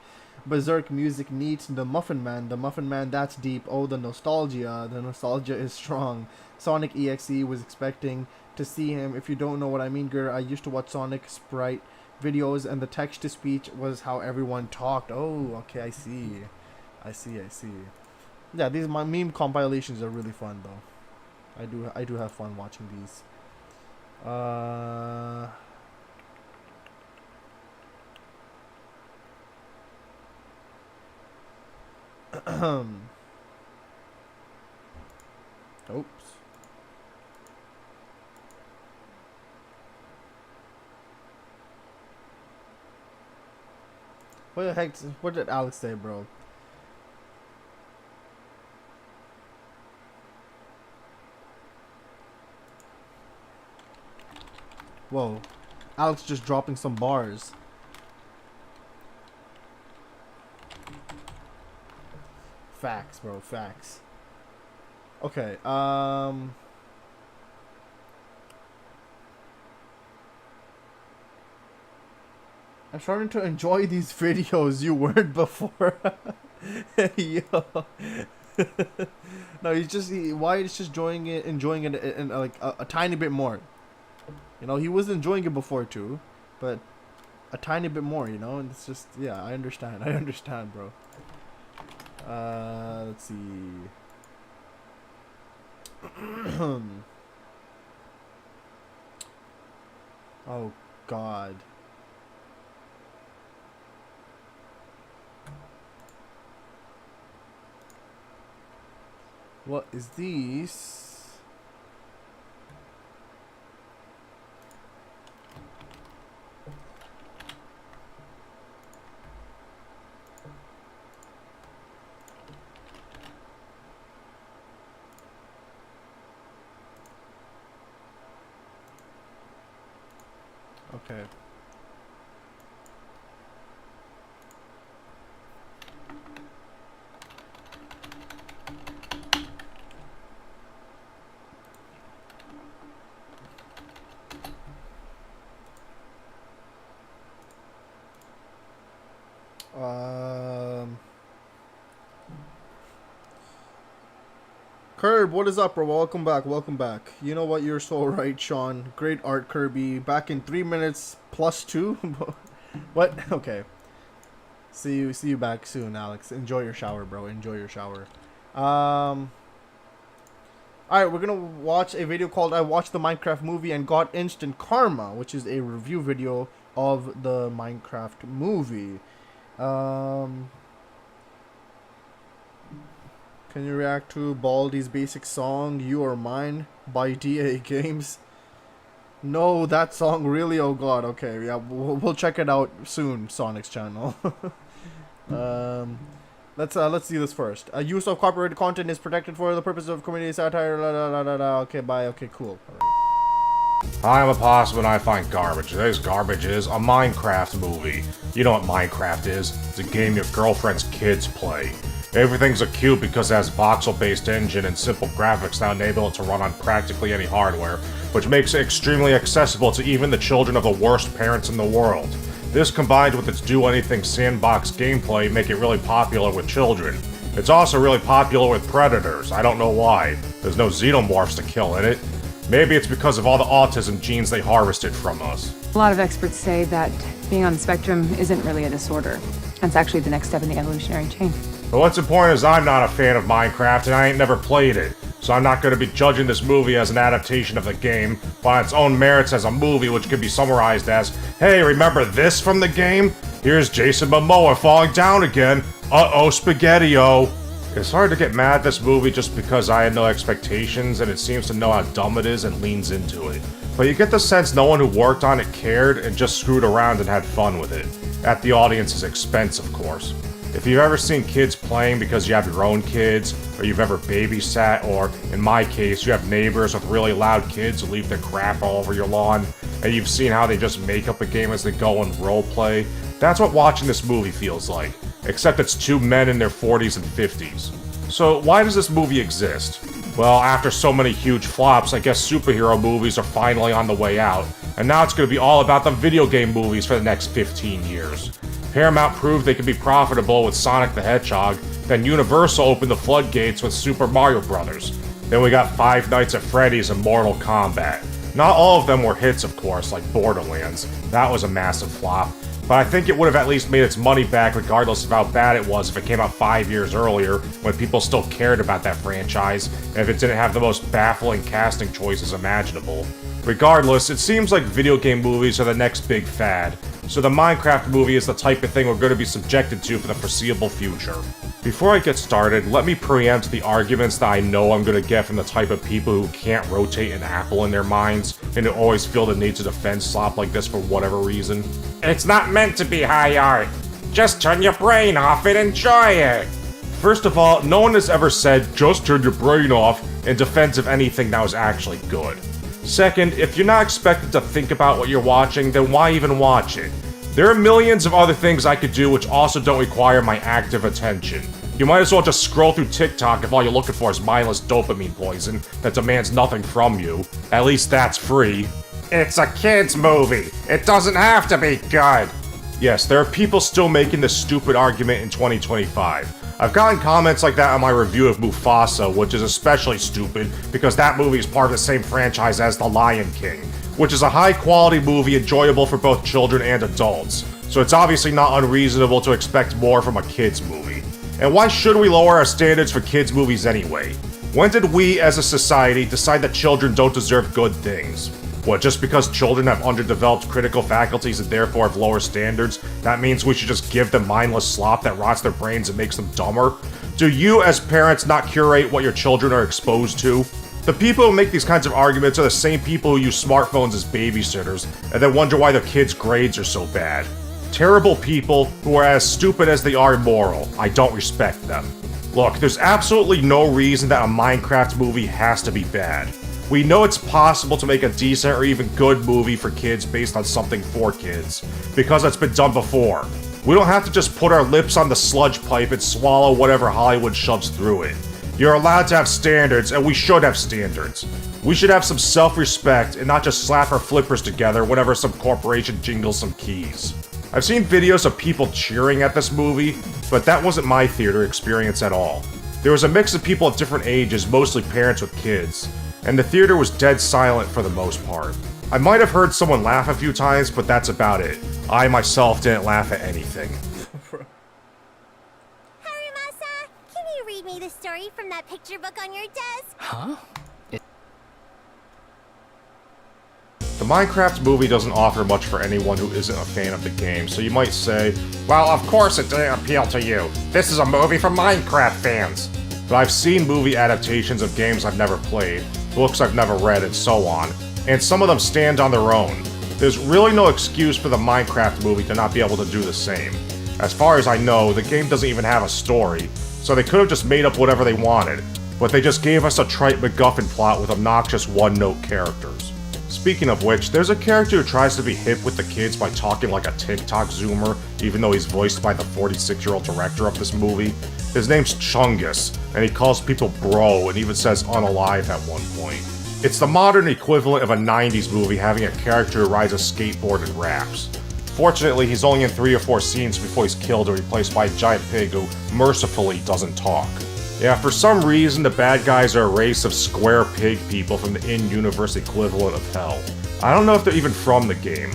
Berserk music neat. The Muffin Man, that's deep. Oh, the nostalgia is strong. Sonic EXE was expecting to see him. If you don't know what I mean, girl, I used to watch Sonic Sprite videos, and the text-to-speech was how everyone talked. Oh, okay, I see. Yeah, these my meme compilations are really fun though. I do have fun watching these. Oops. What the heck? What did Alex say, bro? Whoa. Alex just dropping some bars. Facts, bro. Facts. Okay, I'm starting to enjoy these videos. You weren't before. Yo. No, Wyatt is just enjoying it and like a tiny bit more. You know, he was enjoying it before too, but a tiny bit more, you know, and it's just, yeah, I understand, bro. Let's see. Oh God. What is these? Okay. Curb, what is up, bro? Welcome back. You know what? You're so right, Sean. Great art, Kirby. Back in 3 minutes plus 2. What? Okay. See you back soon, Alex. Enjoy your shower, bro. Enjoy your shower. Alright, we're gonna watch a video called I Watched the Minecraft Movie and Got Instant Karma, which is a review video of the Minecraft movie. Can you react to Baldi's basic song "You Are Mine" by DA Games? No, that song really? Oh god. Okay, yeah, we'll check it out soon. Sonic's channel. Let's see this first. Use of copyrighted content is protected for the purpose of community satire. La, la, la, la, la. Okay, bye. Okay, cool. I'm a possum and I find garbage. Today's garbage is a Minecraft movie. You know what Minecraft is? It's a game your girlfriend's kids play. Everything's a cube because it has voxel-based engine and simple graphics that enable it to run on practically any hardware, which makes it extremely accessible to even the children of the worst parents in the world. This combined with its do-anything sandbox gameplay make it really popular with children. It's also really popular with predators. I don't know why. There's no xenomorphs to kill in it. Maybe it's because of all the autism genes they harvested from us. A lot of experts say that being on the spectrum isn't really a disorder. It's actually the next step in the evolutionary chain. But what's important is I'm not a fan of Minecraft and I ain't never played it, so I'm not going to be judging this movie as an adaptation of the game, but on its own merits as a movie which can be summarized as, hey, remember this from the game? Here's Jason Momoa falling down again. Uh-oh, Spaghetti-O. It's hard to get mad at this movie just because I had no expectations and it seems to know how dumb it is and leans into it. But you get the sense no one who worked on it cared and just screwed around and had fun with it. At the audience's expense, of course. If you've ever seen kids playing because you have your own kids, or you've ever babysat, or, in my case, you have neighbors with really loud kids who leave their crap all over your lawn, and you've seen how they just make up a game as they go and roleplay, that's what watching this movie feels like. Except it's two men in their 40s and 50s. So why does this movie exist? Well, after so many huge flops, I guess superhero movies are finally on the way out, and now it's going to be all about the video game movies for the next 15 years. Paramount proved they could be profitable with Sonic the Hedgehog, then Universal opened the floodgates with Super Mario Bros. Then we got Five Nights at Freddy's and Mortal Kombat. Not all of them were hits, of course, like Borderlands. That was a massive flop. But I think it would have at least made its money back regardless of how bad it was if it came out 5 years earlier, when people still cared about that franchise, and if it didn't have the most baffling casting choices imaginable. Regardless, it seems like video game movies are the next big fad, so the Minecraft movie is the type of thing we're going to be subjected to for the foreseeable future. Before I get started, let me preempt the arguments that I know I'm going to get from the type of people who can't rotate an apple in their minds, and who always feel the need to defend slop like this for whatever reason. It's not meant to be high art. Just turn your brain off and enjoy it. First of all, no one has ever said, just turn your brain off, in defense of anything that was actually good. Second, if you're not expected to think about what you're watching, then why even watch it? There are millions of other things I could do which also don't require my active attention. You might as well just scroll through TikTok if all you're looking for is mindless dopamine poison that demands nothing from you. At least that's free. It's a kid's movie. It doesn't have to be good. Yes, there are people still making this stupid argument in 2025. I've gotten comments like that on my review of Mufasa, which is especially stupid because that movie is part of the same franchise as The Lion King, which is a high-quality movie enjoyable for both children and adults, so it's obviously not unreasonable to expect more from a kids movie. And why should we lower our standards for kids movies anyway? When did we, as a society, decide that children don't deserve good things? What, just because children have underdeveloped critical faculties and therefore have lower standards, that means we should just give them mindless slop that rots their brains and makes them dumber? Do you, as parents, not curate what your children are exposed to? The people who make these kinds of arguments are the same people who use smartphones as babysitters, and then wonder why their kids' grades are so bad. Terrible people who are as stupid as they are immoral. I don't respect them. Look, there's absolutely no reason that a Minecraft movie has to be bad. We know it's possible to make a decent or even good movie for kids based on something for kids, because it's been done before. We don't have to just put our lips on the sludge pipe and swallow whatever Hollywood shoves through it. You're allowed to have standards, and we should have standards. We should have some self-respect and not just slap our flippers together whenever some corporation jingles some keys. I've seen videos of people cheering at this movie, but that wasn't my theater experience at all. There was a mix of people of different ages, mostly parents with kids, and the theater was dead silent for the most part. I might have heard someone laugh a few times, but that's about it. I myself didn't laugh at anything. Harumasa, can you read me the story from that picture book on your desk? Huh? The Minecraft movie doesn't offer much for anyone who isn't a fan of the game, so you might say, well, of course it didn't appeal to you. This is a movie for Minecraft fans. But I've seen movie adaptations of games I've never played, books I've never read, and so on, and some of them stand on their own. There's really no excuse for the Minecraft movie to not be able to do the same. As far as I know, the game doesn't even have a story, so they could have just made up whatever they wanted, but they just gave us a trite MacGuffin plot with obnoxious one-note characters. Speaking of which, there's a character who tries to be hip with the kids by talking like a TikTok zoomer, even though he's voiced by the 46-year-old director of this movie. His name's Chungus, and he calls people bro and even says unalive at one point. It's the modern equivalent of a 90s movie having a character who rides a skateboard and raps. Fortunately, he's only in 3 or 4 scenes before he's killed or replaced by a giant pig who, mercifully, doesn't talk. Yeah, for some reason, the bad guys are a race of square pig people from the in-universe equivalent of hell. I don't know if they're even from the game.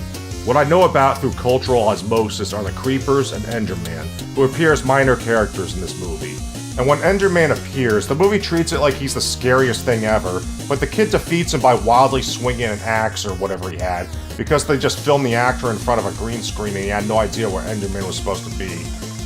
What I know about through cultural osmosis are the Creepers and Enderman, who appear as minor characters in this movie. And when Enderman appears, the movie treats it like he's the scariest thing ever, but the kid defeats him by wildly swinging an axe or whatever he had, because they just filmed the actor in front of a green screen and he had no idea where Enderman was supposed to be.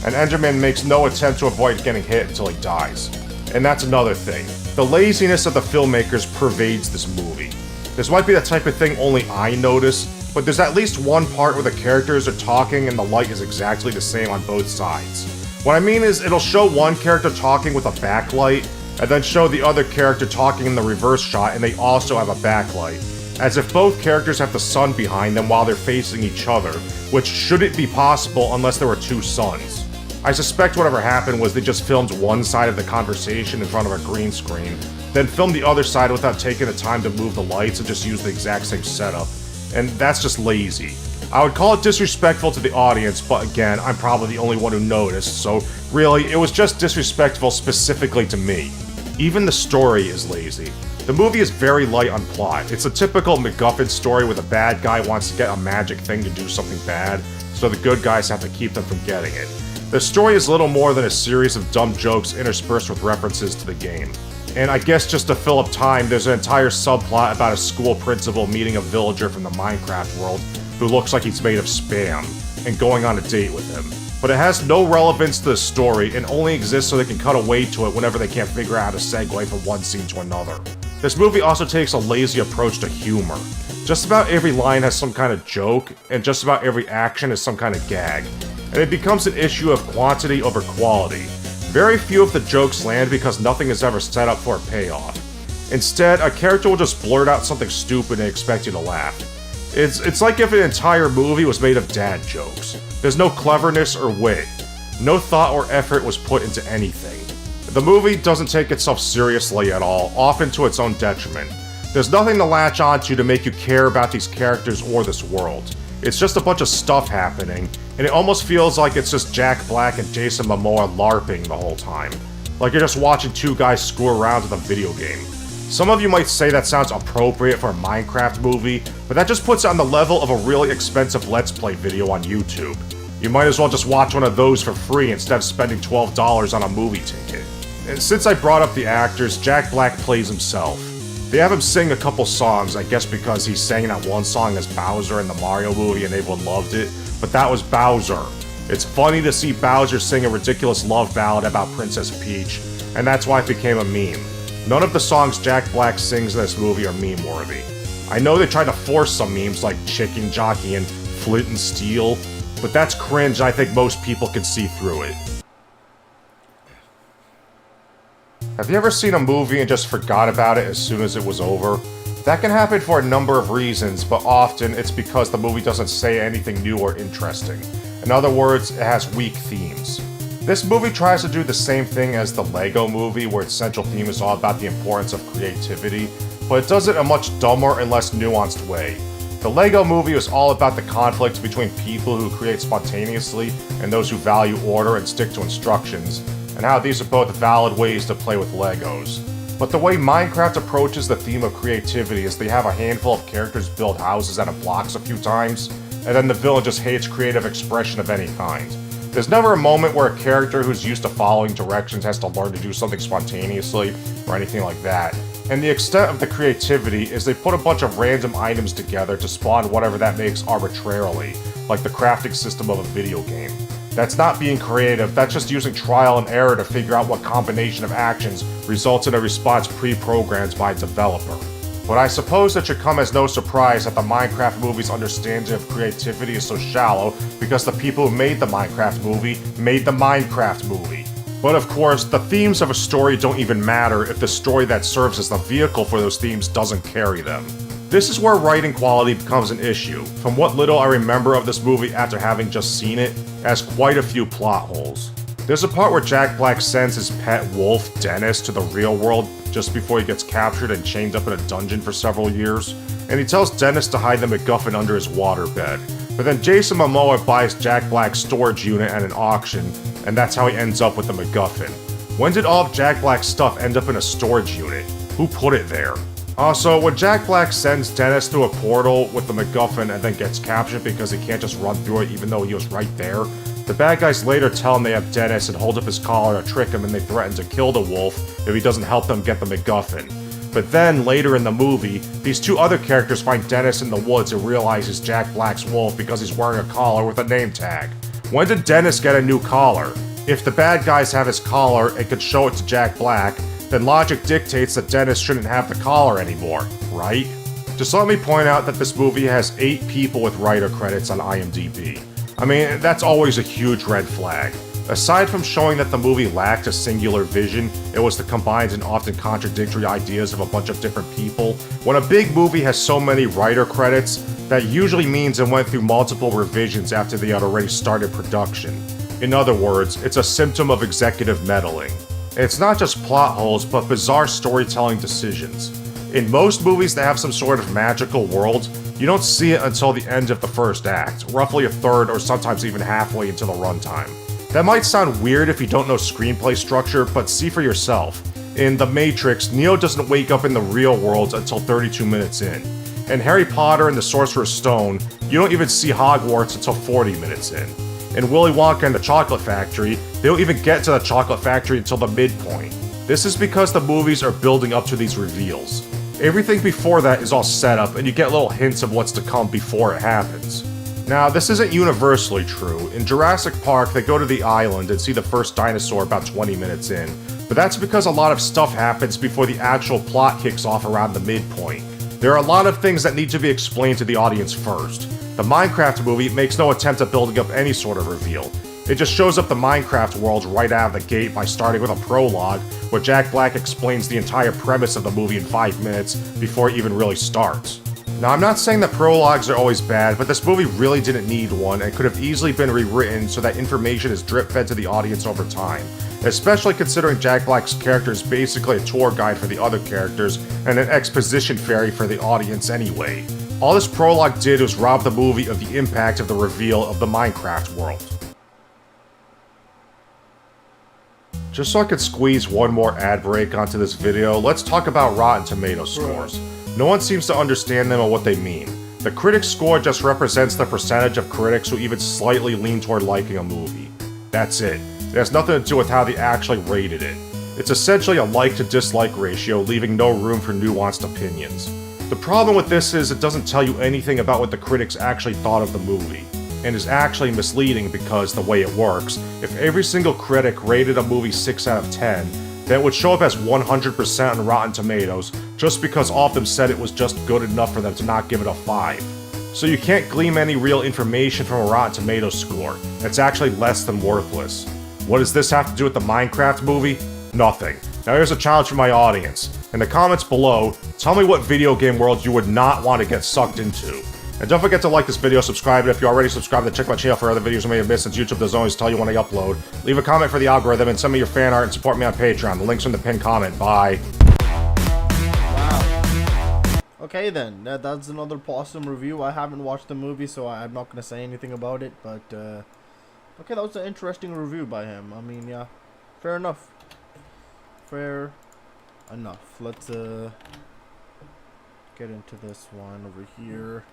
And Enderman makes no attempt to avoid getting hit until he dies. And that's another thing. The laziness of the filmmakers pervades this movie. This might be the type of thing only I notice, but there's at least one part where the characters are talking and the light is exactly the same on both sides. What I mean is, it'll show one character talking with a backlight, and then show the other character talking in the reverse shot and they also have a backlight. As if both characters have the sun behind them while they're facing each other, which shouldn't be possible unless there were 2 suns. I suspect whatever happened was they just filmed one side of the conversation in front of a green screen, then filmed the other side without taking the time to move the lights and just use the exact same setup. And that's just lazy. I would call it disrespectful to the audience, but again, I'm probably the only one who noticed, so really, it was just disrespectful specifically to me. Even the story is lazy. The movie is very light on plot. It's a typical MacGuffin story where the bad guy wants to get a magic thing to do something bad, so the good guys have to keep them from getting it. The story is little more than a series of dumb jokes interspersed with references to the game. And I guess just to fill up time, there's an entire subplot about a school principal meeting a villager from the Minecraft world who looks like he's made of spam, and going on a date with him. But it has no relevance to the story and only exists so they can cut away to it whenever they can't figure out how to segue from one scene to another. This movie also takes a lazy approach to humor. Just about every line has some kind of joke, and just about every action is some kind of gag. And it becomes an issue of quantity over quality. Very few of the jokes land because nothing is ever set up for a payoff. Instead, a character will just blurt out something stupid and expect you to laugh. It's like if an entire movie was made of dad jokes. There's no cleverness or wit. No thought or effort was put into anything. The movie doesn't take itself seriously at all, often to its own detriment. There's nothing to latch onto to make you care about these characters or this world. It's just a bunch of stuff happening, and it almost feels like it's just Jack Black and Jason Momoa LARPing the whole time. Like you're just watching 2 guys screw around with a video game. Some of you might say that sounds appropriate for a Minecraft movie, but that just puts it on the level of a really expensive Let's Play video on YouTube. You might as well just watch one of those for free instead of spending $12 on a movie ticket. And since I brought up the actors, Jack Black plays himself. They have him sing a couple songs, I guess because he sang that one song as Bowser in the Mario movie and everyone loved it, but that was Bowser. It's funny to see Bowser sing a ridiculous love ballad about Princess Peach, and that's why it became a meme. None of the songs Jack Black sings in this movie are meme-worthy. I know they tried to force some memes like Chicken Jockey and Flint and Steel, but that's cringe and I think most people can see through it. Have you ever seen a movie and just forgot about it as soon as it was over? That can happen for a number of reasons, but often it's because the movie doesn't say anything new or interesting. In other words, it has weak themes. This movie tries to do the same thing as the Lego Movie, where its central theme is all about the importance of creativity, but it does it in a much dumber and less nuanced way. The Lego Movie is all about the conflict between people who create spontaneously and those who value order and stick to instructions, and how these are both valid ways to play with Legos. But the way Minecraft approaches the theme of creativity is they have a handful of characters build houses out of blocks a few times, and then the villain just hates creative expression of any kind. There's never a moment where a character who's used to following directions has to learn to do something spontaneously, or anything like that. And the extent of the creativity is they put a bunch of random items together to spawn whatever that makes arbitrarily, like the crafting system of a video game. That's not being creative, that's just using trial and error to figure out what combination of actions results in a response pre-programmed by a developer. But I suppose it should come as no surprise that the Minecraft movie's understanding of creativity is so shallow because the people who made the Minecraft movie made the Minecraft movie. But of course, the themes of a story don't even matter if the story that serves as the vehicle for those themes doesn't carry them. This is where writing quality becomes an issue. From what little I remember of this movie after having just seen it, it has quite a few plot holes. There's a part where Jack Black sends his pet wolf, Dennis, to the real world just before he gets captured and chained up in a dungeon for several years, and he tells Dennis to hide the MacGuffin under his waterbed. But then Jason Momoa buys Jack Black's storage unit at an auction, and that's how he ends up with the MacGuffin. When did all of Jack Black's stuff end up in a storage unit? Who put it there? Also, when Jack Black sends Dennis through a portal with the MacGuffin and then gets captured because he can't just run through it even though he was right there, the bad guys later tell him they have Dennis and hold up his collar to trick him, and they threaten to kill the wolf if he doesn't help them get the MacGuffin. But then, later in the movie, these two other characters find Dennis in the woods and realize he's Jack Black's wolf because he's wearing a collar with a name tag. When did Dennis get a new collar? If the bad guys have his collar and could show it to Jack Black, then logic dictates that Dennis shouldn't have the collar anymore, right? Just let me point out that this movie has 8 people with writer credits on IMDb. I mean, that's always a huge red flag. Aside from showing that the movie lacked a singular vision, it was the combined and often contradictory ideas of a bunch of different people. When a big movie has so many writer credits, that usually means it went through multiple revisions after they had already started production. In other words, it's a symptom of executive meddling. And it's not just plot holes, but bizarre storytelling decisions. In most movies that have some sort of magical world, you don't see it until the end of the first act, roughly a third or sometimes even halfway into the runtime. That might sound weird if you don't know screenplay structure, but see for yourself. In The Matrix, Neo doesn't wake up in the real world until 32 minutes in. In Harry Potter and the Sorcerer's Stone, you don't even see Hogwarts until 40 minutes in. In Willy Wonka and the Chocolate Factory, they don't even get to the Chocolate Factory until the midpoint. This is because the movies are building up to these reveals. Everything before that is all set up, and you get little hints of what's to come before it happens. Now, this isn't universally true. In Jurassic Park, they go to the island and see the first dinosaur about 20 minutes in, but that's because a lot of stuff happens before the actual plot kicks off around the midpoint. There are a lot of things that need to be explained to the audience first. The Minecraft movie makes no attempt at building up any sort of reveal. It just shows up the Minecraft world right out of the gate by starting with a prologue, where Jack Black explains the entire premise of the movie in 5 minutes before it even really starts. Now, I'm not saying that prologues are always bad, but this movie really didn't need one and could have easily been rewritten so that information is drip-fed to the audience over time, especially considering Jack Black's character is basically a tour guide for the other characters and an exposition fairy for the audience anyway. All this prologue did was rob the movie of the impact of the reveal of the Minecraft world. Just so I could squeeze one more ad break onto this video, let's talk about Rotten Tomatoes scores. No one seems to understand them or what they mean. The critic score just represents the percentage of critics who even slightly lean toward liking a movie. That's it. It has nothing to do with how they actually rated it. It's essentially a like to dislike ratio, leaving no room for nuanced opinions. The problem with this is it doesn't tell you anything about what the critics actually thought of the movie, and is actually misleading because the way it works, if every single critic rated a movie 6 out of 10, then it would show up as 100% on Rotten Tomatoes just because all of them said it was just good enough for them to not give it a 5. So you can't glean any real information from a Rotten Tomatoes score. It's actually less than worthless. What does this have to do with the Minecraft movie? Nothing. Now here's a challenge for my audience. In the comments below, tell me what video game world you would not want to get sucked into. And don't forget to like this video, subscribe, and if you already subscribed, then check my channel for other videos you may have missed since YouTube doesn't always tell you when I upload. Leave a comment for the algorithm and send me your fan art and support me on Patreon. The link's in the pinned comment. Bye. Wow. Okay then, that's another awesome review. I haven't watched the movie, so I'm not going to say anything about it, but okay, that was an interesting review by him. I mean, yeah, fair enough. Fair enough. Let's get into this one over here.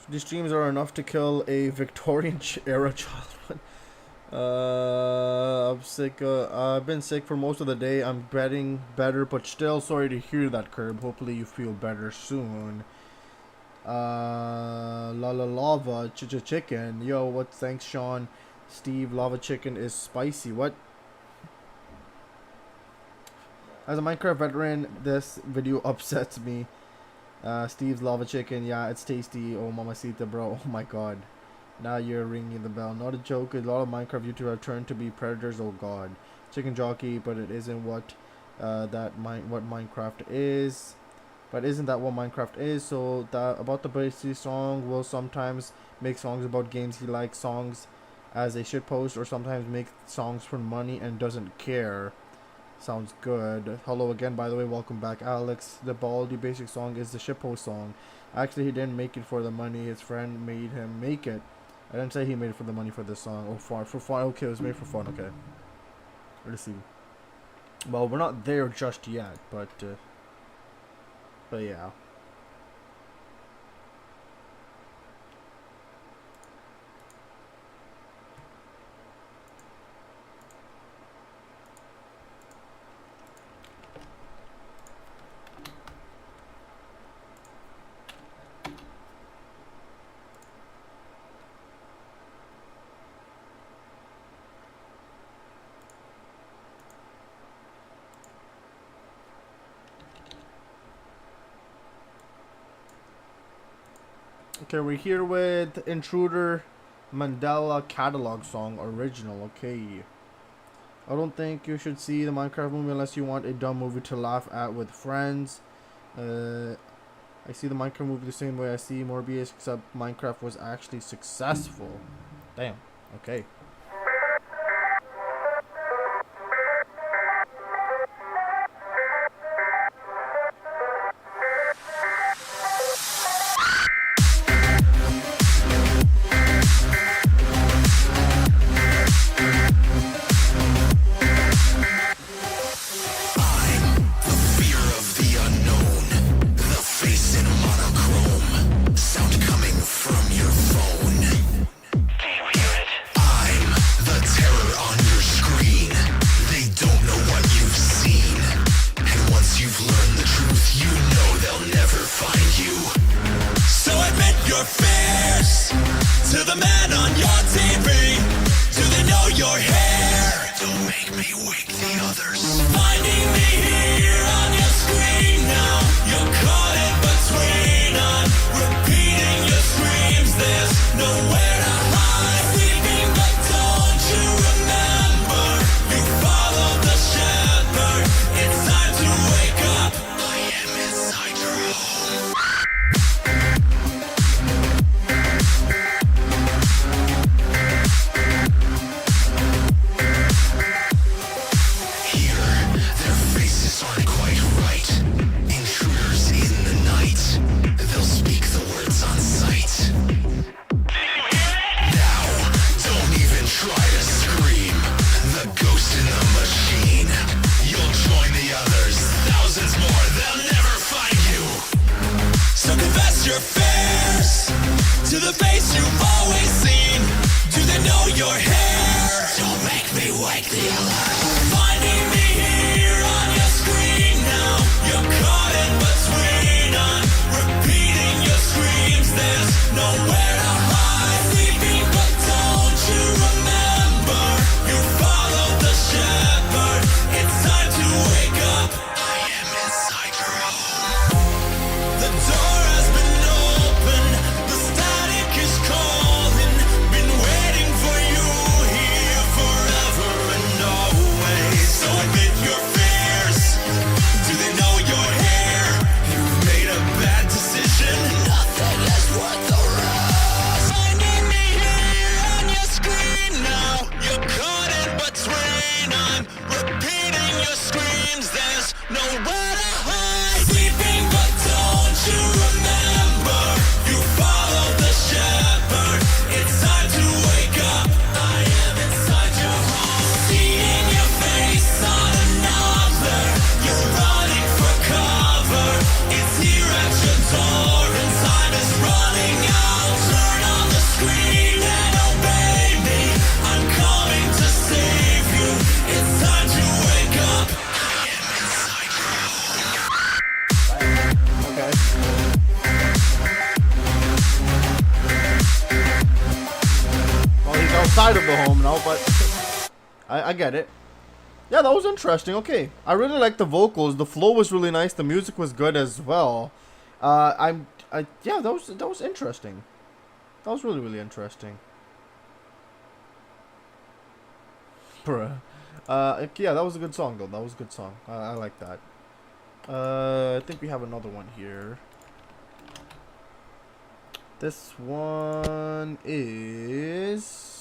These streams are enough to kill a Victorian era childhood. I'm sick. I've been sick for most of the day. I'm getting better, but still sorry to hear that, Curb. Hopefully you feel better soon. Lava chicken. Yo, what? Thanks, Sean. Steve, lava chicken is spicy. What? As a Minecraft veteran, this video upsets me. Steve's lava chicken. Yeah, it's tasty. Oh, mamacita, bro. Oh my god. Now you're ringing the bell. Not a joke. A lot of Minecraft YouTubers have turned to be predators. Oh god. Chicken jockey, but it isn't what what Minecraft is. But isn't that what Minecraft is? So that about the Bracey song, will sometimes make songs about games he likes, songs as a shitpost, or sometimes make songs for money and doesn't care. Sounds good. Hello again, by the way. Welcome back, Alex. The Baldi Basic song is the shitpost song. Actually, he didn't make it for the money. His friend made him make it. I didn't say he made it for the money for this song. Oh, for fun. Okay, it was made for fun. Okay. Let's see. Well, we're not there just yet, but yeah. Okay, we're here with Intruder Mandela Catalog Song Original. Okay. I don't think you should see the Minecraft movie unless you want a dumb movie to laugh at with friends. I see the Minecraft movie the same way I see Morbius, except Minecraft was actually successful. Damn. Okay. So outside of the home now, but I get it. Yeah, that was interesting. Okay, I really liked the vocals. The flow was really nice. The music was good as well. Yeah, that was interesting. That was really interesting. Bruh. Yeah, that was a good song though. That was a good song. I like that. I think we have another one here. This one is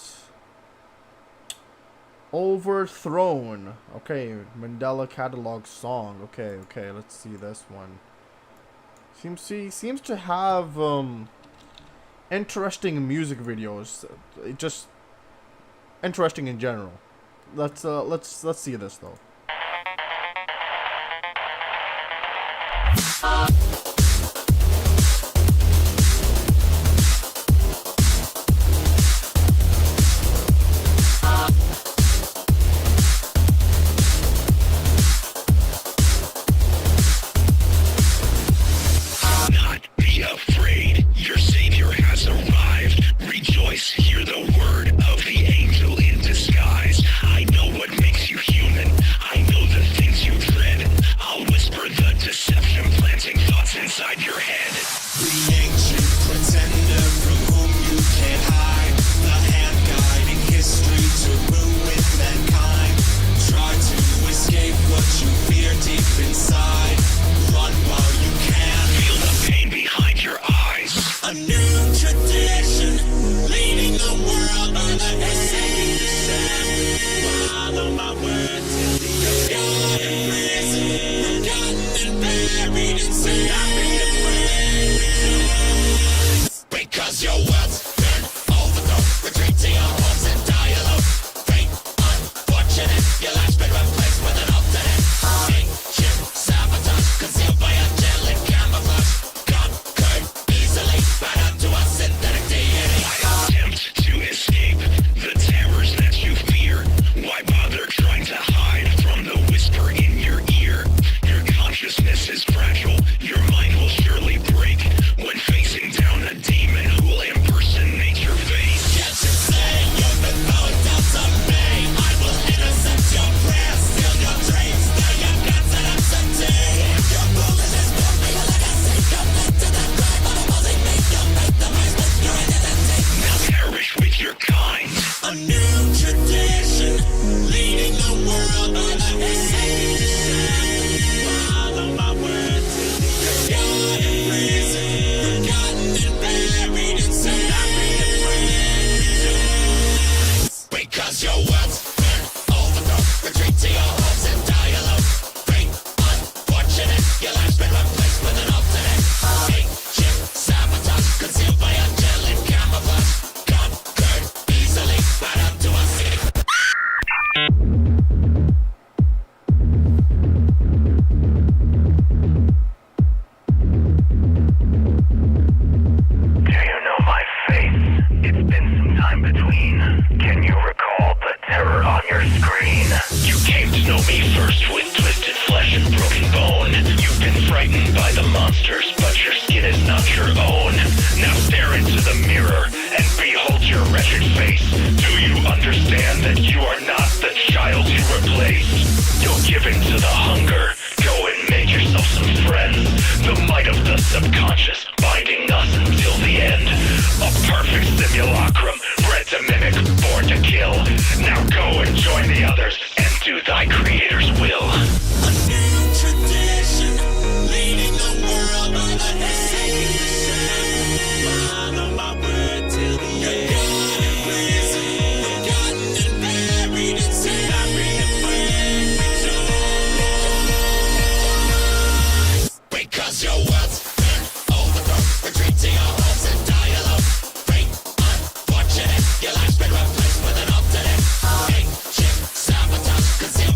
Overthrown. Okay, Mandela Catalog song. Okay, let's see this one. Seems to have interesting music videos. Just interesting in general. Let's see this though. Your life's been replaced with an up-to-date hate, shit, sabotage, concealed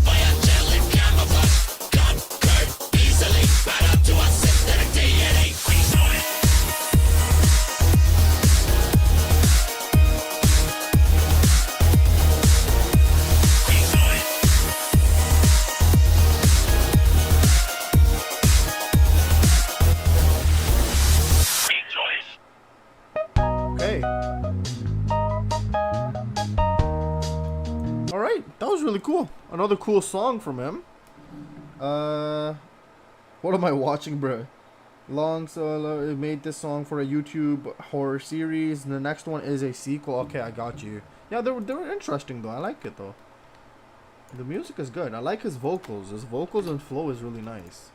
by angelic really cool. Another cool song from him. What am I watching, bro? Long Solo made this song for a YouTube horror series, and the next one is a sequel. Okay, I got you. Yeah, they were interesting though. I like it though. The music is good. I like his vocals. His vocals and flow is really nice.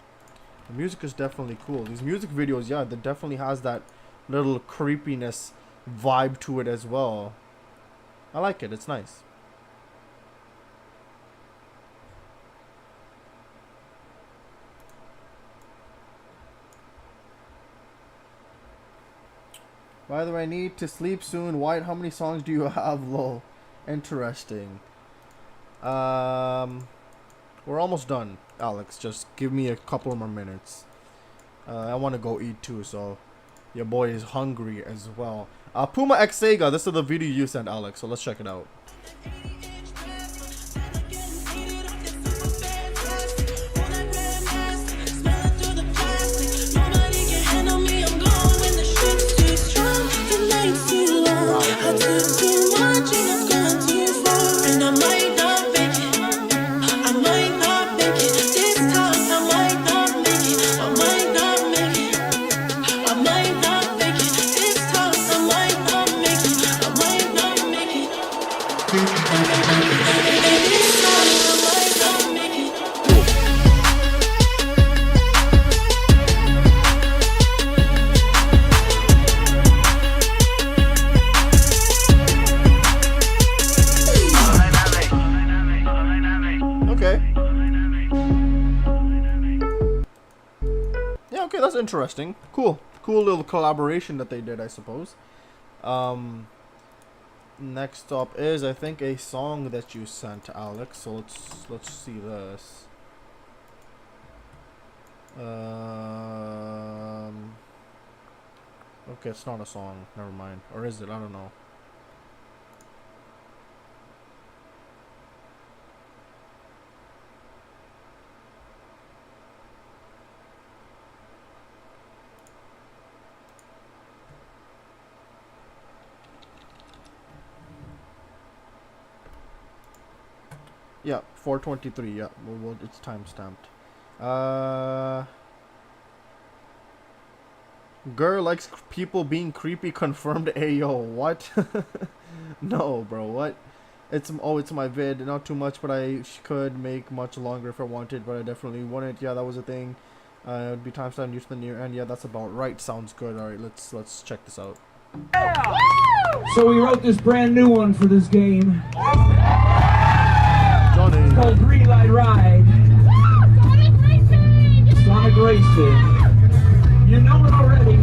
The music is definitely cool. These music videos, yeah, that definitely has that little creepiness vibe to it as well. I like it. It's nice. By the way, I need to sleep soon. White, how many songs do you have? Lol. Interesting. We're almost done, Alex. Just give me a couple more minutes. I want to go eat too, so your boy is hungry as well. Puma X Sega, this is the video you sent, Alex, so let's check it out. Interesting. Cool little collaboration that they did, I suppose. Next up is, I think, a song that you sent, Alex, so let's see this. Okay, it's not a song, never mind. Or is it? I don't know. Yeah, 4:23. Yeah, well, it's time stamped. Girl likes people being creepy. Confirmed. Ayo, what? No, bro. What? It's my vid. Not too much, but I could make much longer if I wanted. But I definitely wouldn't. Yeah, that was a thing. It'd be time stamped used to the near end. Yeah, that's about right. Sounds good. All right, let's check this out. Yeah. So we wrote this brand new one for this game. It's called Green Light Ride. Sonic Racing. You know it already.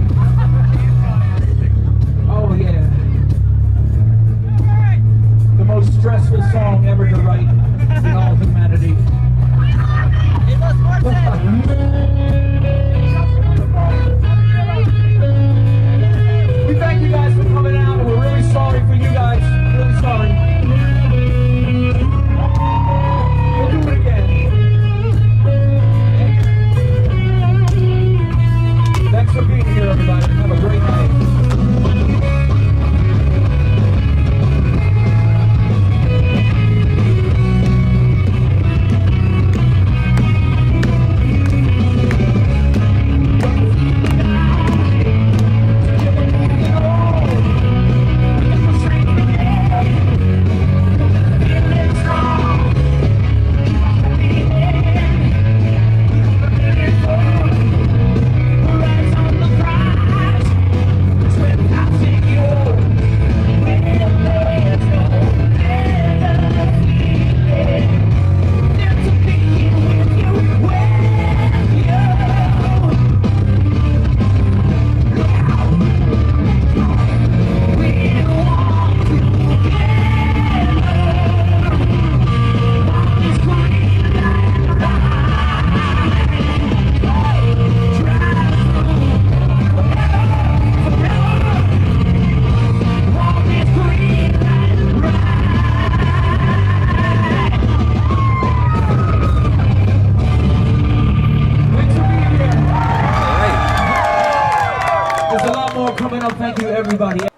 Oh yeah. The most stressful song ever to write in all of humanity. We thank you guys for coming out. We're really sorry for you guys. Really sorry. We'll do it again. Thanks for being here, everybody. Have a great night.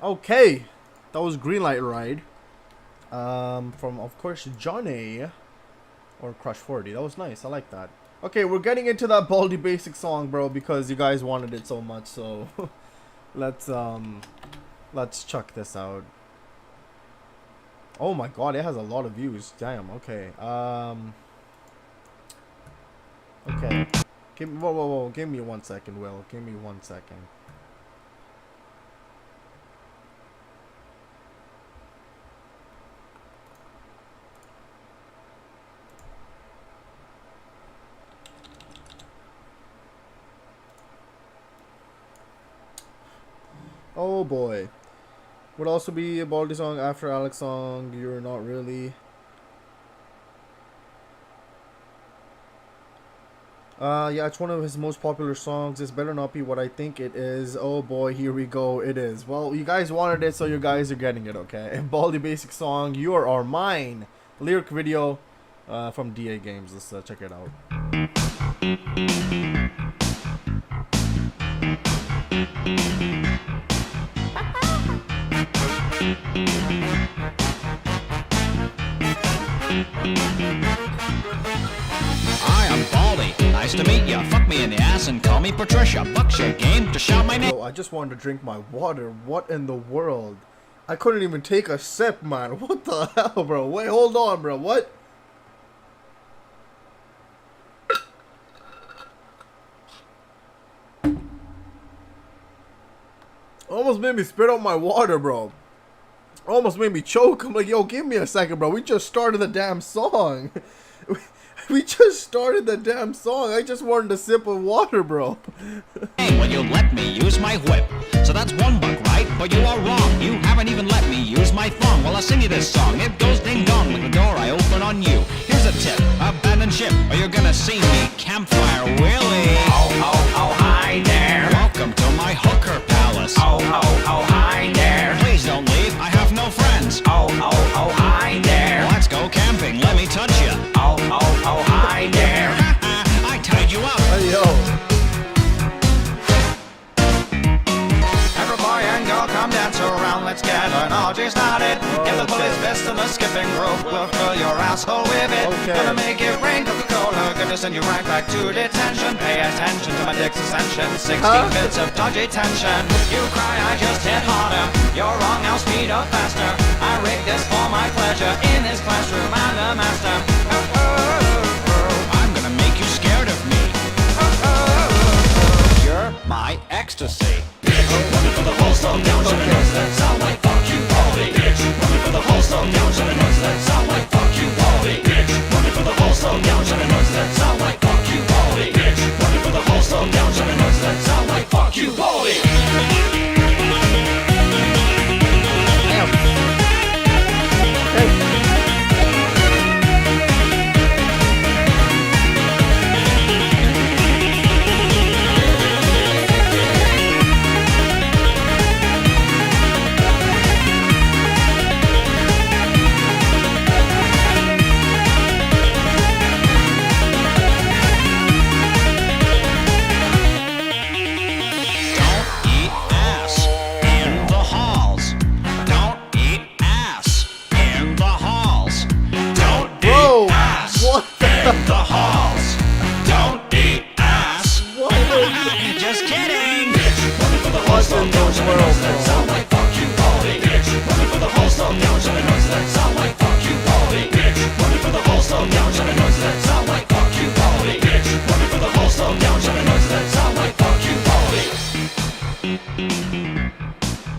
Okay, that was Green Light Ride. From, of course, Johnny. Or Crush 40. That was nice. I like that. Okay, we're getting into that Baldi Basic song, bro, because you guys wanted it so much. So let's chuck this out. Oh my god, it has a lot of views. Damn. Okay. Okay. Whoa. Give me 1 second, Will. Give me 1 second. Oh boy. Would also be a Baldi song after Alex song. You're not really. Yeah, it's one of his most popular songs. This better not be what I think it is. Oh boy, here we go. It is. Well, you guys wanted it, so you guys are getting it, okay? Baldi Basic song, You Are Mine. Lyric video from DA Games. Let's check it out. Hi, I'm Baldi. Nice to meet ya. Fuck me in the ass and call me Patricia. Fuck's your game to shout my name. Yo, I just wanted to drink my water. What in the world? I couldn't even take a sip, man. What the hell, bro? Wait, hold on, bro. What? Almost made me spit out my water, bro. Almost made me choke. I'm like, yo, give me a second, bro. We just started the damn song. We just started the damn song. I just wanted a sip of water, bro. When you let me use my whip. So that's $1, right? But you are wrong. You haven't even let me use my thong. Well, I'll sing you this song. It goes ding dong like the door I open on you. Here's a tip. Abandon ship or you're gonna see me. Campfire Willie. Oh, hi there. Welcome to my hooker palace. Oh, hi there. Please don't leave. I have no friends. Oh, hi there. Let's go camping. Let me touch you. Oh, hi there. I tied you up. Hey, yo. Every boy and girl come dance around. Let's get an orgy started. Get the police fist and the skipping rope. We'll fill your asshole with it. Gonna make it rain Coca-Cola. Gonna send you right back to detention. Pay attention to my dick's ascension. 16 bits of dodgy tension. You cry, I just hit harder. You're wrong, I'll speed up faster. I rigged this for my pleasure. In this classroom, I'm the master. I'm gonna make you scared of me. You're my ecstasy. Running for the whole song down, shut the noise that sound like fuck you, Baldi. Running for the whole song down, shut the noise that sound like fuck you, Baldi. Running for the whole song down, shut the noise that sound like fuck you, Baldi. Running for the whole song down, shut the noise that sound like fuck you, Baldi.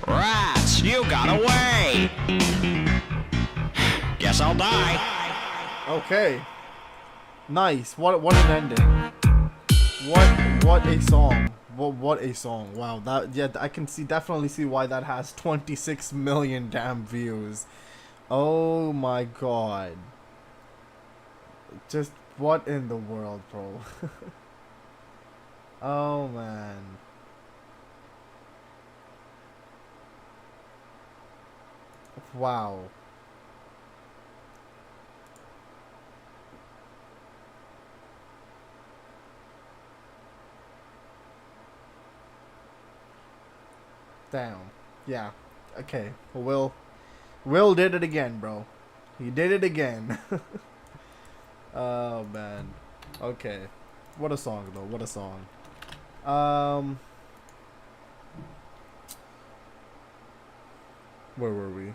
Rats, you got away. Guess I'll die. Okay. Nice. What an ending. What a song. What a song. Wow. That, yeah, I can definitely see why that has 26 million damn views. Oh my god. Just what in the world, bro? Oh man. Wow. Damn. Yeah. Okay. Will did it again, bro. He did it again. Oh man. Okay. What a song though. What a song. Where were we?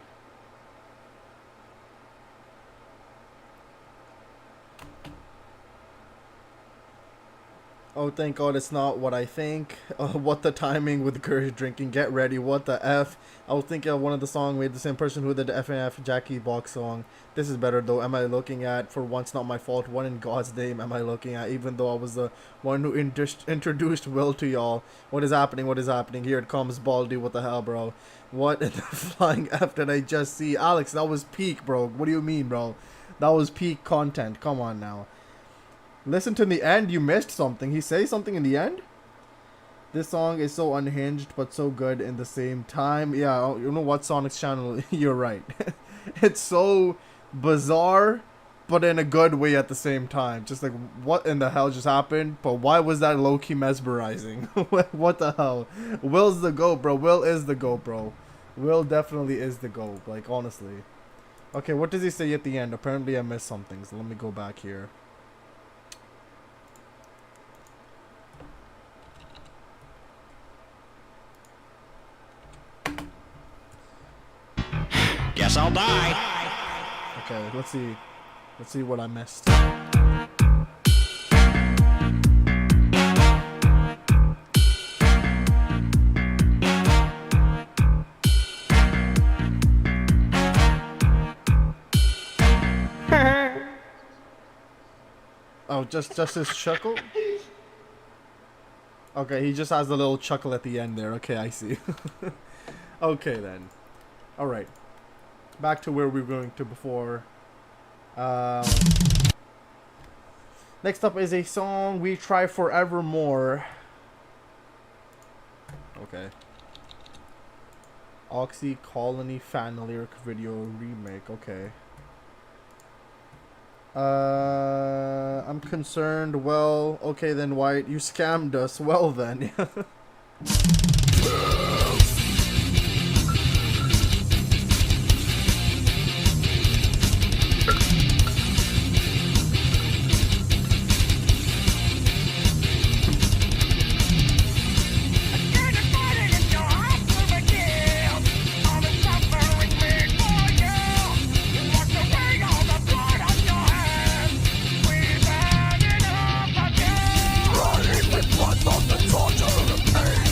Oh, thank God it's not what I think. What the timing with Courage drinking. Get ready. What the F. I was thinking of one of the songs made the same person who did the FNF Jackie Box song. This is better though. Am I looking at? For once, not my fault. What in God's name am I looking at? Even though I was the one who introduced Will to y'all. What is happening? What is happening? Here it comes, Baldy. What the hell, bro? What in the flying F did I just see? Alex, that was peak, bro. What do you mean, bro? That was peak content. Come on now. Listen to the end. You missed something. He says something in the end? This song is so unhinged but so good in the same time. Yeah, you know what, Sonic's channel? You're right. It's so bizarre but in a good way at the same time. Just like, what in the hell just happened? But why was that low-key mesmerizing? What the hell? Will's the GOAT, bro. Will is the GOAT, bro. Will definitely is the GOAT. Like, honestly. Okay, what does he say at the end? Apparently I missed something, so let me go back here. Guess I'll die. Okay, let's see. Let's see what I missed. Oh, just his chuckle? Okay, he just has a little chuckle at the end there. Okay, I see. Okay then. Alright. Back to where we were going to before. Next up is a song, We Try Forevermore. Okay. Oxy Colony fan lyric video remake. Okay. I'm concerned. Well, okay then, White. You scammed us. Well then. Running with blood on the torture of pain.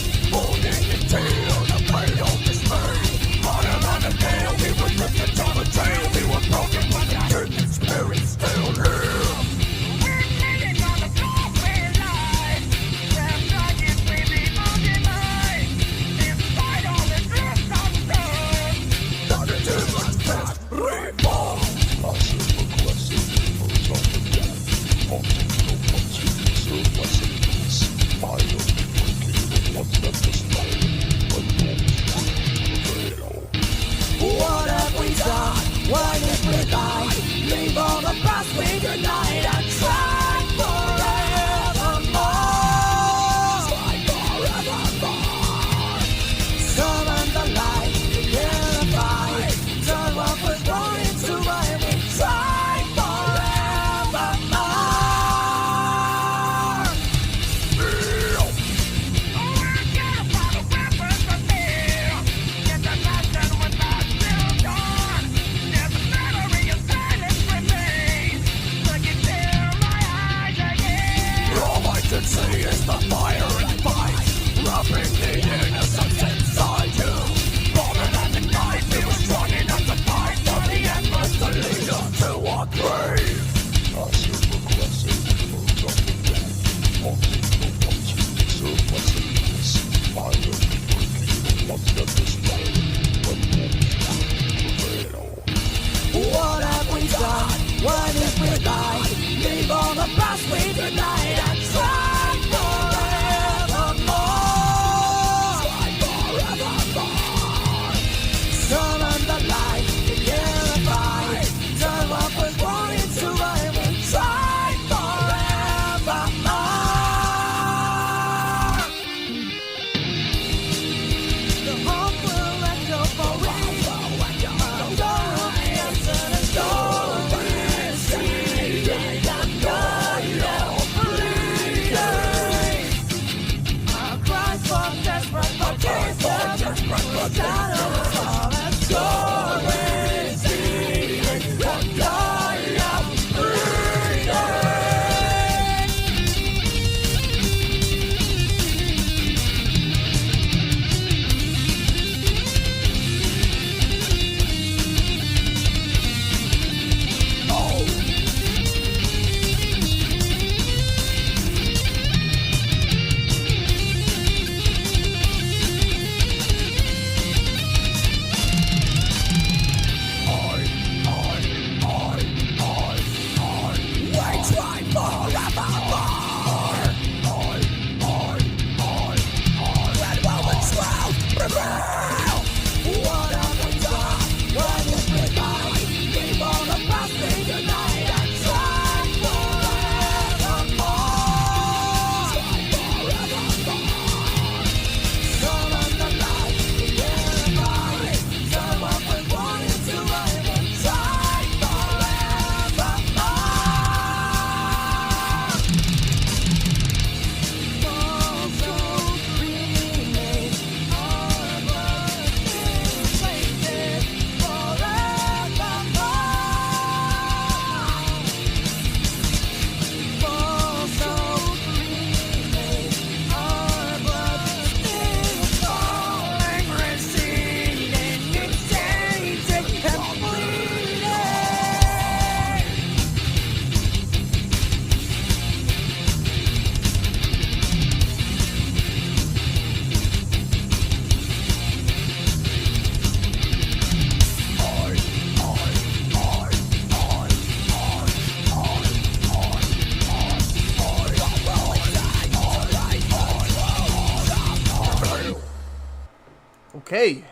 Okay.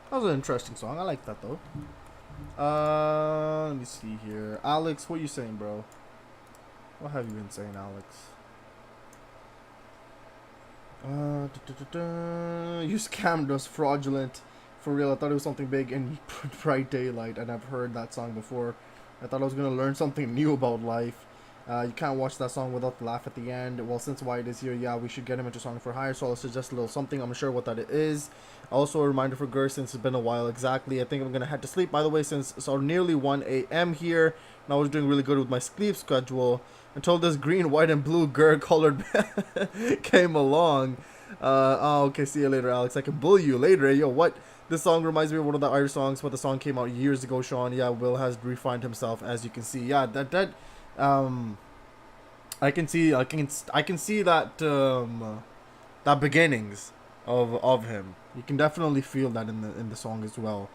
That was an interesting song. I like that though. Let me see here. Alex, what are you saying, bro? What have you been saying, Alex? You scammed us, fraudulent. For real, I thought it was something big in bright daylight, and I've heard that song before. I thought I was gonna learn something new about life. You can't watch that song without the laugh at the end. Well, since Wyatt is here, yeah, we should get him into Song for Hire, so I'll suggest a little something. I'm sure what that is. Also, a reminder for Gur, since it's been a while exactly. I think I'm gonna head to sleep, by the way, since it's nearly 1 a.m. here, and I was doing really good with my sleep schedule until this green, white, and blue Gur colored came along. Oh, okay, see you later, Alex. I can bully you later. Yo, what? This song reminds me of one of the Irish songs, but the song came out years ago, Sean. Yeah, Will has refined himself, as you can see. Yeah, I can see that that beginnings of him. You can definitely feel that in the song as well.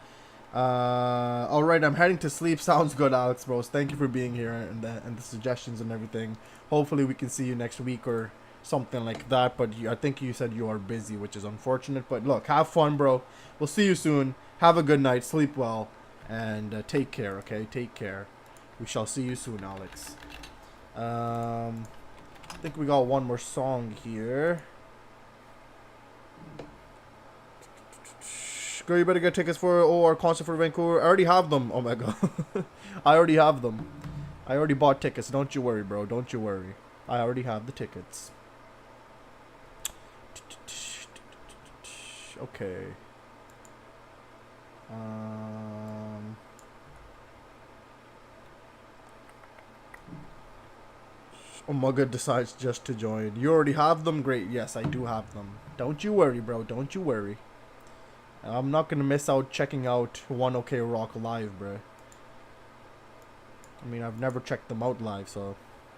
All right, I'm heading to sleep. Sounds good, Alex Bros. Thank you for being here and the suggestions and everything. Hopefully we can see you next week or something like that. But I think you said you are busy, which is unfortunate. But look, have fun, bro. We'll see you soon. Have a good night. Sleep well, and take care. Okay, take care. We shall see you soon, Alex. I think we got one more song here. Girl, you better get tickets for our concert for Vancouver. I already have them. Oh my god. I already have them. I already bought tickets. Don't you worry, bro. Don't you worry. I already have the tickets. Okay. Omega decides just to join. You already have them? Great. Yes, I do have them. Don't you worry, bro. Don't you worry. I'm not gonna miss out checking out One OK Rock live, bro. I mean, I've never checked them out live, so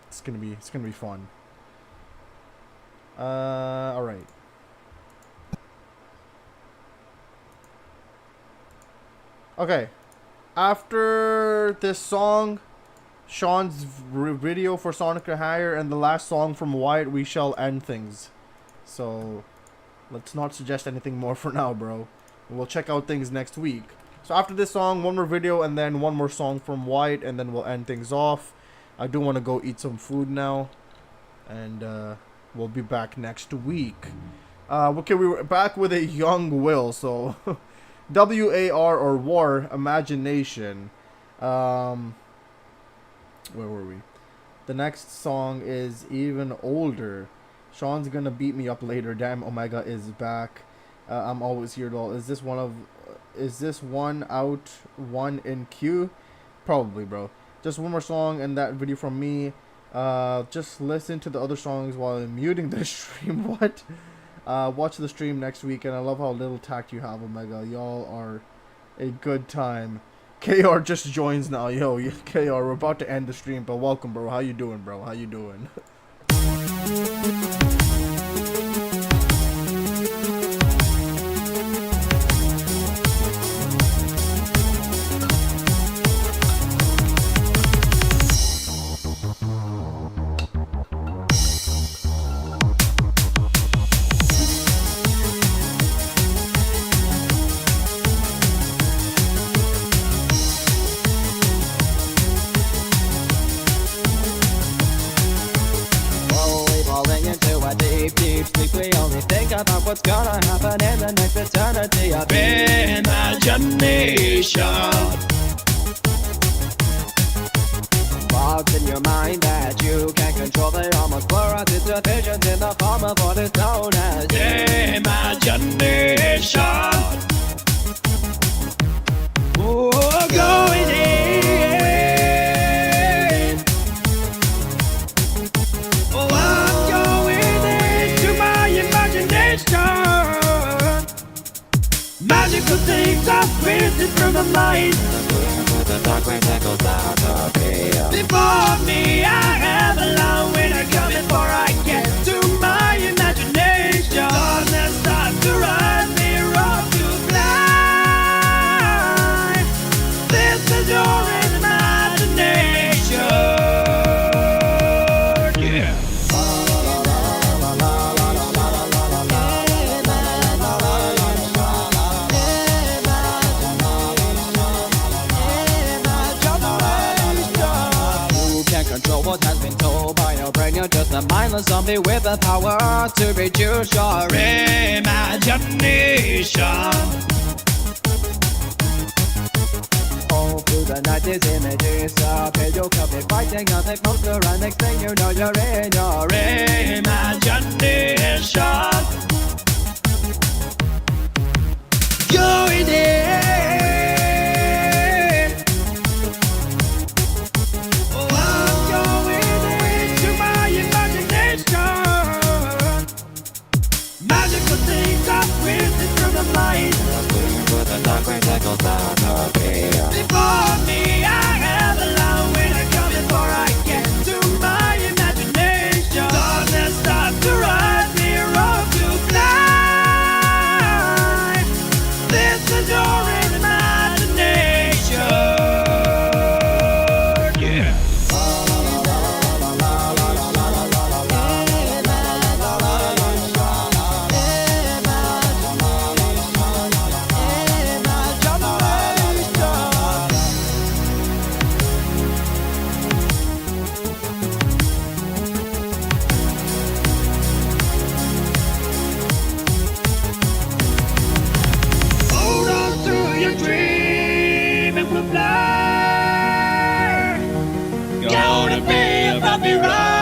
it's gonna be fun. All right. Okay. After this song, Sean's video for Sonic for Hire, and the last song from Wyatt, we shall end things. So let's not suggest anything more for now, bro. We'll check out things next week. So after this song, one more video, and then one more song from Wyatt, and then we'll end things off. I do want to go eat some food now, and we'll be back next week. Okay, we were back with a young Will, so WAR or War Imagination. Where were we? The next song is Even Older. Sean's gonna beat me up later. Damn, Omega is back. I'm always here, lol. Is this one out, one in queue? Probably, bro. Just one more song and that video from me. Just listen to the other songs while I'm muting the stream. What? Watch the stream next week, and I love how little tact you have, Omega. Y'all are a good time. KR just joins now. Yo, KR, we're about to end the stream, but welcome, bro. How you doing, bro? How you doing? About what's gonna happen in the next eternity of imagination. Thoughts in your mind that you can't control, they almost blur out into visions in the form of what is known as imagination. Oh, going in. Oh, I'm going into my imagination. Magical things are printed through the light. Before me, I have a long way to come before I get to my imagination. Darkness starts to rise, me road to fly. This is your imagination. Yeah. I'm a zombie with the power to reduce your imagination. All through the night these images appear. You could be fighting a big monster, and next thing you know you're in your imagination. Going in. Oh, I'm going into my imagination. Magical things are written through the light. With the dark rays that goes down appear. Before me, I have a long way to go before I get to my imagination. Darkness starts to rise, me road to fly. This is your imagination. Yeah. Hold on to your dream and we'll fly. Gonna be a bumpy ride.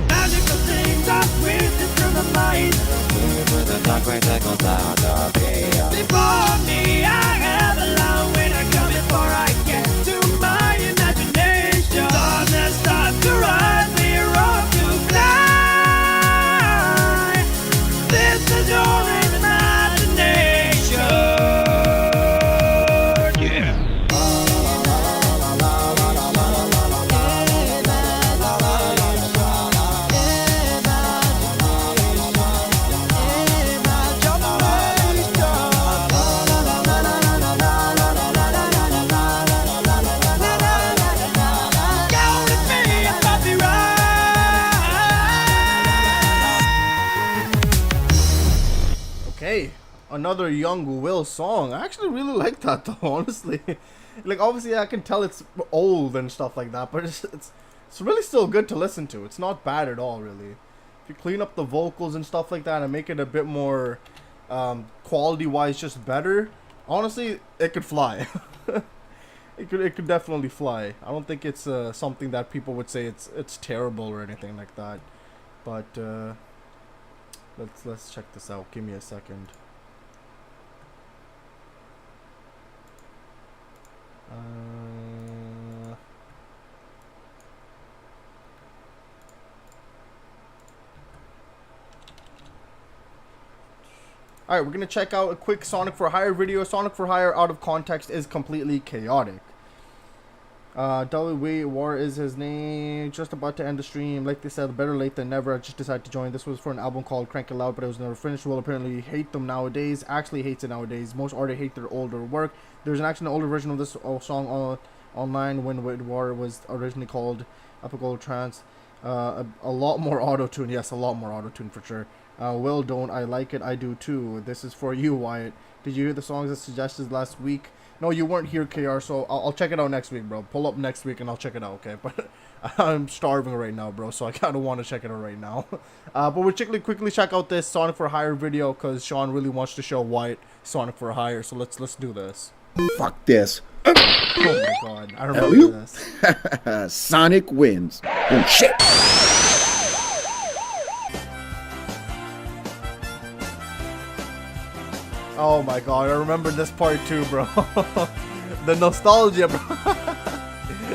Magical things are written through the light. With the dark rays that goes down appear. Before me, I have a long way to go before I get to my imagination. Darkness starts to rise, we road to fly. This is your imagination. Yeah. Gonna be a bumpy ride. Okay, another Young Will song. I actually really like that though, honestly. Like obviously I can tell it's old and stuff like that, but it's really still good to listen to. It's not bad at all, really. If you clean up the vocals and stuff like that and make it a bit more quality-wise just better, honestly, it could fly. It could definitely fly. I don't think it's something that people would say it's terrible or anything like that. But let's check this out. Give me a second. Alright, we're gonna check out a quick Sonic for Hire video. Sonic for Hire out of context is completely chaotic. W War is his name. Just about to end the stream. Like they said, better late than never. I just decided to join. This was for an album called Crank It Loud, but it was never finished. Will apparently hate them nowadays. Actually hates it nowadays. Most artists hate their older work. There's actually an older version of this song online when War was originally called Epical Trance. A lot more auto-tune. Yes, a lot more auto-tune for sure. Will, don't I like it? I do too. This is for you, Wyatt. Did you hear the songs I suggested last week? No, you weren't here, KR, so I'll check it out next week, bro. Pull up next week and I'll check it out, okay? But I'm starving right now, bro, so I kind of want to check it out right now. But we'll quickly check out this Sonic for Hire video because Sean really wants to show Wyatt Sonic for Hire, so let's do this. Fuck this. Oh my god, I remember this. Sonic wins. Oh shit. Oh my god, I remember this part too, bro. The nostalgia, bro.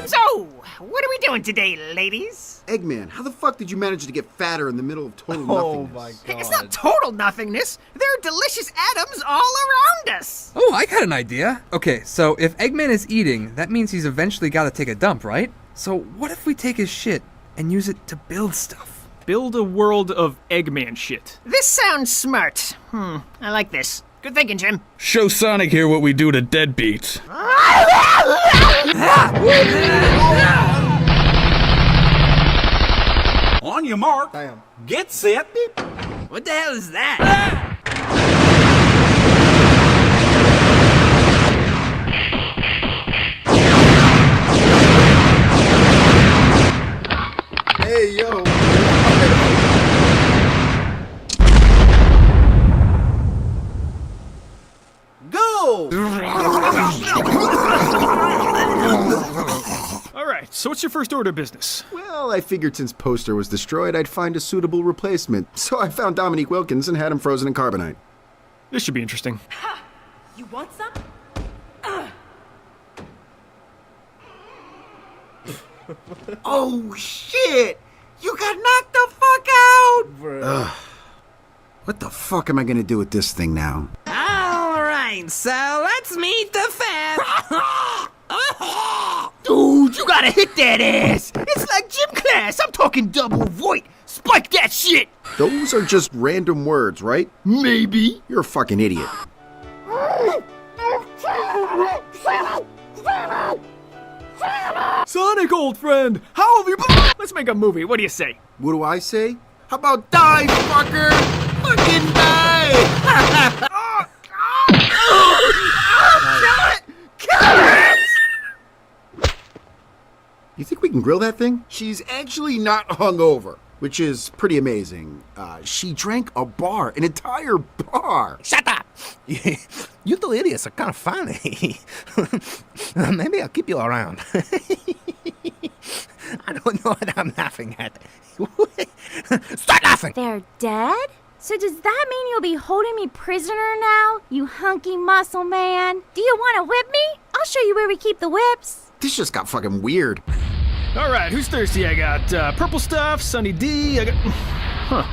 So, what are we doing today, ladies? Eggman, how the fuck did you manage to get fatter in the middle of total nothingness? Oh my god. It's not total nothingness. There are delicious atoms all around us. Oh, I got an idea. Okay, so if Eggman is eating, that means he's eventually got to take a dump, right? So what if we take his shit and use it to build stuff? Build a world of Eggman shit. This sounds smart. I like this. Good thinking, Jim. Show Sonic here what we do to deadbeats. On your mark. Damn. Get set. What the hell is that? what's your first order of business? Well, I figured since Poster was destroyed, I'd find a suitable replacement. So I found Dominique Wilkins and had him frozen in carbonite. This should be interesting. You want some? Oh, shit! You got knocked the fuck out! Ugh. What the fuck am I gonna do with this thing now? Alright, so let's meet the fam. Dude, you gotta hit that ass! It's like gym class! I'm talking double void! Spike that shit! Those are just random words, right? Maybe. You're a fucking idiot. Sonic, old friend, how have you been? Let's make a movie. What do you say? What do I say? How about die, fucker? Fucking die! Kill it! You think we can grill that thing? She's actually not hungover, which is pretty amazing. She drank a bar, an entire bar. Shut up! You two idiots are kind of funny. Maybe I'll keep you around. I don't know what I'm laughing at. Start laughing! They're dead? So does that mean you'll be holding me prisoner now, you hunky muscle man? Do you want to whip me? I'll show you where we keep the whips. This just got fucking weird. All right, who's thirsty? I got purple stuff, Sunny D. I got. Huh.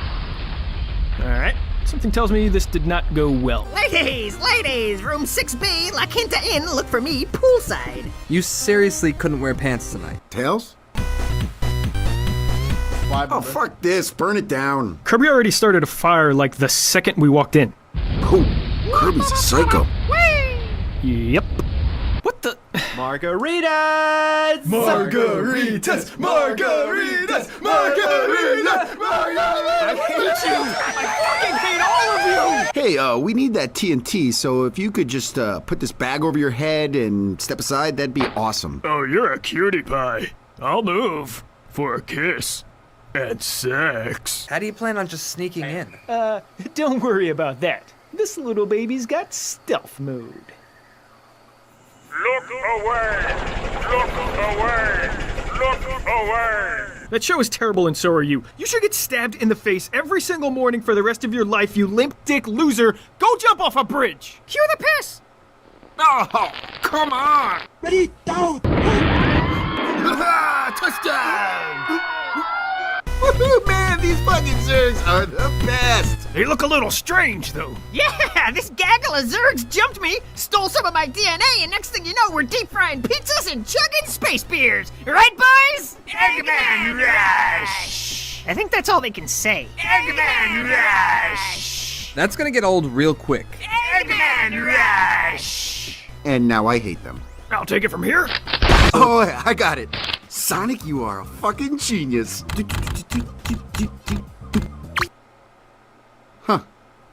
All right. Something tells me this did not go well. Ladies, room 6B, La Quinta Inn, look for me, poolside. You seriously couldn't wear pants tonight. Tails? Oh, fuck this. Burn it down. Kirby already started a fire like the second we walked in. Oh, Kirby's a psycho. Yep. What the? Margaritas! Margaritas! Margaritas! Margaritas! Margaritas! I hate you! I fucking hate all of you! Hey, we need that TNT, so if you could just put this bag over your head and step aside, that'd be awesome. Oh, you're a cutie pie. I'll move for a kiss and sex. How do you plan on just sneaking in? Don't worry about that. This little baby's got stealth mode. Look away! Look away! Look away! That show is terrible and so are you. You should get stabbed in the face every single morning for the rest of your life, you limp dick loser. Go jump off a bridge! Cue the piss! Oh, come on! Ready, down! Touchdown! Woohoo, man, these fucking Zergs are the best! They look a little strange, though. Yeah, this gaggle of Zergs jumped me, stole some of my DNA, and next thing you know, we're deep frying pizzas and chugging space beers. Right, boys? Eggman Rush! I think that's all they can say. Eggman Rush! That's gonna get old real quick. Eggman Rush! And now I hate them. I'll take it from here. Oh, I got it. Sonic, you are a fucking genius. Huh.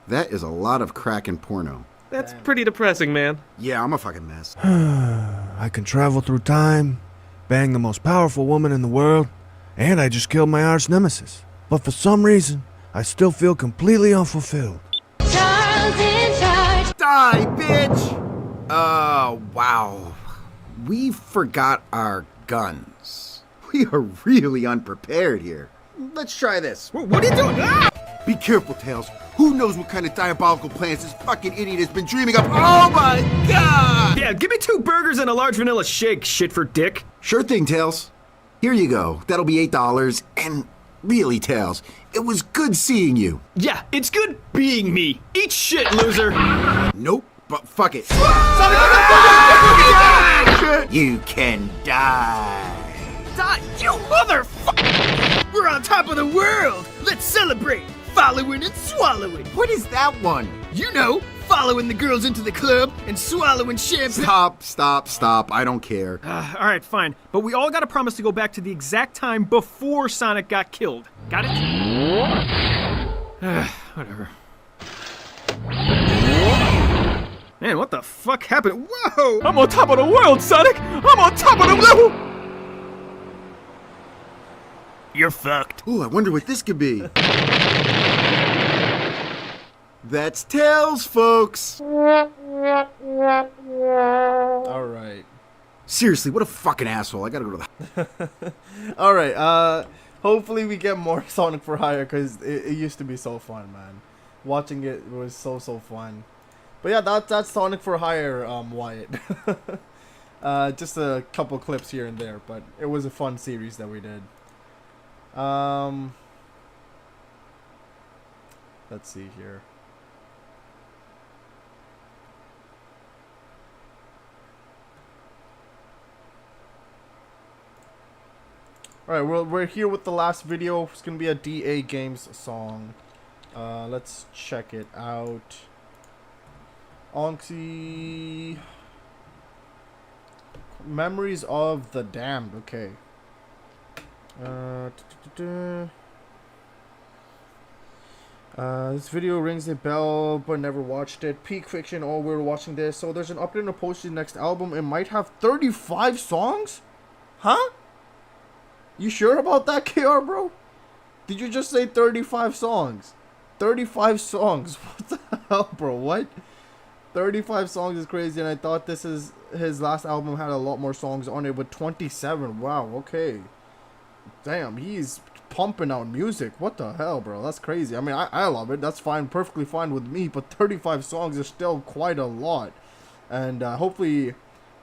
That is a lot of crack and porno. That's pretty depressing, man. Yeah, I'm a fucking mess. I can travel through time, bang the most powerful woman in the world, and I just killed my arch nemesis. But for some reason, I still feel completely unfulfilled. Charles in charge. Die, bitch! Wow. We forgot our guns. We are really unprepared here. Let's try this. What are you doing? Ah! Be careful, Tails. Who knows what kind of diabolical plans this fucking idiot has been dreaming of? Oh my god! Yeah, give me 2 burgers and a large vanilla shake, shit for dick. Sure thing, Tails. Here you go. That'll be $8. And really, Tails, it was good seeing you. Yeah, it's good being me. Eat shit, loser. Nope, but fuck it. You can die. Die, you motherfucker! We're on top of the world! Let's celebrate! Following and swallowing! What is that one? You know, following the girls into the club and swallowing champagne. Stop. I don't care. All right, fine. But we all got to promise to go back to the exact time before Sonic got killed. Got it? Whatever. Man, what the fuck happened? Whoa! I'm on top of the world, Sonic! I'm on top of the world! You're fucked. Ooh, I wonder what this could be. That's Tails, folks. All right. Seriously, what a fucking asshole. I gotta go to the... Alright, hopefully we get more Sonic for Hire, because it used to be so fun, man. Watching it was so fun. But yeah, that's Sonic for Hire, Wyatt. Just a couple clips here and there, but it was a fun series that we did. Let's see here. Alright, we're here with the last video. It's gonna be a DA Games song. Let's check it out. Onxie. Memories of the Damned. Okay. This video rings a bell, but never watched it. Peak Fiction. Oh, we're watching this. So there's an update on the Posty next album. It might have 35 songs? Huh? You sure about that, KR, bro? Did you just say 35 songs? 35 songs. What the hell, bro? What? 35 songs is crazy, and I thought his last album had a lot more songs on it with 27. Wow, okay. Damn, he's pumping out music. What the hell, bro? That's crazy. I mean, I love it. That's fine, perfectly fine with me, but 35 songs is still quite a lot. And hopefully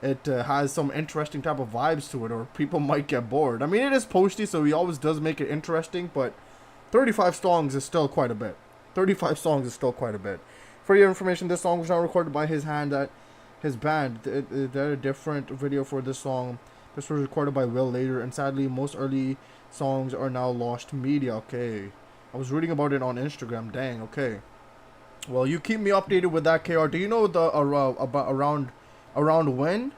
it has some interesting type of vibes to it, or people might get bored. I mean, it is Posty, so he always does make it interesting, but 35 songs is still quite a bit. 35 songs is still quite a bit. For your information, this song was not recorded by his hand at his band. They had a different video for this song. This was recorded by Will later, and sadly, most early songs are now lost media. Okay. I was reading about it on Instagram. Dang, okay. Well, you keep me updated with that, KR. Do you know the around when?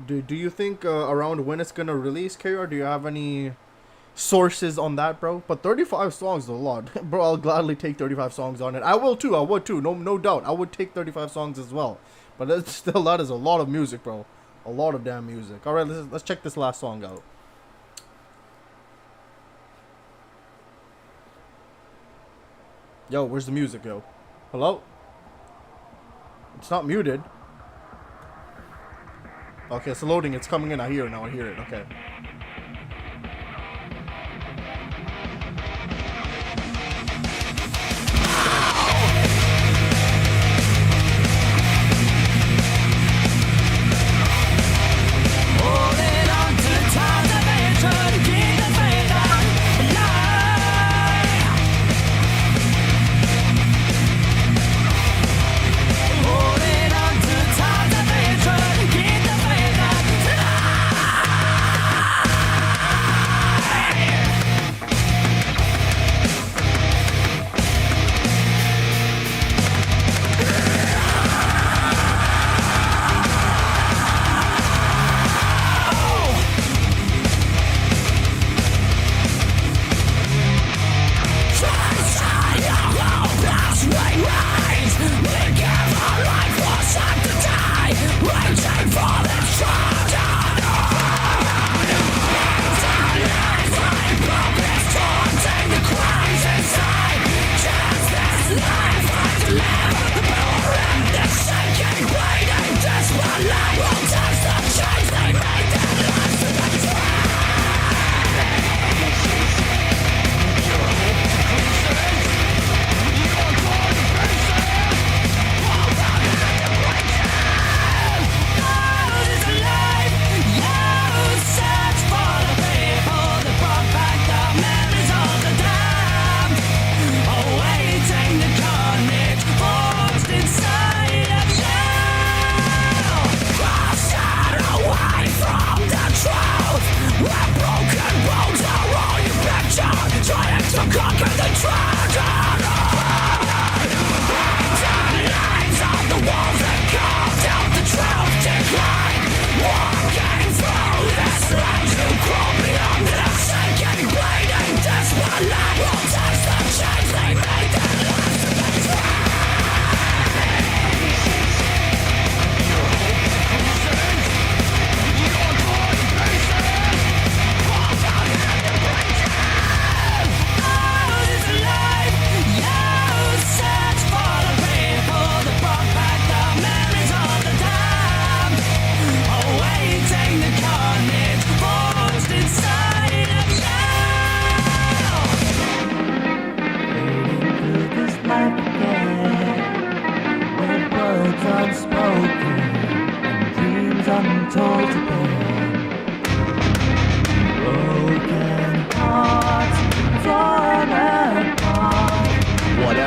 Do you think around when it's gonna release, KR? Do you have any sources on that, bro? But 35 songs is a lot. Bro, I'll gladly take 35 songs on it. I will too. I would too. No doubt. I would take 35 songs as well. But that's still, that is a lot of music, bro. A lot of damn music. All right, let's check this last song out. Yo, where's the music, yo? Hello? It's not muted. Okay, it's loading. It's coming in. I hear it now. I hear it. Okay.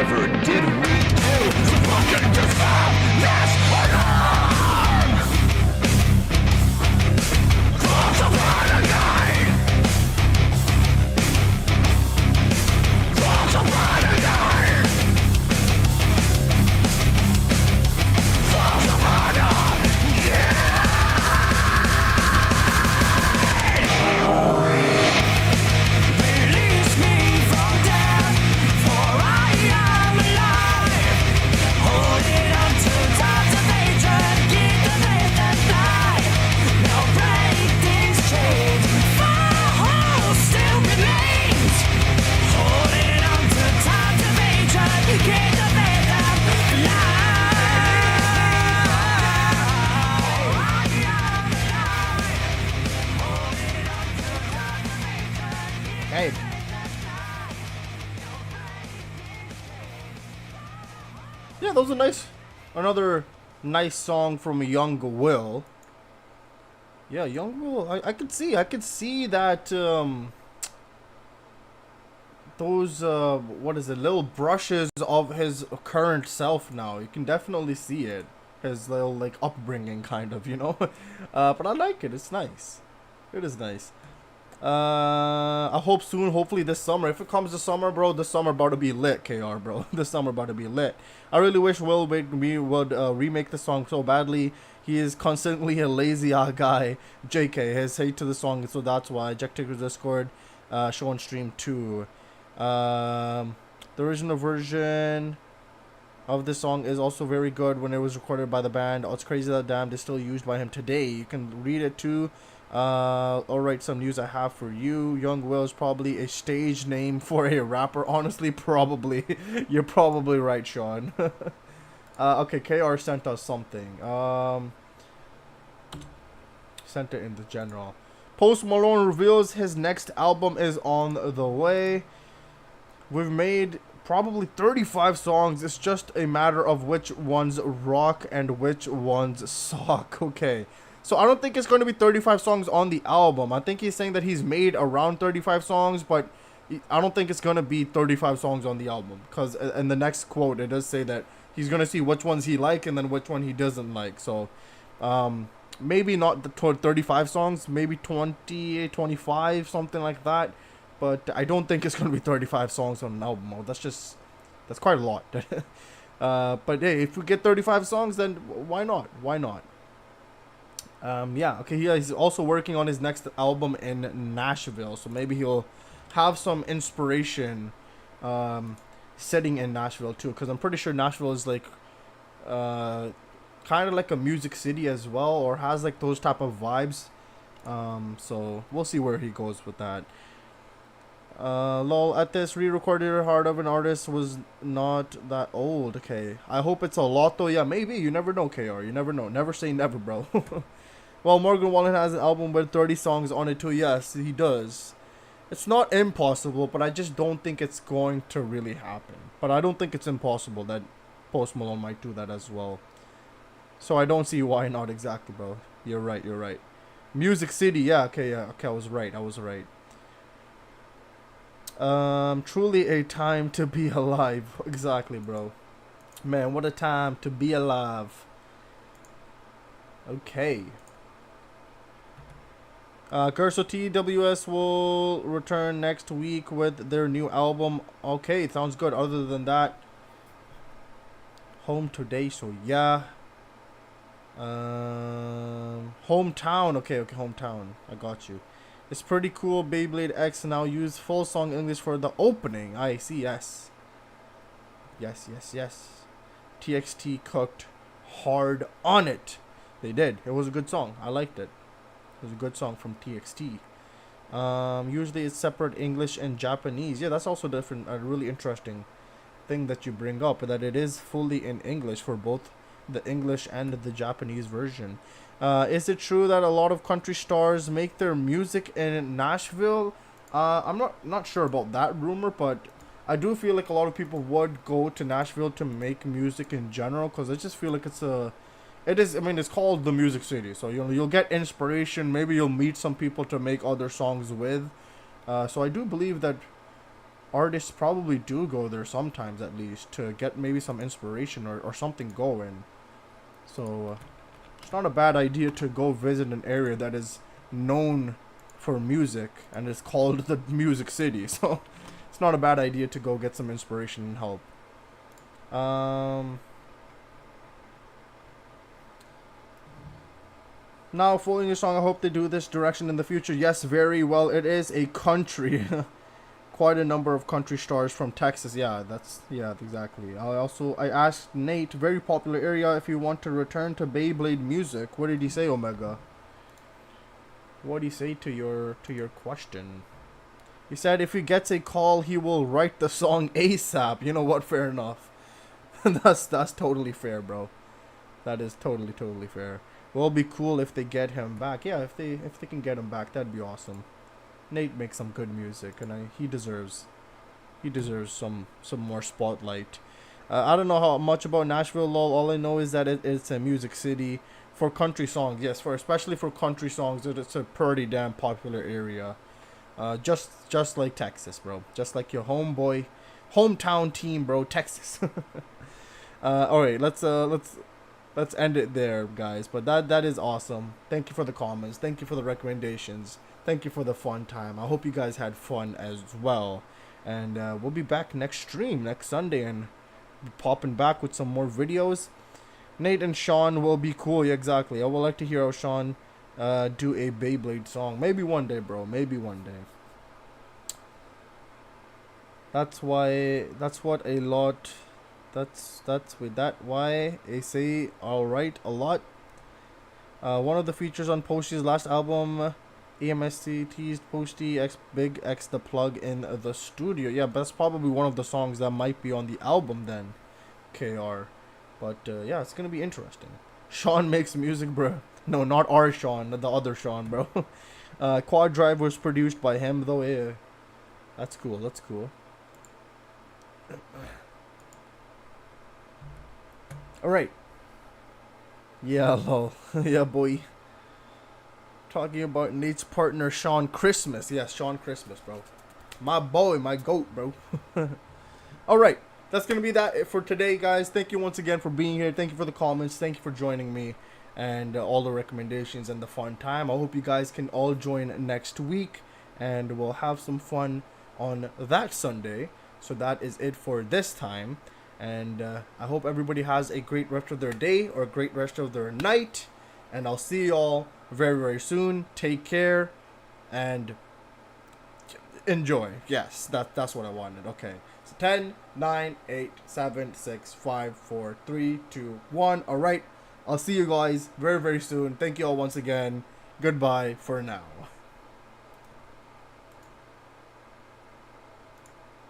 whatever did we do to fucking deserve this alarm? Cross the renegade. Cross the renegade. Cross the renegade. Yeah. Release me from death, for I am alive. Holding on to times of hatred, keep the faith and fly. Now break these chains, my hope still remains. Holding on to times of hatred, keep the faith and fly. Hey. Yeah, that was another nice song from Young Will. Yeah, Young Will. I could see that those what is it, little brushes of his current self now. You can definitely see it. His little like upbringing kind of, you know. But I like it. It's nice. It is nice. I hope soon, hopefully this summer. If it comes this summer, bro, this summer about to be lit, KR, bro. This summer about to be lit. I really wish Will would remake the song so badly. He is constantly a lazy guy. JK has hate to the song, so that's why. Jack Ticker's Discord, show on stream too. The original version of this song is also very good when it was recorded by the band. Oh, it's crazy that Damned is still used by him today. You can read it too. Alright, some news I have for you. Young Will is probably a stage name for a rapper. Honestly, probably. You're probably right, Sean. Okay, KR sent us something. Sent it in the general. Post Malone reveals his next album is on the way. We've made probably 35 songs. It's just a matter of which ones rock and which ones suck. Okay. So I don't think it's going to be 35 songs on the album. I think he's saying that he's made around 35 songs, but I don't think it's going to be 35 songs on the album. Because in the next quote, it does say that he's going to see which ones he likes and then which one he doesn't like. So maybe not the 35 songs, maybe 20, 25, something like that. But I don't think it's going to be 35 songs on an album. That's quite a lot. But hey, if we get 35 songs, then why not? Why not? Yeah, okay, he's also working on his next album in Nashville, so maybe he'll have some inspiration setting in Nashville too, because I'm pretty sure Nashville is like kind of like a music city as well, or has like those type of vibes. So we'll see where he goes with that. Lol, at this re-recorded Heart of an Artist was not that old. Okay, I hope it's a lot though. Yeah, maybe. You never know, KR. You never know. Never say never, bro. Well, Morgan Wallen has an album with 30 songs on it too. Yes, he does. It's not impossible, but I just don't think it's going to really happen. But I don't think it's impossible that Post Malone might do that as well. So I don't see why not exactly, bro. You're right, you're right. Music City, yeah, okay, I was right. Truly a time to be alive. Exactly, bro. Man, what a time to be alive. Okay. Curso TWS will return next week with their new album. Okay, sounds good. Other than that, home today, so yeah. Hometown. Okay, hometown. I got you. It's pretty cool. Beyblade X now use full song English for the opening. I see, yes. Yes. TXT cooked hard on it. They did. It was a good song. I liked it. It was a good song from TXT. Usually it's separate English and Japanese. Yeah, that's also different. A really interesting thing that you bring up, that it is fully in English for both the English and the Japanese version. Is it true that a lot of country stars make their music in Nashville? I'm not sure about that rumor, but I do feel like a lot of people would go to Nashville to make music in general, because I just feel like it's called the Music City, so you'll get inspiration. Maybe you'll meet some people to make other songs with. So I do believe that artists probably do go there sometimes, at least, to get maybe some inspiration or something going. So it's not a bad idea to go visit an area that is known for music and is called the Music City. So it's not a bad idea to go get some inspiration and help. Now, following your song, I hope they do this direction in the future. Yes, very well. It is a country. Quite a number of country stars from Texas. Yeah, exactly. I asked Nate, very popular area, if you want to return to Beyblade music. What did he say, Omega? What did he say to your question? He said if he gets a call, he will write the song ASAP. You know what? Fair enough. that's totally fair, bro. That is totally fair. Will be cool if they get him back. Yeah, if they can get him back, that'd be awesome. Nate makes some good music, and he deserves some more spotlight. I don't know how much about Nashville, lol. All I know is that it's a music city for country songs. Yes, especially for country songs, it's a pretty damn popular area. Just like Texas, bro. Just like your hometown team, bro, Texas. All right, let's end it there, guys. But that is awesome. Thank you for the comments. Thank you for the recommendations. Thank you for the fun time. I hope you guys had fun as well. And we'll be back next stream, next Sunday, and popping back with some more videos. Nate and Sean will be cool. Yeah, exactly. I would like to hear how Sean do a Beyblade song. Maybe one day, bro. Maybe one day. That's why I say alright a lot. One of the features on Posty's last album, AMST teased Posty X Big X the plug in the studio. Yeah, that's probably one of the songs that might be on the album then, KR. But yeah, it's gonna be interesting. Sean makes music, bro. No, not our Sean, the other Sean, bro. Quad Drive was produced by him, though. Yeah, that's cool. That's cool. All right. Yeah, lol. Yeah, boy. Talking about Nate's partner, Sean Christmas. Yes, Sean Christmas, bro. My boy, my goat, bro. All right. That's going to be that for today, guys. Thank you once again for being here. Thank you for the comments. Thank you for joining me and all the recommendations and the fun time. I hope you guys can all join next week, and we'll have some fun on that Sunday. So that is it for this time. And I hope everybody has a great rest of their day or a great rest of their night. And I'll see you all very, very soon. Take care and enjoy. Yes, that's what I wanted. Okay. So 10, 9, 8, 7, 6, 5, 4, 3, 2, 1. All right. I'll see you guys very, very soon. Thank you all once again. Goodbye for now.